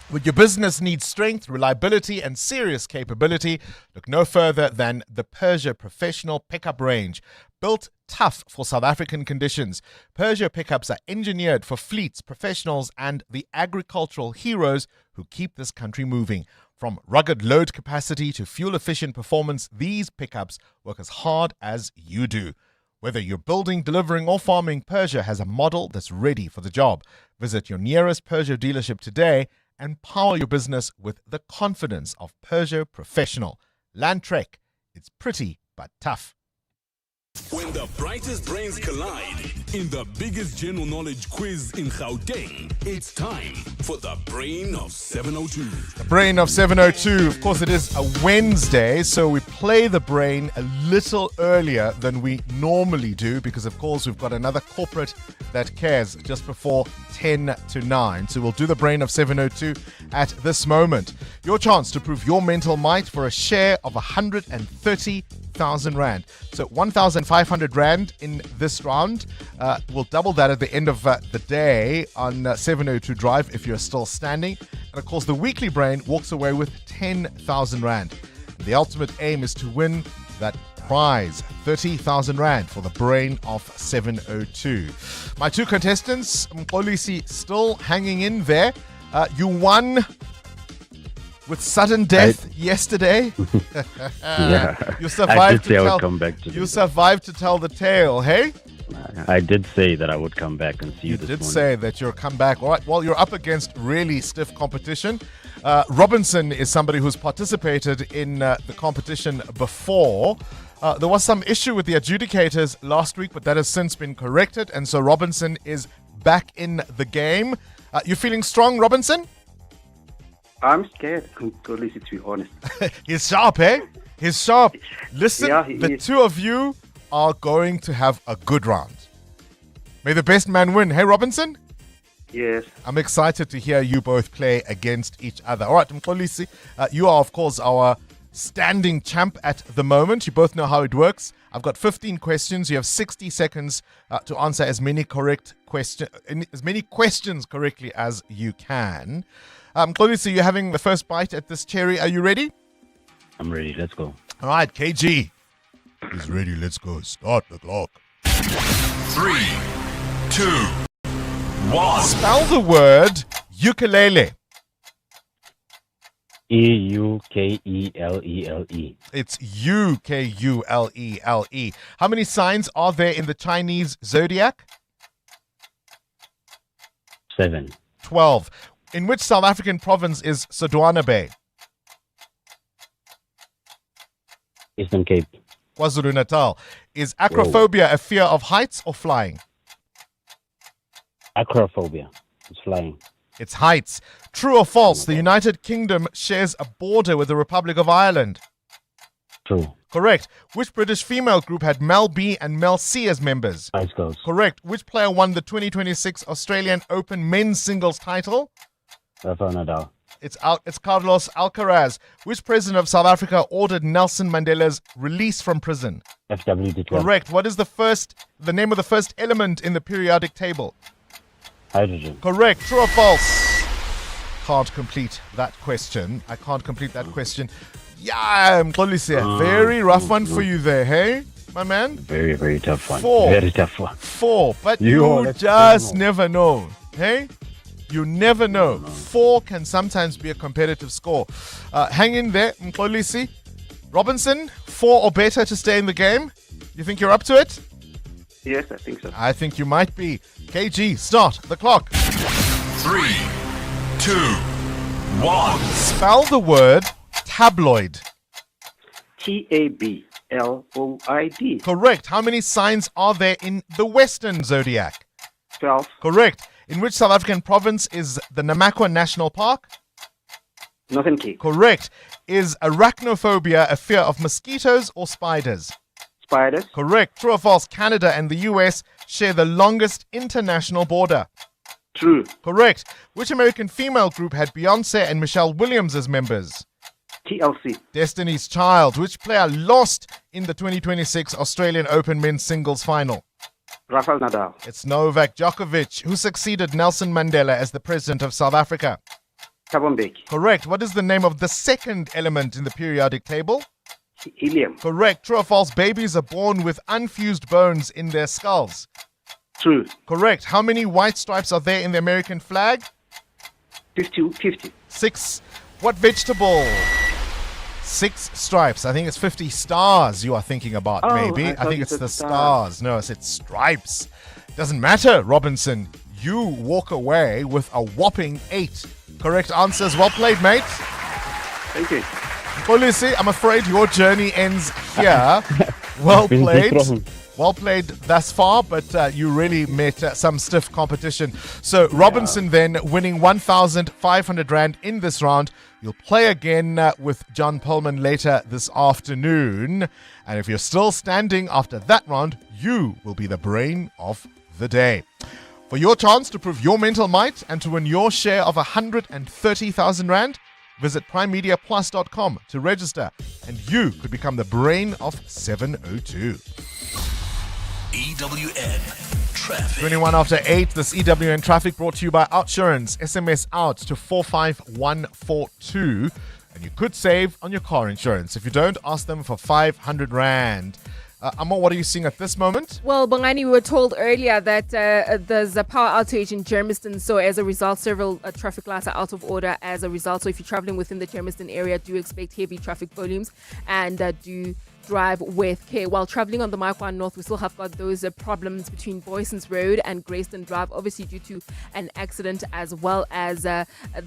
When your business needs strength, reliability, and serious capability, look no further than the Persia Professional Pickup Range. Built tough for South African conditions, Persia pickups are engineered for fleets, professionals, and the agricultural heroes who keep this country moving. From rugged load capacity to fuel-efficient performance, these pickups work as hard as you do. Whether you're building, delivering, or farming, Persia has a model that's ready for the job. Visit your nearest Persia dealership today and power your business with the confidence of Persia Professional. Landtrek, it's pretty but tough. When the brightest brains collide in the biggest general knowledge quiz in Gauteng, it's time for the Brain of 702. The Brain of 702, of course, it is a Wednesday, so we play the brain a little earlier than we normally do because, of course, we've got another corporate that cares just before 10 to 9. So we'll do the Brain of 702 at this moment. Your chance to prove your mental might for a share of 130,000 Rand. So 1,500 Rand in this round. We'll double that at the end of the day on 702 Drive if you're still standing. And of course, the weekly brain walks away with 10,000 Rand. The ultimate aim is to win that prize, 30,000 Rand for the Brain of 702. My two contestants, Mkolisi still hanging in there. You won with sudden death yesterday. Yeah. You survived I did say to I tell, would come back to you survived to tell the tale, hey? I did say that I would come back and see you this did morning. say that you'll come back. All right, well, you're up against really stiff competition. Robinson is somebody who's participated in the competition before. There was some issue with the adjudicators last week, but that has since been corrected. And so Robinson is back in the game. You feeling strong, Robinson? I'm scared, completely, to be honest. He's sharp, eh? He's sharp. Listen, Yeah, the two of you are going to have a good round. May the best man win. Hey, Robinson? Yes. I'm excited to hear you both play against each other. All right, Mkolisi, you are, of course, our standing champ at the moment. You both know how it works. I've got 15 questions. You have 60 seconds to answer as many questions correctly as you can. Mkolisi, you're having the first bite at this cherry. Are you ready? I'm ready. Let's go. All right, KG. He's ready. Let's go. Start the clock. 3, 2, 1. Spell the word ukulele. E-U-K-E-L-E-L-E. It's U-K-U-L-E-L-E. How many signs are there in the Chinese zodiac? 7. 12. In which South African province is Sodwana Bay? Eastern Cape. KwaZulu-Natal. Is acrophobia a fear of heights or flying? Acrophobia. It's flying. It's heights. True or false? The United Kingdom shares a border with the Republic of Ireland. True. Correct. Which British female group had Mel B and Mel C as members? Spice Girls. Correct. Which player won the 2026 Australian Open men's singles title? Rafael Nadal. It's Carlos Alcaraz. Which president of South Africa ordered Nelson Mandela's release from prison? FW de Klerk. Correct. What is the name of the first element in the periodic table? Hydrogen. Correct. True or false? Can't complete that question. I can't complete that question. Yeah, Mxolisi, very rough one for you there, hey, my man? Very, very tough one. 4. Very tough one. 4. But you just never know, hey? You never know. 4 can sometimes be a competitive score. Hang in there, Mxolisi. Robinson, 4 or better to stay in the game? You think you're up to it? Yes, I think so. I think you might be. KG, start the clock. 3, 2, 1. Spell the word tabloid. Tabloid. Correct. How many signs are there in the Western Zodiac? 12. Correct. In which South African province is the Namakwa National Park? Northern Cape. Correct. Is arachnophobia a fear of mosquitoes or spiders? Spiders. Correct. True or false? Canada and the US share the longest international border? True. Correct. Which American female group had Beyonce and Michelle Williams as members? TLC. Destiny's Child. Which player lost in the 2026 Australian Open men's singles final? Rafael Nadal. It's Novak Djokovic. Who succeeded Nelson Mandela as the president of South Africa? Thabo Mbeki. Correct. What is the name of the second element in the periodic table? Helium. Correct. True or false? Babies are born with unfused bones in their skulls. True. Correct. How many white stripes are there in the American flag? 50. 6. What vegetable? 6 stripes. I think it's 50 stars you are thinking about, maybe. I think it's the stars. No, I said stripes. Doesn't matter, Robinson. You walk away with a whopping 8 correct answers. Well played, mate. Thank you. Polisi, I'm afraid your journey ends here. Well played. Well played thus far, but you really met some stiff competition. So Robinson then winning 1,500 Rand in this round. You'll play again with John Pullman later this afternoon. And if you're still standing after that round, you will be the brain of the day. For your chance to prove your mental might and to win your share of 130,000 Rand, visit primemediaplus.com to register, and you could become the brain of 702. EWN Traffic. 21 after 8, this EWN Traffic brought to you by Outsurance. SMS out to 45142, and you could save on your car insurance. If you don't, ask them for 500 Rand. Amor, what are you seeing at this moment? Well, Bongani, we were told earlier that there's a power outage in Germiston. So as a result, several traffic lights are out of order as a result. So if you're traveling within the Germiston area, do expect heavy traffic volumes and do drive with care. While traveling on the Maikwaan North, we still have got those problems between Boysons Road and Grayston Drive, obviously due to an accident, as well as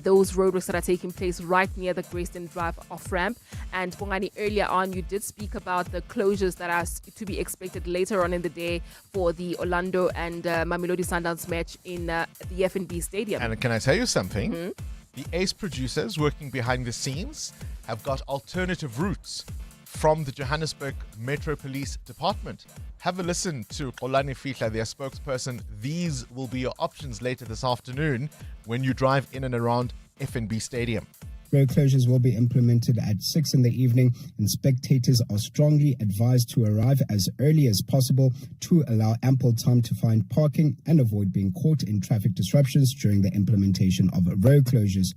those roadworks that are taking place right near the Grayston Drive off-ramp. And Bongani, earlier on, you did speak about the closures that are to be expected later on in the day for the Orlando and Mamelodi Sundowns match in the FNB Stadium. And can I tell you something? Mm-hmm. The ACE producers working behind the scenes have got alternative routes from the Johannesburg Metro Police Department. Have a listen to Olani Fihla, their spokesperson. These will be your options later this afternoon when you drive in and around FNB Stadium. Road closures will be implemented at 6 in the evening, and spectators are strongly advised to arrive as early as possible to allow ample time to find parking and avoid being caught in traffic disruptions during the implementation of road closures.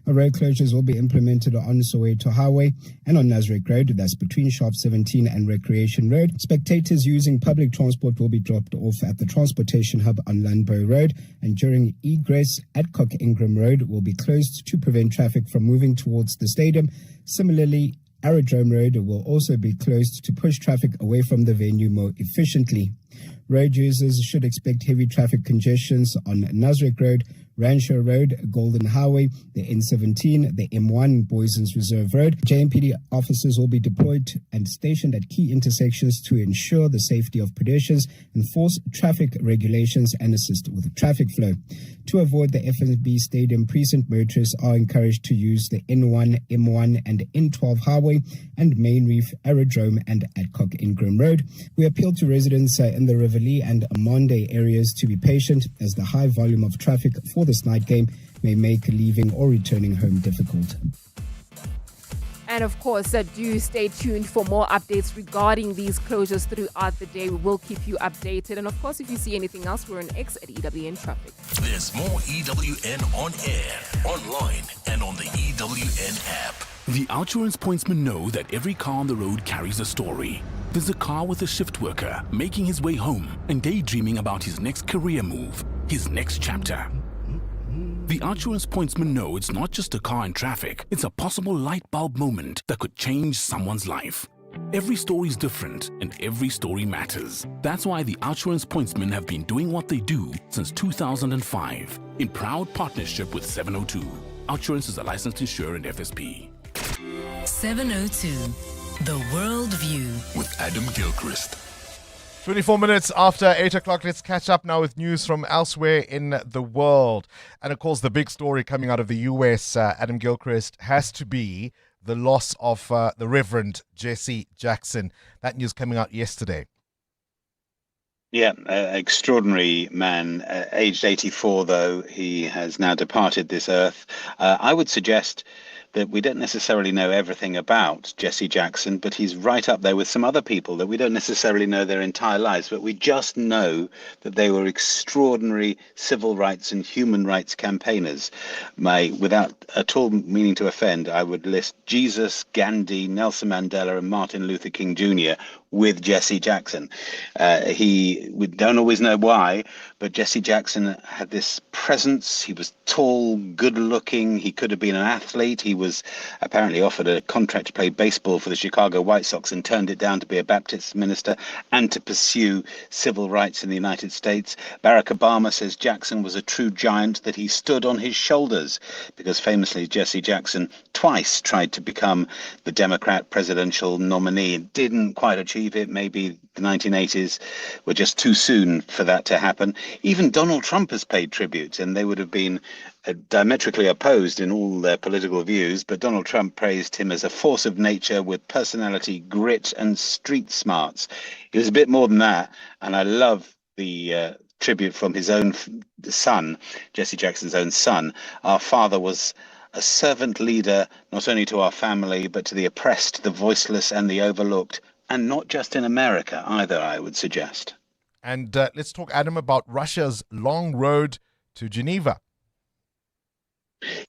Road closures will be implemented on Soweto Highway and on Nasrec Road, that's between Shaft 17 and Recreation Road. Spectators using public transport will be dropped off at the transportation hub on Landbow Road, and during egress, Adcock Ingram Road will be closed to prevent traffic from moving towards the stadium. Similarly, Aerodrome Road will also be closed to push traffic away from the venue more efficiently. Road users should expect heavy traffic congestions on Nasrec Road, Rancho Road, Golden Highway, the N17, the M1, Boysons Reserve Road. JMPD officers will be deployed and stationed at key intersections to ensure the safety of pedestrians, enforce traffic regulations, and assist with traffic flow. To avoid the FNB Stadium precinct, motorists are encouraged to use the N1, M1, and N12 Highway and Main Reef, Aerodrome, and Adcock Ingram Road. We appeal to residents in the Riverlea and Amonde areas to be patient, as the high volume of traffic for this night game may make leaving or returning home difficult. And of course, do stay tuned for more updates regarding these closures throughout the day. We will keep you updated. And of course, if you see anything else, we're on X at EWN Traffic. There's more EWN on air, online, and on the EWN app. The Outsurance pointsmen know that every car on the road carries a story. There's a car with a shift worker making his way home and daydreaming about his next career move, his next chapter. The Outsurance pointsmen know it's not just a car in traffic, it's a possible light bulb moment that could change someone's life. Every story is different and every story matters. That's why the Outsurance pointsmen have been doing what they do since 2005 in proud partnership with 702. Outsurance is a licensed insurer and FSP. 702, The World View with Adam Gilchrist. 24 minutes after 8 o'clock, let's catch up now with news from elsewhere in the world. And of course, the big story coming out of the US, Adam Gilchrist, has to be the loss of the Reverend Jesse Jackson. That news coming out yesterday. Yeah, extraordinary man. Aged 84, though, he has now departed this earth. I would suggest that we don't necessarily know everything about Jesse Jackson, but he's right up there with some other people that we don't necessarily know their entire lives, but we just know that they were extraordinary civil rights and human rights campaigners. Without at all meaning to offend, I would list Jesus, Gandhi, Nelson Mandela, and Martin Luther King Jr. with Jesse Jackson. We don't always know why, but Jesse Jackson had this presence. He was tall, good looking. He could have been an athlete. He was apparently offered a contract to play baseball for the Chicago White Sox and turned it down to be a Baptist minister and to pursue civil rights in the United States. Barack Obama says Jackson was a true giant, that he stood on his shoulders, because famously Jesse Jackson twice tried to become the Democrat presidential nominee and didn't quite achieve it. Maybe the 1980s were just too soon for that to happen. Even Donald Trump has paid tribute, and they would have been diametrically opposed in all their political views, but Donald Trump praised him as a force of nature with personality, grit, and street smarts. He was a bit more than that, and I love the tribute from his own son, Jesse Jackson's own son. Our father was a servant leader, not only to our family, but to the oppressed, the voiceless, and the overlooked, and not just in America either, I would suggest. And let's talk, Adam, about Russia's long road to Geneva.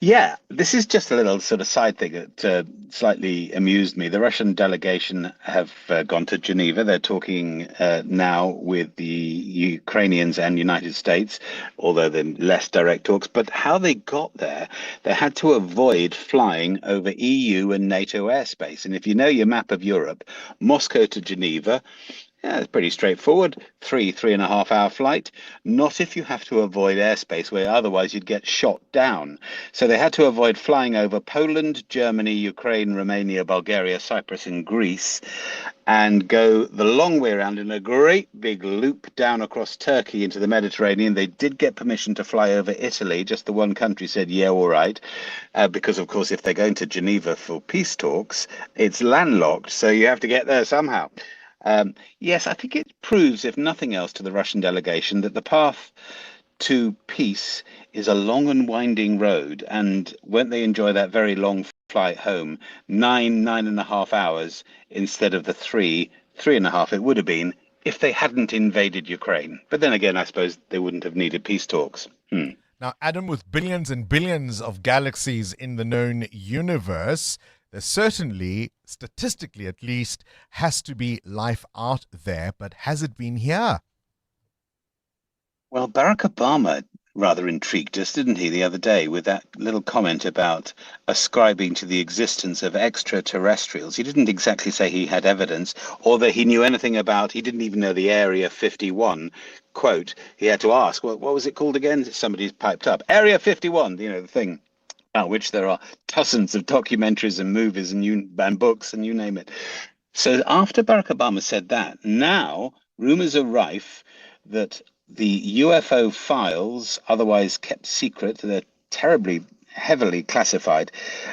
Yeah, this is just a little sort of side thing that slightly amused me. The Russian delegation have gone to Geneva. They're talking now with the Ukrainians and United States, although they're less direct talks. But how they got there, they had to avoid flying over EU and NATO airspace. And if you know your map of Europe, Moscow to Geneva, yeah, it's pretty straightforward. 3.5 hour flight. Not if you have to avoid airspace where otherwise you'd get shot down. So they had to avoid flying over Poland, Germany, Ukraine, Romania, Bulgaria, Cyprus, and Greece, and go the long way around in a great big loop down across Turkey into the Mediterranean. They did get permission to fly over Italy. Just the one country said, yeah, all right. Because, of course, if they're going to Geneva for peace talks, it's landlocked. So you have to get there somehow. Yes, I think it proves, if nothing else, to the Russian delegation that the path to peace is a long and winding road. And won't they enjoy that very long flight home, 9.5 hours instead of the 3.5 it would have been if they hadn't invaded Ukraine. But then again, I suppose they wouldn't have needed peace talks. Now, Adam, with billions and billions of galaxies in the known universe, there certainly, statistically at least, has to be life out there. But has it been here? Well, Barack Obama rather intrigued us, didn't he, the other day with that little comment about ascribing to the existence of extraterrestrials. He didn't exactly say he had evidence or that he knew anything about, he didn't even know the Area 51. Quote, he had to ask, what was it called again? Somebody's piped up. Area 51, you know, the thing. About which there are dozens of documentaries and movies and books and you name it. So after Barack Obama said that, now rumors are rife that the UFO files, otherwise kept secret, they're terribly heavily classified,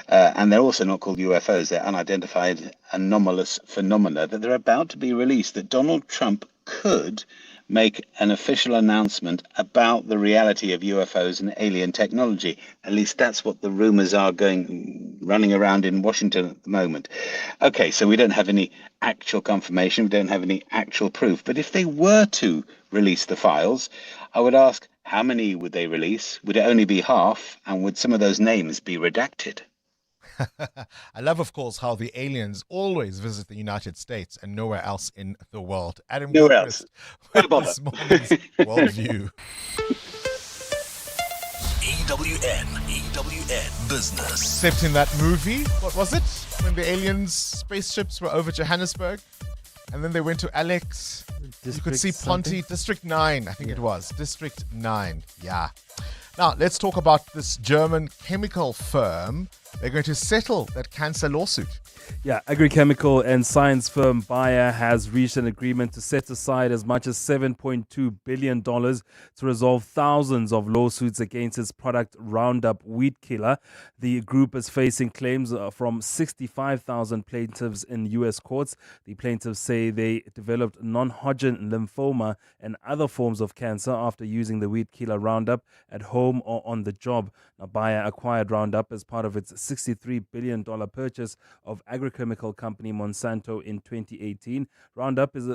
and they're also not called UFOs, they're unidentified anomalous phenomena, that they're about to be released, that Donald Trump could make an official announcement about the reality of UFOs and alien technology. At least that's what the rumors are running around in Washington at the moment. Okay, so we don't have any actual confirmation, we don't have any actual proof. But if they were to release the files, I would ask, how many would they release? Would it only be half? And would some of those names be redacted? I love, of course, how the aliens always visit the United States and nowhere else in the world. Adam Gilchrist with this morning's worldview. EWN Business. Except in that movie, what was it? When the aliens spaceships were over Johannesburg and then they went to Alex. You could see Ponty, District 9, I think it was. District 9, yeah. Now, let's talk about this German chemical firm. They're going to settle that cancer lawsuit. Yeah, agrochemical and science firm Bayer has reached an agreement to set aside as much as $7.2 billion to resolve thousands of lawsuits against its product Roundup weed killer. The group is facing claims from 65,000 plaintiffs in U.S. courts. The plaintiffs say they developed non-Hodgkin lymphoma and other forms of cancer after using the weed killer Roundup at home or on the job. Now, Bayer acquired Roundup as part of its $63 billion purchase of agrochemical company Monsanto in 2018. Roundup is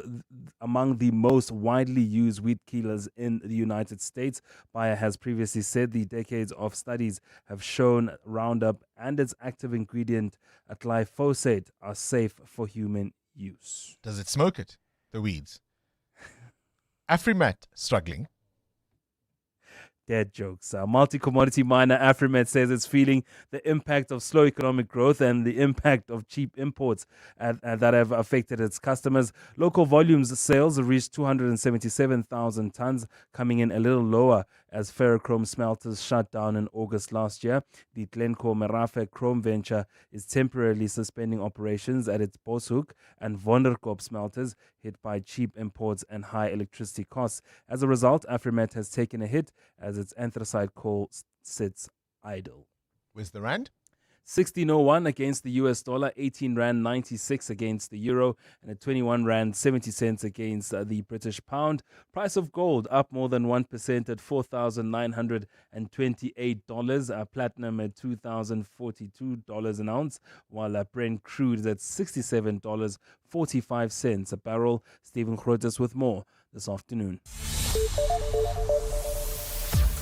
among the most widely used weed killers in the United States. Bayer has previously said the decades of studies have shown Roundup and its active ingredient glyphosate are safe for human use. Does it smoke it, the weeds? Afrimat struggling. Dead jokes. Multi-commodity miner Afrimat says it's feeling the impact of slow economic growth and the impact of cheap imports that have affected its customers. Local volumes sales reached 277,000 tons, coming in a little lower as ferrochrome smelters shut down in August last year. The Glencore Merafe Chrome venture is temporarily suspending operations at its Boshoek and Wonderkop smelters, hit by cheap imports and high electricity costs. As a result, Afrimat has taken a hit as its anthracite coal sits idle. Where's the rand? 16.01 against the US dollar, 18 rand 96 against the euro, and at 21 rand 70 cents against the British pound. Price of gold up more than 1% at $4,928. Platinum at $2,042 an ounce, while Brent crude is at $67.45 a barrel. Stephen Grotes with more this afternoon.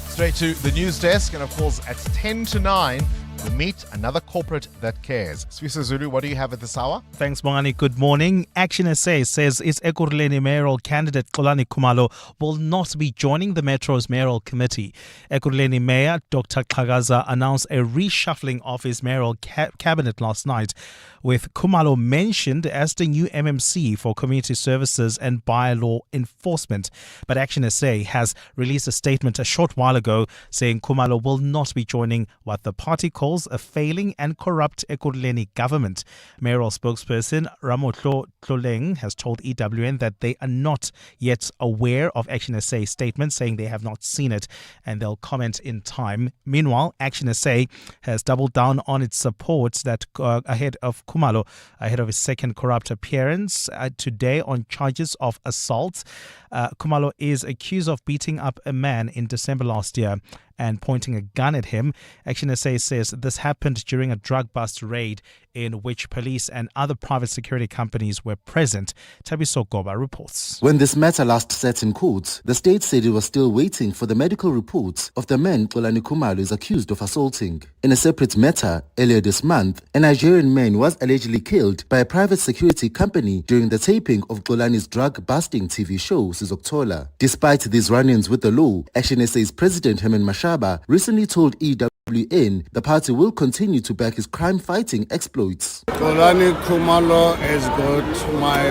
Straight to the news desk, and of course at 10 to 9, we meet another corporate that cares. Swisa Zulu, what do you have at this hour? Thanks, Bongani. Good morning. Action SA says its Ekurhuleni mayoral candidate Xolani Khumalo will not be joining the Metro's mayoral committee. Ekurhuleni Mayor Dr. Xhakaza announced a reshuffling of his mayoral cabinet last night, with Khumalo mentioned as the new MMC for community services and bylaw enforcement. But Action SA has released a statement a short while ago saying Khumalo will not be joining what the party calls a failing and corrupt Ekurhuleni government. Mayoral spokesperson Ramotlo Tloleng has told EWN that they are not yet aware of Action SA's statement, saying they have not seen it and they'll comment in time. Meanwhile, Action SA has doubled down on its support that ahead of Khumalo, ahead of his second corrupt appearance today on charges of assault. Khumalo is accused of beating up a man in December last year and pointing a gun at him. Action SA says this happened during a drug bust raid in which police and other private security companies were present. Tabiso Goba reports. When this matter last sat in court, the state said it was still waiting for the medical reports of the man Xolani Khumalo is accused of assaulting. In a separate matter, earlier this month, a Nigerian man was allegedly killed by a private security company during the taping of Xolani's drug-busting TV show, Sizokuthola. Despite these run-ins with the law, Action SA's president Herman Mashaba recently told EWN the party will continue to back his crime-fighting exploits. Xolani Khumalo has got my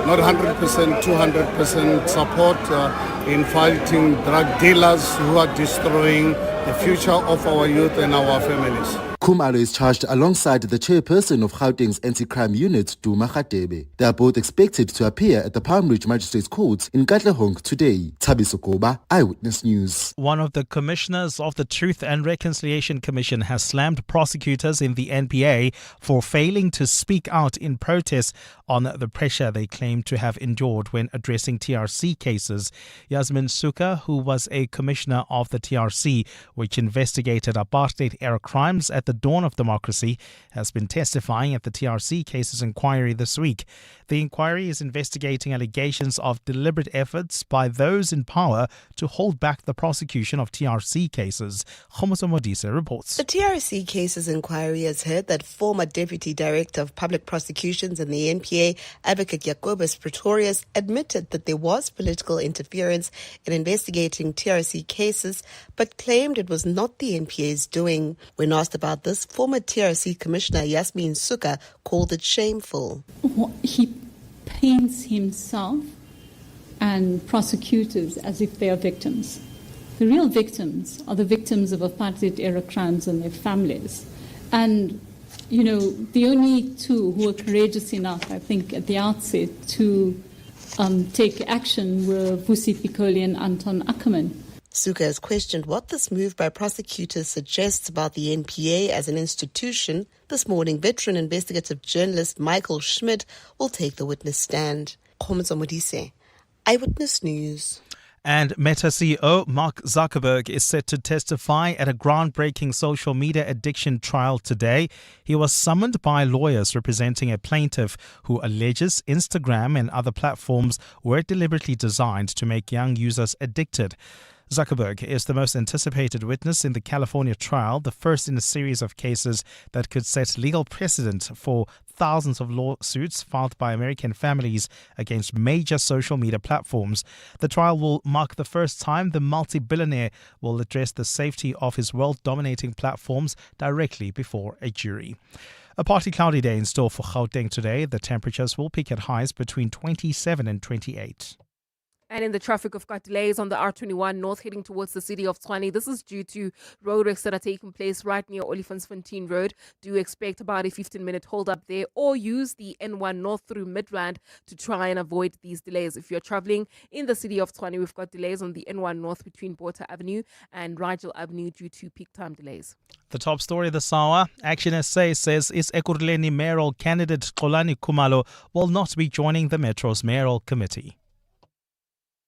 not 100%, 200% support in fighting drug dealers who are destroying the future of our youth and our families. Khumalo is charged alongside the chairperson of Gauteng's anti-crime unit, Duma Khatebe. They are both expected to appear at the Palm Ridge Magistrates Court in Katlehong today. Thabiso Koba, Eyewitness News. One of the commissioners of the Truth and Reconciliation Commission has slammed prosecutors in the NPA for failing to speak out in protest on the pressure they claim to have endured when addressing TRC cases. Yasmin Suka, who was a commissioner of the TRC, which investigated apartheid-era crimes at the dawn of democracy, has been testifying at the TRC cases inquiry this week. The inquiry is investigating allegations of deliberate efforts by those in power to hold back the prosecution of TRC cases. Khomoso Modise reports. The TRC cases inquiry has heard that former Deputy Director of Public Prosecutions in the NPA, Advocate Jacobus Pretorius, admitted that there was political interference in investigating TRC cases, but claimed it was not the NPA's doing. When asked about this, former TRC Commissioner Yasmin Suka called it shameful. He paints himself and prosecutors as if they are victims. The real victims are the victims of apartheid-era crimes and their families. And, you know, the only two who were courageous enough, I think, at the outset to take action were Vusi Pikoli and Anton Ackerman. Suka has questioned what this move by prosecutors suggests about the NPA as an institution. This morning, veteran investigative journalist Michael Schmidt will take the witness stand. Khomoso Modise, Eyewitness News. And Meta CEO Mark Zuckerberg is set to testify at a groundbreaking social media addiction trial today. He was summoned by lawyers representing a plaintiff who alleges Instagram and other platforms were deliberately designed to make young users addicted. Zuckerberg is the most anticipated witness in the California trial, the first in a series of cases that could set legal precedent for thousands of lawsuits filed by American families against major social media platforms. The trial will mark the first time the multi-billionaire will address the safety of his world-dominating platforms directly before a jury. A partly cloudy day in store for Gauteng today. The temperatures will peak at highs between 27 and 28. And in the traffic, we've got delays on the R21 north heading towards the city of Tshwane. This is due to road wrecks that are taking place right near Olifantsfontein Road. Do expect about a 15-minute hold up there, or use the N1 north through Midrand to try and avoid these delays. If you're traveling in the city of Tshwane, we've got delays on the N1 north between Botha Avenue and Rigel Avenue due to peak time delays. The top story this hour, Action SA says its Ekurhuleni mayoral candidate Bongani Khumalo will not be joining the Metro's mayoral committee.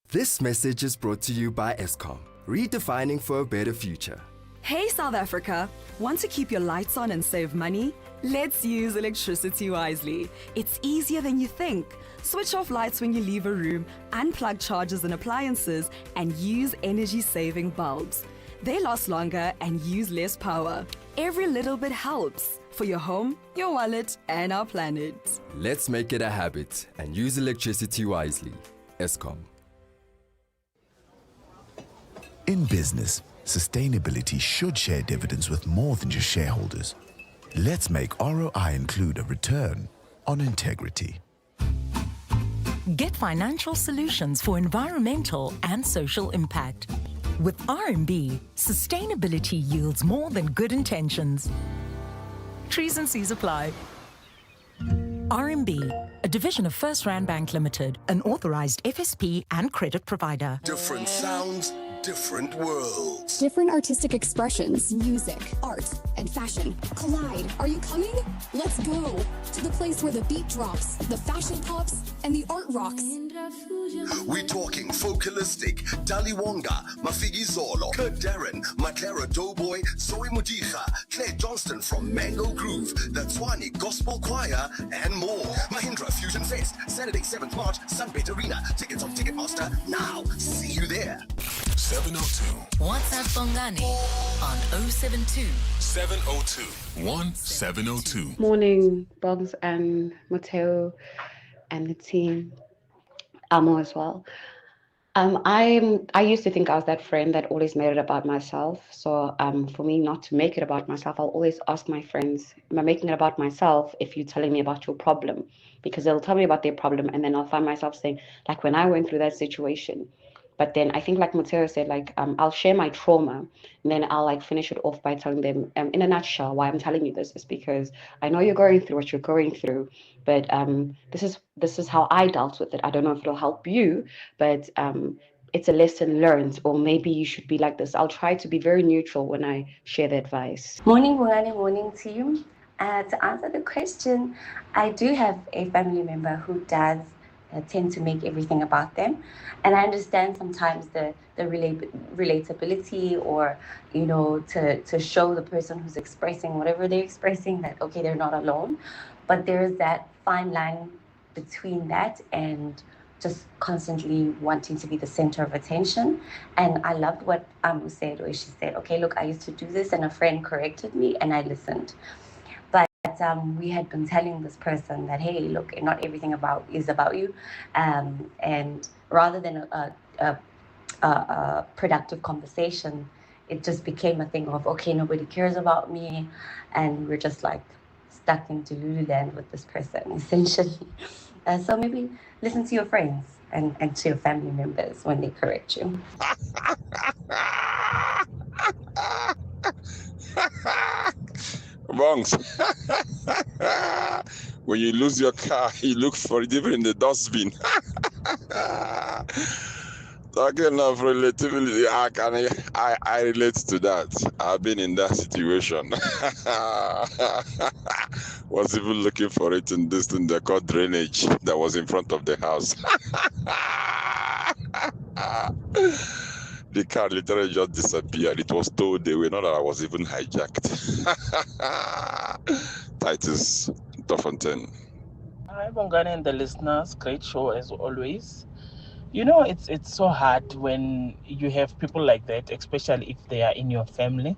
This message is brought to you by Eskom, redefining for a better future. Hey South Africa, want to keep your lights on and save money? Let's use electricity wisely. It's easier than you think. Switch off lights when you leave a room, unplug chargers and appliances, and use energy-saving bulbs. They last longer and use less power. Every little bit helps for your home, your wallet, and our planet. Let's make it a habit and use electricity wisely. Eskom. In business, sustainability should share dividends with more than just shareholders. Let's make ROI include a return on integrity. Get financial solutions for environmental and social impact. With RMB, sustainability yields more than good intentions. Trees and Cs apply. RMB, a division of First Rand Bank Limited, an authorized FSP and credit provider. Different sounds, different worlds. Different artistic expressions, music, art, and fashion collide. Are you coming? Let's go to the place where the beat drops, the fashion pops, and the art rocks. We're talking Focalistic, Dali Wonga, Mafigi Zolo, Kurt Darren, Maclara Doughboy, Zoe Mudija, Claire Johnston from Mango Groove, the Tshwane Gospel Choir, and more. Mahindra Fusion Fest, Saturday 7th March, Sunbet Arena. Tickets on Ticketmaster now. See you there. 702. WhatsApp Bongani on 072 702 1702. Morning, Bongs and Mateo and the team. Amo as well. I used to think I was that friend that always made it about myself. So for me not to make it about myself, I'll always ask my friends, am I making it about myself if you're telling me about your problem? Because they'll tell me about their problem and then I'll find myself saying, like when I went through that situation, But then I think, like Mateo said, like I'll share my trauma, and then I'll like finish it off by telling them, in a nutshell, why I'm telling you this is because I know you're going through what you're going through, but this is how I dealt with it. I don't know if it'll help you, but it's a lesson learned, or maybe you should be like this. I'll try to be very neutral when I share the advice. Morning, Bongani, morning team. To answer the question, I do have a family member who does tend to make everything about them, and I understand sometimes the relatability, or to show the person who's expressing whatever they're expressing that okay, they're not alone. But there is that fine line between that and just constantly wanting to be the center of attention. And I loved what Amu said, where she said, okay, look, I used to do this and a friend corrected me and I listened. But we had been telling this person that, hey, look, not everything is about you. And rather than a productive conversation, it just became a thing of, okay, nobody cares about me. And we're just like stuck into Lululand with this person, essentially. So maybe listen to your friends and to your family members when they correct you. Bongs. When you lose your car, you look for it even in the dustbin. Talking of relatability, I relate to that. I've been in that situation. Was even looking for it in this thing they call drainage that was in front of the house. The car literally just disappeared. It was towed away, not that I was even hijacked. Titus Toffontaine. Hi, Bongani and the listeners. Great show as always. You know, it's so hard when you have people like that, especially if they are in your family,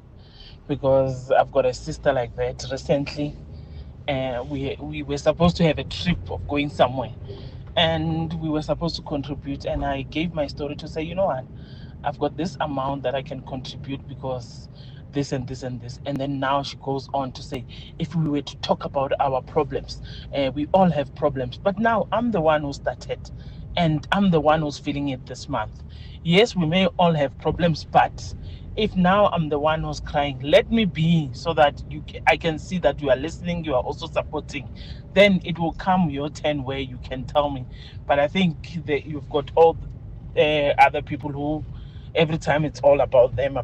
because I've got a sister like that recently. We were supposed to have a trip of going somewhere, and we were supposed to contribute, and I gave my story to say, you know what, I've got this amount that I can contribute because this and this and this. And then now she goes on to say, if we were to talk about our problems, we all have problems, but now I'm the one who started and I'm the one who's feeling it this month. Yes, we may all have problems, but if now I'm the one who's crying, let me be, so that I can see that you are listening, you are also supporting. Then it will come your turn where you can tell me. But I think that you've got all other people who every time it's all about them.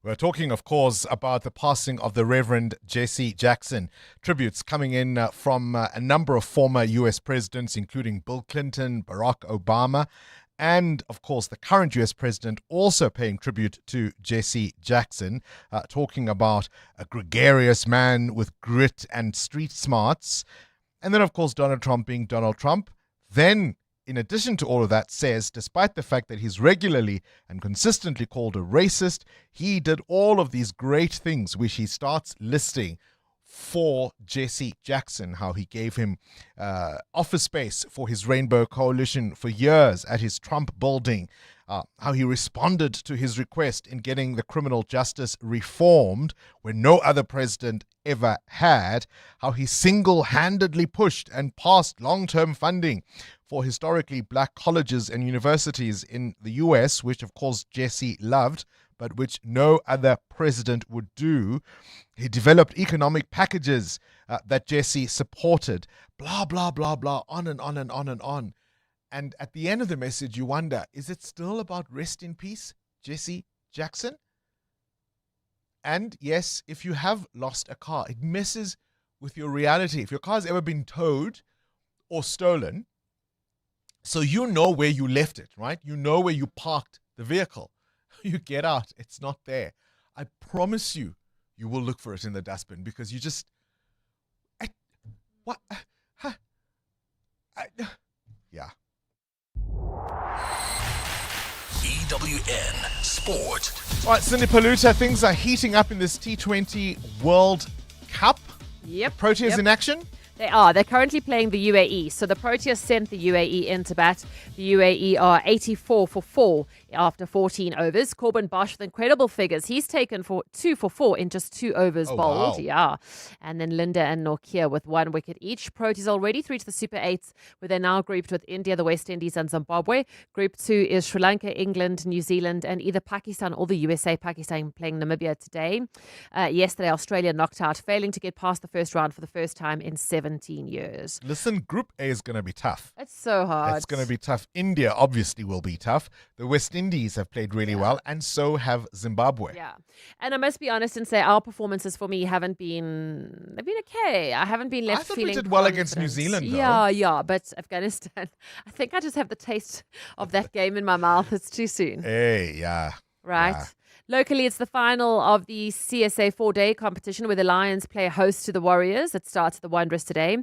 We're talking, of course, about the passing of the Reverend Jesse Jackson. Tributes coming in from a number of former U.S. presidents, including Bill Clinton, Barack Obama, and, of course, the current U.S. president also paying tribute to Jesse Jackson, talking about a gregarious man with grit and street smarts. And then, of course, Donald Trump being Donald Trump. Then, in addition to all of that, says, despite the fact that he's regularly and consistently called a racist, he did all of these great things, which he starts listing for Jesse Jackson, how he gave him office space for his Rainbow Coalition for years at his Trump building, how he responded to his request in getting the criminal justice reformed when no other president ever had, how he single-handedly pushed and passed long-term funding for historically black colleges and universities in the US, which of course Jesse loved, but which no other president would do. He developed economic packages that Jesse supported, blah, blah, blah, blah, on and on and on and on. And at the end of the message, you wonder, is it still about rest in peace, Jesse Jackson? And yes, if you have lost a car, it messes with your reality. If your car's ever been towed or stolen, so you know where you left it, right? You know where you parked the vehicle. You get out, it's not there. I promise you, you will look for it in the dustbin because you just... Yeah. EWN Sport. All right, Cindy Paluta, things are heating up in this T20 World Cup. Yep. Proteas in action? They are. They're currently playing the UAE. So the Proteas sent the UAE into bat. The UAE are 84 for 4 after 14 overs. Corbin Bosch with incredible figures. He's taken for 2 for 4 in just 2 overs bowled. Wow. Yeah. And then Linda and Nokia with 1 wicket each. Proteas already through to the Super 8s, where they're now grouped with India, the West Indies and Zimbabwe. Group 2 is Sri Lanka, England, New Zealand and either Pakistan or the USA. Pakistan playing Namibia today. Yesterday, Australia knocked out, failing to get past the first round for the first time in 17 years. Listen, Group A is going to be tough. It's so hard. It's going to be tough. India obviously will be tough. The West Indies have played really well, and so have Zimbabwe. Yeah. And I must be honest and say our performances for me they've been okay. I haven't been left I thought feeling we did well against New confident. Zealand, though. Yeah. But Afghanistan, I think I just have the taste of that game in my mouth. It's too soon. Hey, yeah. Right. Yeah. Locally, it's the final of the CSA 4-day competition where the Lions play host to the Warriors. It starts at the Wanderers today.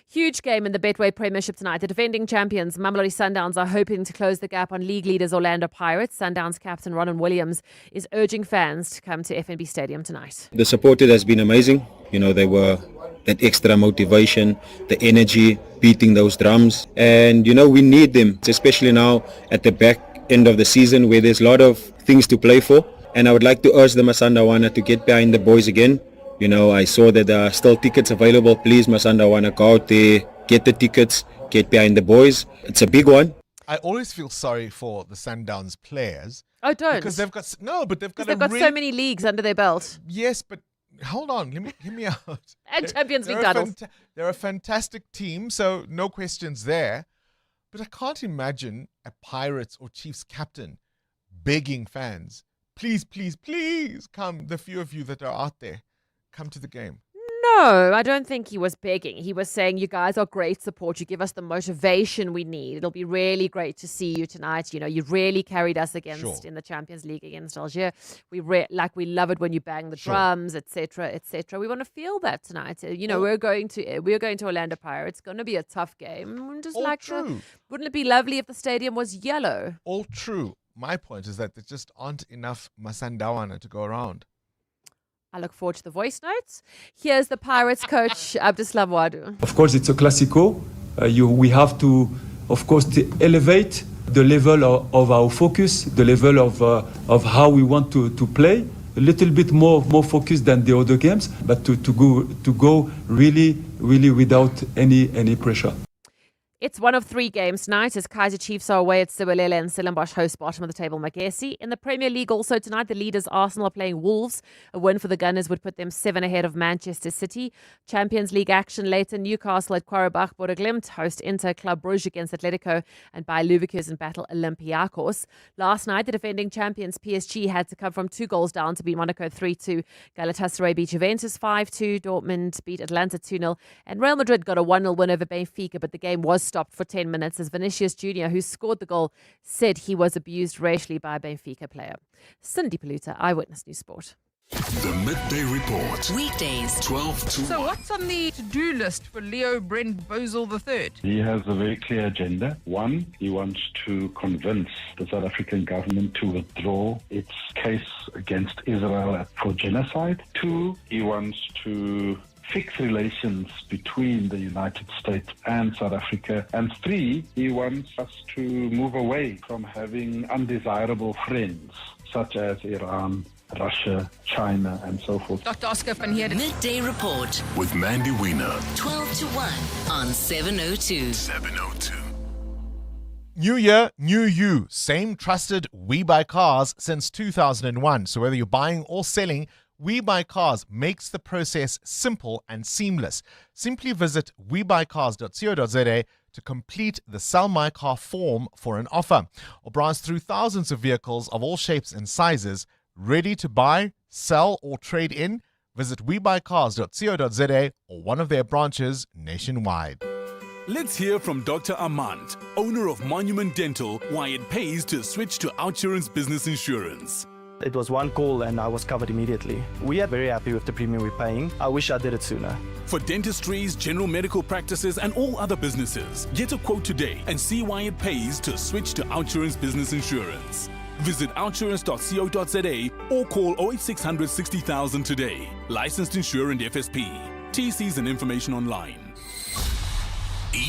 Huge game in the Betway Premiership tonight. The defending champions, Mamelodi Sundowns, are hoping to close the gap on league leaders Orlando Pirates. Sundowns captain Ronan Williams is urging fans to come to FNB Stadium tonight. The support has been amazing. You know, they were that extra motivation, the energy, beating those drums. And, you know, we need them, especially now at the back end of the season where there's a lot of things to play for. And I would like to urge the Masandawana to get behind the boys again. You know, I saw that there are still tickets available. Please, Masandawana, go out there, get the tickets, get behind the boys. It's a big one. I always feel sorry for the Sundowns players. Oh, don't. Because they've got so many leagues under their belt. Yes, but hold on, hear me out. And Champions League titles. They're a fantastic team, so no questions there. But I can't imagine a Pirates or Chiefs captain begging fans, please, please, please come, the few of you that are out there, come to the game. No, I don't think he was begging. He was saying, you guys are great support. You give us the motivation we need. It'll be really great to see you tonight. You know, you really carried us against in the Champions League against Algeria. We love it when you bang the drums, etc., etc. We want to feel that tonight. You know, we're going to Orlando Pirates. It's going to be a tough game. Wouldn't it be lovely if the stadium was yellow? All true. My point is that there just aren't enough Masandawana to go around. I look forward to the voice notes. Here's the Pirates coach, Abdislav Wadu. Of course, it's a Classico. We have to, of course, to elevate the level of our focus, the level of how we want to play. A little bit more focused than the other games, but to go really, really without any pressure. It's one of 3 games tonight as Kaizer Chiefs are away at Siwelele and Stellenbosch host bottom of the table Magesi. In the Premier League also tonight, the leaders Arsenal are playing Wolves. A win for the Gunners would put them 7 ahead of Manchester City. Champions League action later, Newcastle at Quarrebach, Bodeglimt host Inter, Club Brugge against Atletico and Bayer Leverkusen battle Olympiacos. Last night, the defending champions PSG had to come from 2 goals down to beat Monaco 3-2. Galatasaray beat Juventus 5-2. Dortmund beat Atlanta 2-0. And Real Madrid got a 1-0 win over Benfica, but the game was stopped for 10 minutes as Vinicius Jr., who scored the goal, said he was abused racially by a Benfica player. Cindy Paluta, Eyewitness News Sport. The Midday Report. Weekdays, 12 to 1. So what's on the to-do list for Leo Brent Bozell III? He has a very clear agenda. 1, he wants to convince the South African government to withdraw its case against Israel for genocide. 2, he wants to fix relations between the United States and South Africa. And 3, he wants us to move away from having undesirable friends such as Iran, Russia, China, and so forth. Dr. Oscar van Heerden. Midday Report with Mandy Wiener. 12 to 1 on 702. 702. New year, new you. Same trusted We Buy Cars since 2001. So whether you're buying or selling, We Buy Cars makes the process simple and seamless. Simply visit webuycars.co.za to complete the Sell My Car form for an offer, or browse through thousands of vehicles of all shapes and sizes, ready to buy, sell, or trade in. Visit webuycars.co.za or one of their branches nationwide. Let's hear from Dr. Armand, owner of Monument Dental, why it pays to switch to Outsurance Business Insurance. It was one call and I was covered immediately. We are very happy with the premium we're paying. I wish I did it sooner. For dentistries, general medical practices and all other businesses, get a quote today and see why it pays to switch to Outsurance Business Insurance. Visit outsurance.co.za or call 08600 60,000 today. Licensed insurer and FSP. TCs and information online.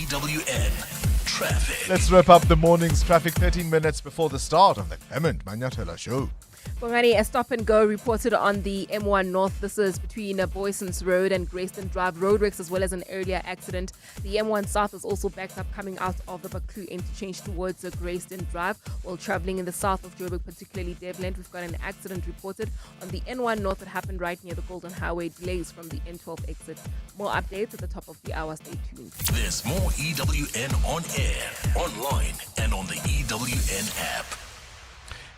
EWN Traffic. Let's wrap up the morning's traffic 13 minutes before the start of the Clement Manyatela show. Bongani, a stop and go reported on the M1 North. This is between Boyson's Road and Grayston Drive. Roadworks as well as an earlier accident. The M1 South is also backed up coming out of the Baklu interchange towards Grayston Drive. While travelling in the south of Joburg, particularly Devland, we've got an accident reported on the N1 North that happened right near the Golden Highway. Delays from the N12 exit. More updates at the top of the hour. Stay tuned. There's more EWN on air, online, and on the EWN app.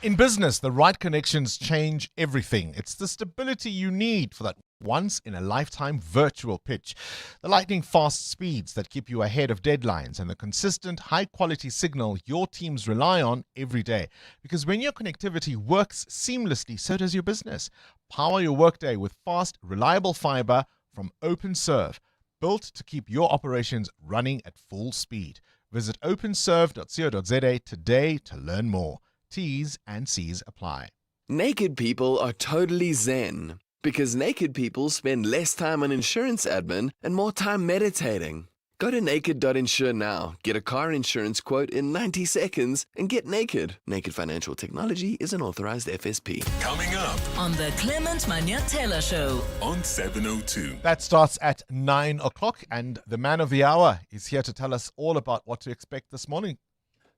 In business, the right connections change everything. It's the stability you need for that once-in-a-lifetime virtual pitch. The lightning-fast speeds that keep you ahead of deadlines and the consistent, high-quality signal your teams rely on every day. Because when your connectivity works seamlessly, so does your business. Power your workday with fast, reliable fiber from OpenServe, built to keep your operations running at full speed. Visit openserve.co.za today to learn more. T's and C's apply. Naked people are totally zen because naked people spend less time on insurance admin and more time meditating. Go to naked.insure now, get a car insurance quote in 90 seconds, and get naked. Naked Financial Technology is an authorized FSP. Coming up on the Clement Manyatela Show on 702. That starts at 9 o'clock, and the man of the hour is here to tell us all about what to expect this morning.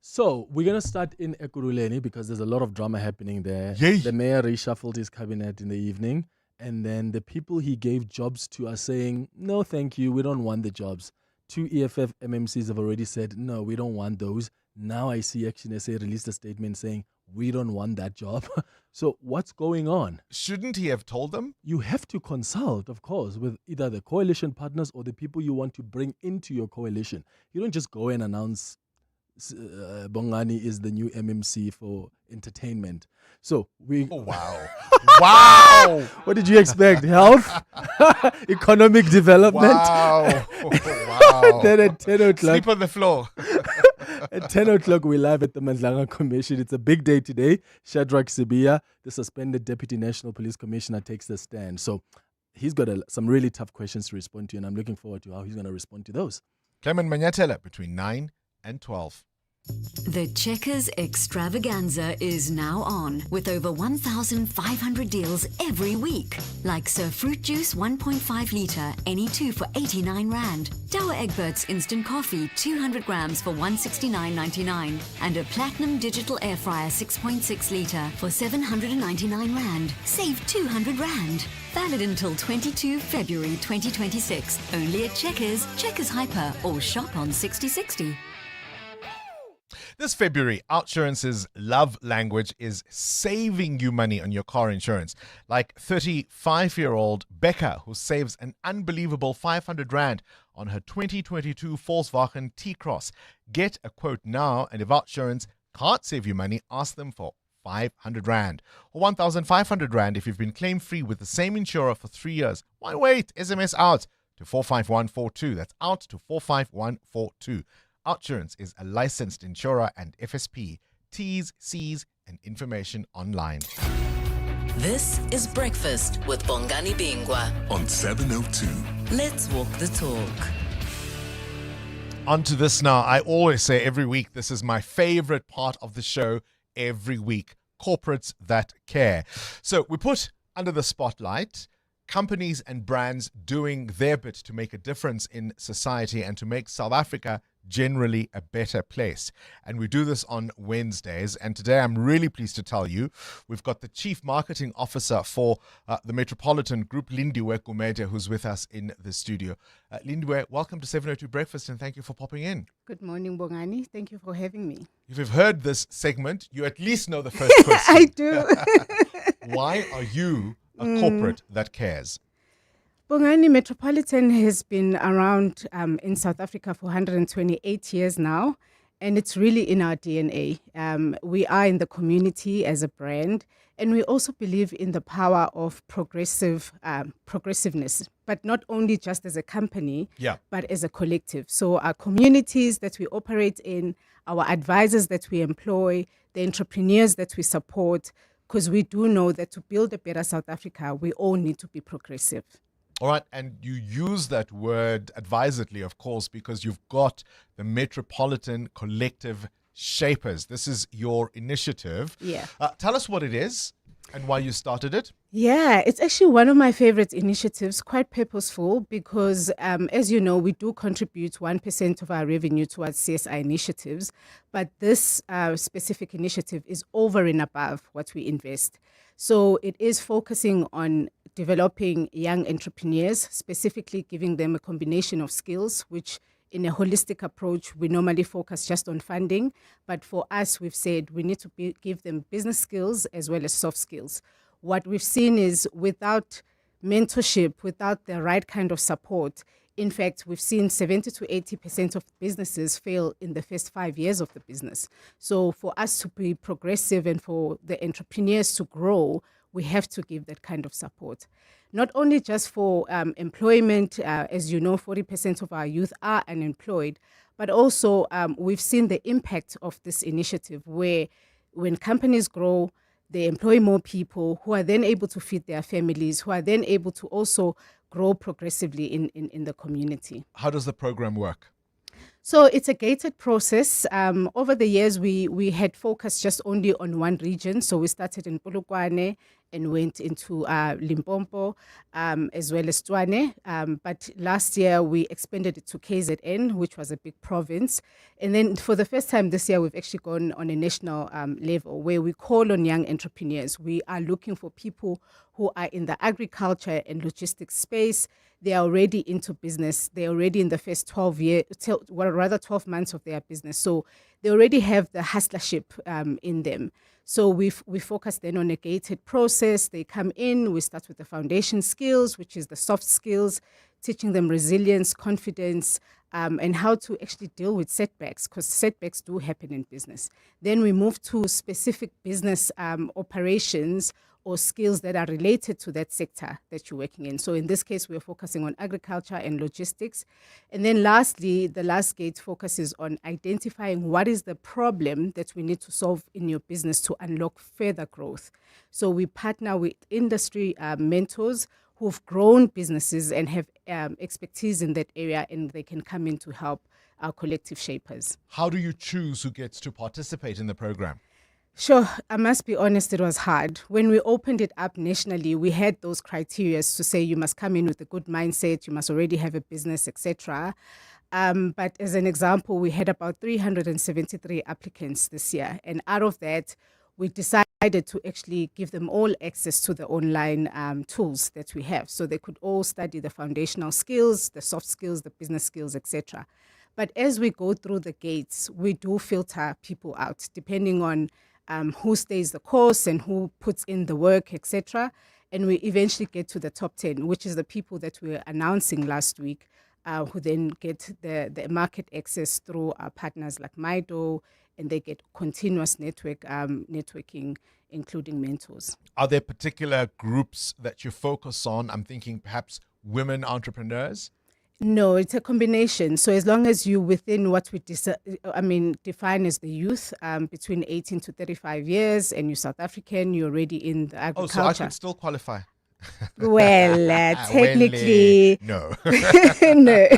So we're going to start in Ekurhuleni because there's a lot of drama happening there. Yay. The mayor reshuffled his cabinet in the evening, and then the people he gave jobs to are saying, no, thank you, we don't want the jobs. 2 EFF MMCs have already said, no, we don't want those. Now I see Action SA released a statement saying, we don't want that job. So what's going on? Shouldn't he have told them? You have to consult, of course, with either the coalition partners or the people you want to bring into your coalition. You don't just go and announce Bongani is the new MMC for entertainment. So we. Oh, wow. Wow. What did you expect? Health? Economic development? Wow. Wow. Then at 10 o'clock. Sleep on the floor. At 10 o'clock, we're live at the Mandlanga Commission. It's a big day today. Shadrach Sibia, the suspended Deputy National Police Commissioner, takes the stand. So he's got some really tough questions to respond to, and I'm looking forward to how he's going to respond to those. Clement Manyatela between 9 and 12. The Checkers Extravaganza is now on with over 1,500 deals every week. Like Sir Fruit Juice 1.5 litre, any two for 89 Rand. Dower Egberts Instant Coffee 200 grams for 169.99. And a Platinum Digital Air Fryer 6.6 litre for 799 Rand. Save 200 Rand. Valid until 22 February 2026. Only at Checkers, Checkers Hyper, or shop on 6060. This February, Outsurance's love language is saving you money on your car insurance. Like 35-year-old Becca, who saves an unbelievable 500 Rand on her 2022 Volkswagen T-Cross. Get a quote now, and if Outsurance can't save you money, ask them for 500 Rand or 1,500 Rand if you've been claim-free with the same insurer for 3 years. Why wait? SMS out to 45142. That's out to 45142. Outsurance is a licensed insurer and FSP. T's, C's, and information online. This is Breakfast with Bongani Bingwa on 702. Let's walk the talk. On to this now. I always say every week, this is my favorite part of the show every week. Corporates that care. So we put under the spotlight companies and brands doing their bit to make a difference in society and to make South Africa generally a better place. And we do this on Wednesdays. And today I'm really pleased to tell you we've got the Chief Marketing Officer for the Metropolitan Group, Lindiwe Gumede, who's with us in the studio. Lindiwe, welcome to 702 Breakfast and thank you for popping in. Good morning, Bongani. Thank you for having me. If you've heard this segment, you at least know the first question. I do. Why are you a corporate that cares? Bongani Metropolitan has been around in South Africa for 128 years now, and it's really in our DNA. We are in the community as a brand, and we also believe in the power of progressiveness, but not only just as a company, but as a collective. So our communities that we operate in, our advisors that we employ, the entrepreneurs that we support, because we do know that to build a better South Africa, we all need to be progressive. All right, and you use that word advisedly, of course, because you've got the Metropolitan Collective Shapers. This is your initiative. Yeah. Tell us what it is and why you started it. Yeah, it's actually one of my favorite initiatives, quite purposeful because, as you know, we do contribute 1% of our revenue towards CSI initiatives, but this specific initiative is over and above what we invest. So it is focusing on developing young entrepreneurs, specifically giving them a combination of skills, which in a holistic approach, we normally focus just on funding. But for us, we've said we need to give them business skills as well as soft skills. What we've seen is without mentorship, without the right kind of support, in fact, we've seen 70 to 80% of businesses fail in the first 5 years of the business. So for us to be progressive and for the entrepreneurs to grow, we have to give that kind of support. Not only just for employment, as you know, 40% of our youth are unemployed, but also we've seen the impact of this initiative where when companies grow, they employ more people who are then able to feed their families, who are then able to also grow progressively in the community. How does the program work? So it's a gated process. Over the years, we had focused just only on one region. So we started in Polokwane and went into Limpopo as well as Tshwane. But last year, we expanded it to KZN, which was a big province. And then for the first time this year, we've actually gone on a national level where we call on young entrepreneurs. We are looking for people who are in the agriculture and logistics space. They are already into business. They're already in the first 12 months of their business. So they already have the hustlership in them. So we focus then on a gated process. They come in, we start with the foundation skills, which is the soft skills, teaching them resilience, confidence, and how to actually deal with setbacks, because setbacks do happen in business. Then we move to specific business operations or skills that are related to that sector that you're working in. So in this case, we're focusing on agriculture and logistics. And then lastly, the last gate focuses on identifying what is the problem that we need to solve in your business to unlock further growth. So we partner with industry mentors who've grown businesses and have expertise in that area, and they can come in to help our collective shapers. How do you choose who gets to participate in the program? Sure, I must be honest, it was hard. When we opened it up nationally, we had those criteria to say you must come in with a good mindset, you must already have a business, etc. But as an example, we had about 373 applicants this year. And out of that, we decided to actually give them all access to the online tools that we have. So they could all study the foundational skills, the soft skills, the business skills, etc. But as we go through the gates, we do filter people out depending on who stays the course and who puts in the work, etc. And we eventually get to the top 10, which is the people that we were announcing last week, who then get the market access through our partners like Mido, and they get continuous networking, including mentors. Are there particular groups that you focus on? I'm thinking perhaps women entrepreneurs? No, it's a combination. So as long as you're within what we define as the youth, between 18 to 35 years, and you're South African, you're already in the agriculture. Oh, so I could still qualify? Well, technically, no. No.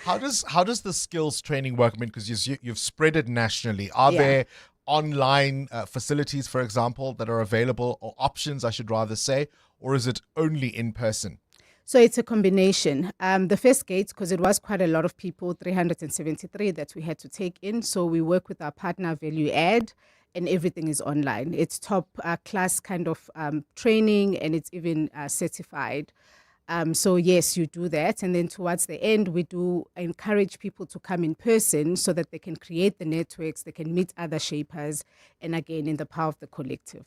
How does the skills training work? I mean, because you've spread it nationally. Are there online facilities, for example, that are available, or options, I should rather say, or is it only in person? So it's a combination. The first gate, because it was quite a lot of people, 373 that we had to take in. So we work with our partner Value Add, and everything is online. It's top class kind of training, and it's even certified. So yes, you do that. And then towards the end, we do encourage people to come in person so that they can create the networks, they can meet other shapers, and again, in the power of the collective.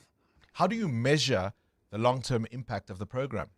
How do you measure the long-term impact of the program?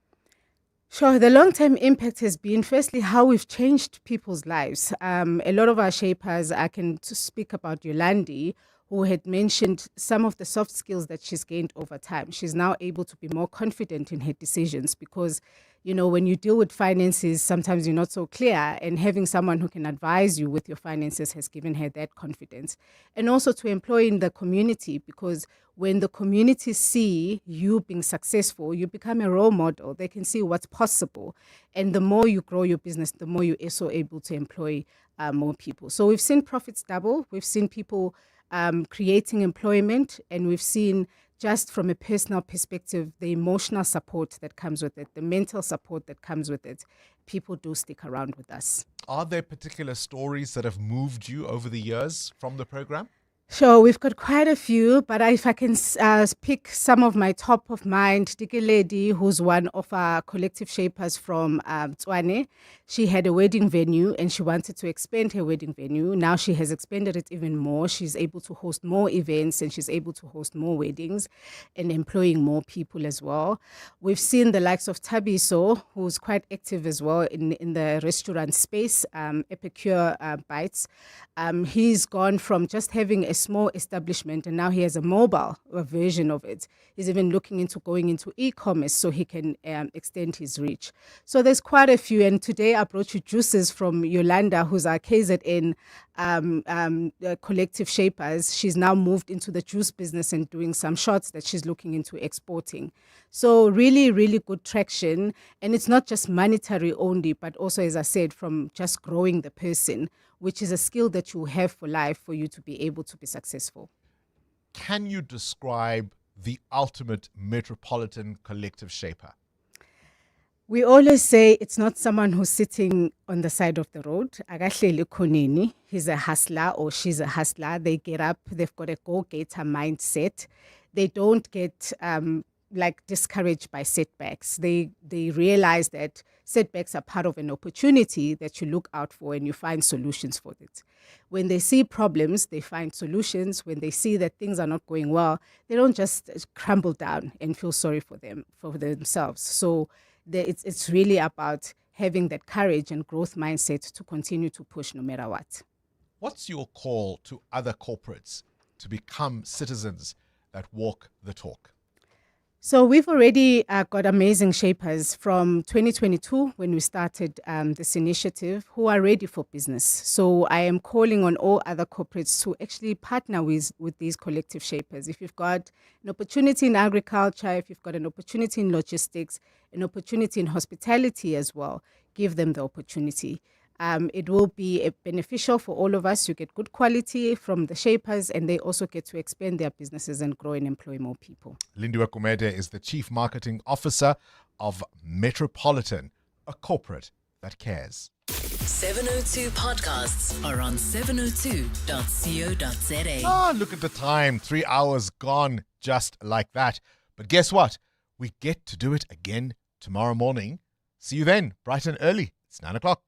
Sure. The long-term impact has been, firstly, how we've changed people's lives. A lot of our shapers, I can speak about Yolandi, who had mentioned some of the soft skills that she's gained over time. She's now able to be more confident in her decisions because, you know, when you deal with finances, sometimes you're not so clear, and having someone who can advise you with your finances has given her that confidence. And also to employ in the community, because when the community see you being successful, you become a role model. They can see what's possible. And the more you grow your business, the more you're also able to employ more people. So we've seen profits double. We've seen people creating employment, and we've seen, just from a personal perspective, the emotional support that comes with it, the mental support that comes with it. People do stick around with us. Are there particular stories that have moved you over the years from the program? Sure, we've got quite a few, but if I can pick some of my top of mind, Dike Lady, who's one of our collective shapers from Tshwane, she had a wedding venue and she wanted to expand her wedding venue. Now she has expanded it even more. She's able to host more events and she's able to host more weddings and employing more people as well. We've seen the likes of Tabiso, who's quite active as well in the restaurant space, Epicure Bites. He's gone from just having a small establishment and now he has a mobile version of it. He's even looking into going into e-commerce so he can extend his reach. So there's quite a few, and today I brought you juices from Yolanda, who's our KZN collective shapers. She's now moved into the juice business and doing some shots that she's looking into exporting. So really, really good traction, and it's not just monetary only, but also, as I said, from just growing the person, which is a skill that you have for life for you to be able to be successful. Can you describe the ultimate metropolitan collective shaper? We always say it's not someone who's sitting on the side of the road. Akahleli khoneni. He's a hustler or she's a hustler. They get up, they've got a go-getter mindset. They don't get discouraged by setbacks. They realize that setbacks are part of an opportunity that you look out for and you find solutions for it. When they see problems, they find solutions. When they see that things are not going well, they don't just crumble down and feel sorry for themselves. So it's really about having that courage and growth mindset to continue to push no matter what. What's your call to other corporates to become citizens that walk the talk? So we've already got amazing shapers from 2022 when we started this initiative who are ready for business. So I am calling on all other corporates to actually partner with these collective shapers. If you've got an opportunity in agriculture, if you've got an opportunity in logistics, an opportunity in hospitality as well, give them the opportunity. It will be beneficial for all of us. You get good quality from the shapers and they also get to expand their businesses and grow and employ more people. Lindiwe Kumede is the Chief Marketing Officer of Metropolitan, a corporate that cares. 702 podcasts are on 702.co.za. Look at the time. 3 hours gone just like that. But guess what? We get to do it again tomorrow morning. See you then, bright and early. It's 9 o'clock.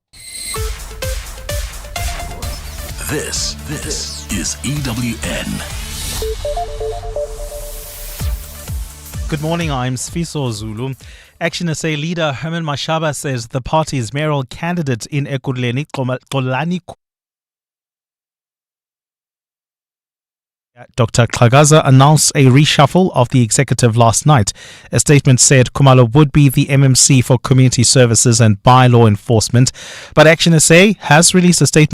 This is EWN. Good morning, I'm Sfiso Zulu. Action SA leader Herman Mashaba says the party's mayoral candidate in Ekurhuleni, Xolani Dr. Xhakaza announced a reshuffle of the executive last night. A statement said Khumalo would be the MMC for Community Services and Bylaw Enforcement, but Action SA has released a statement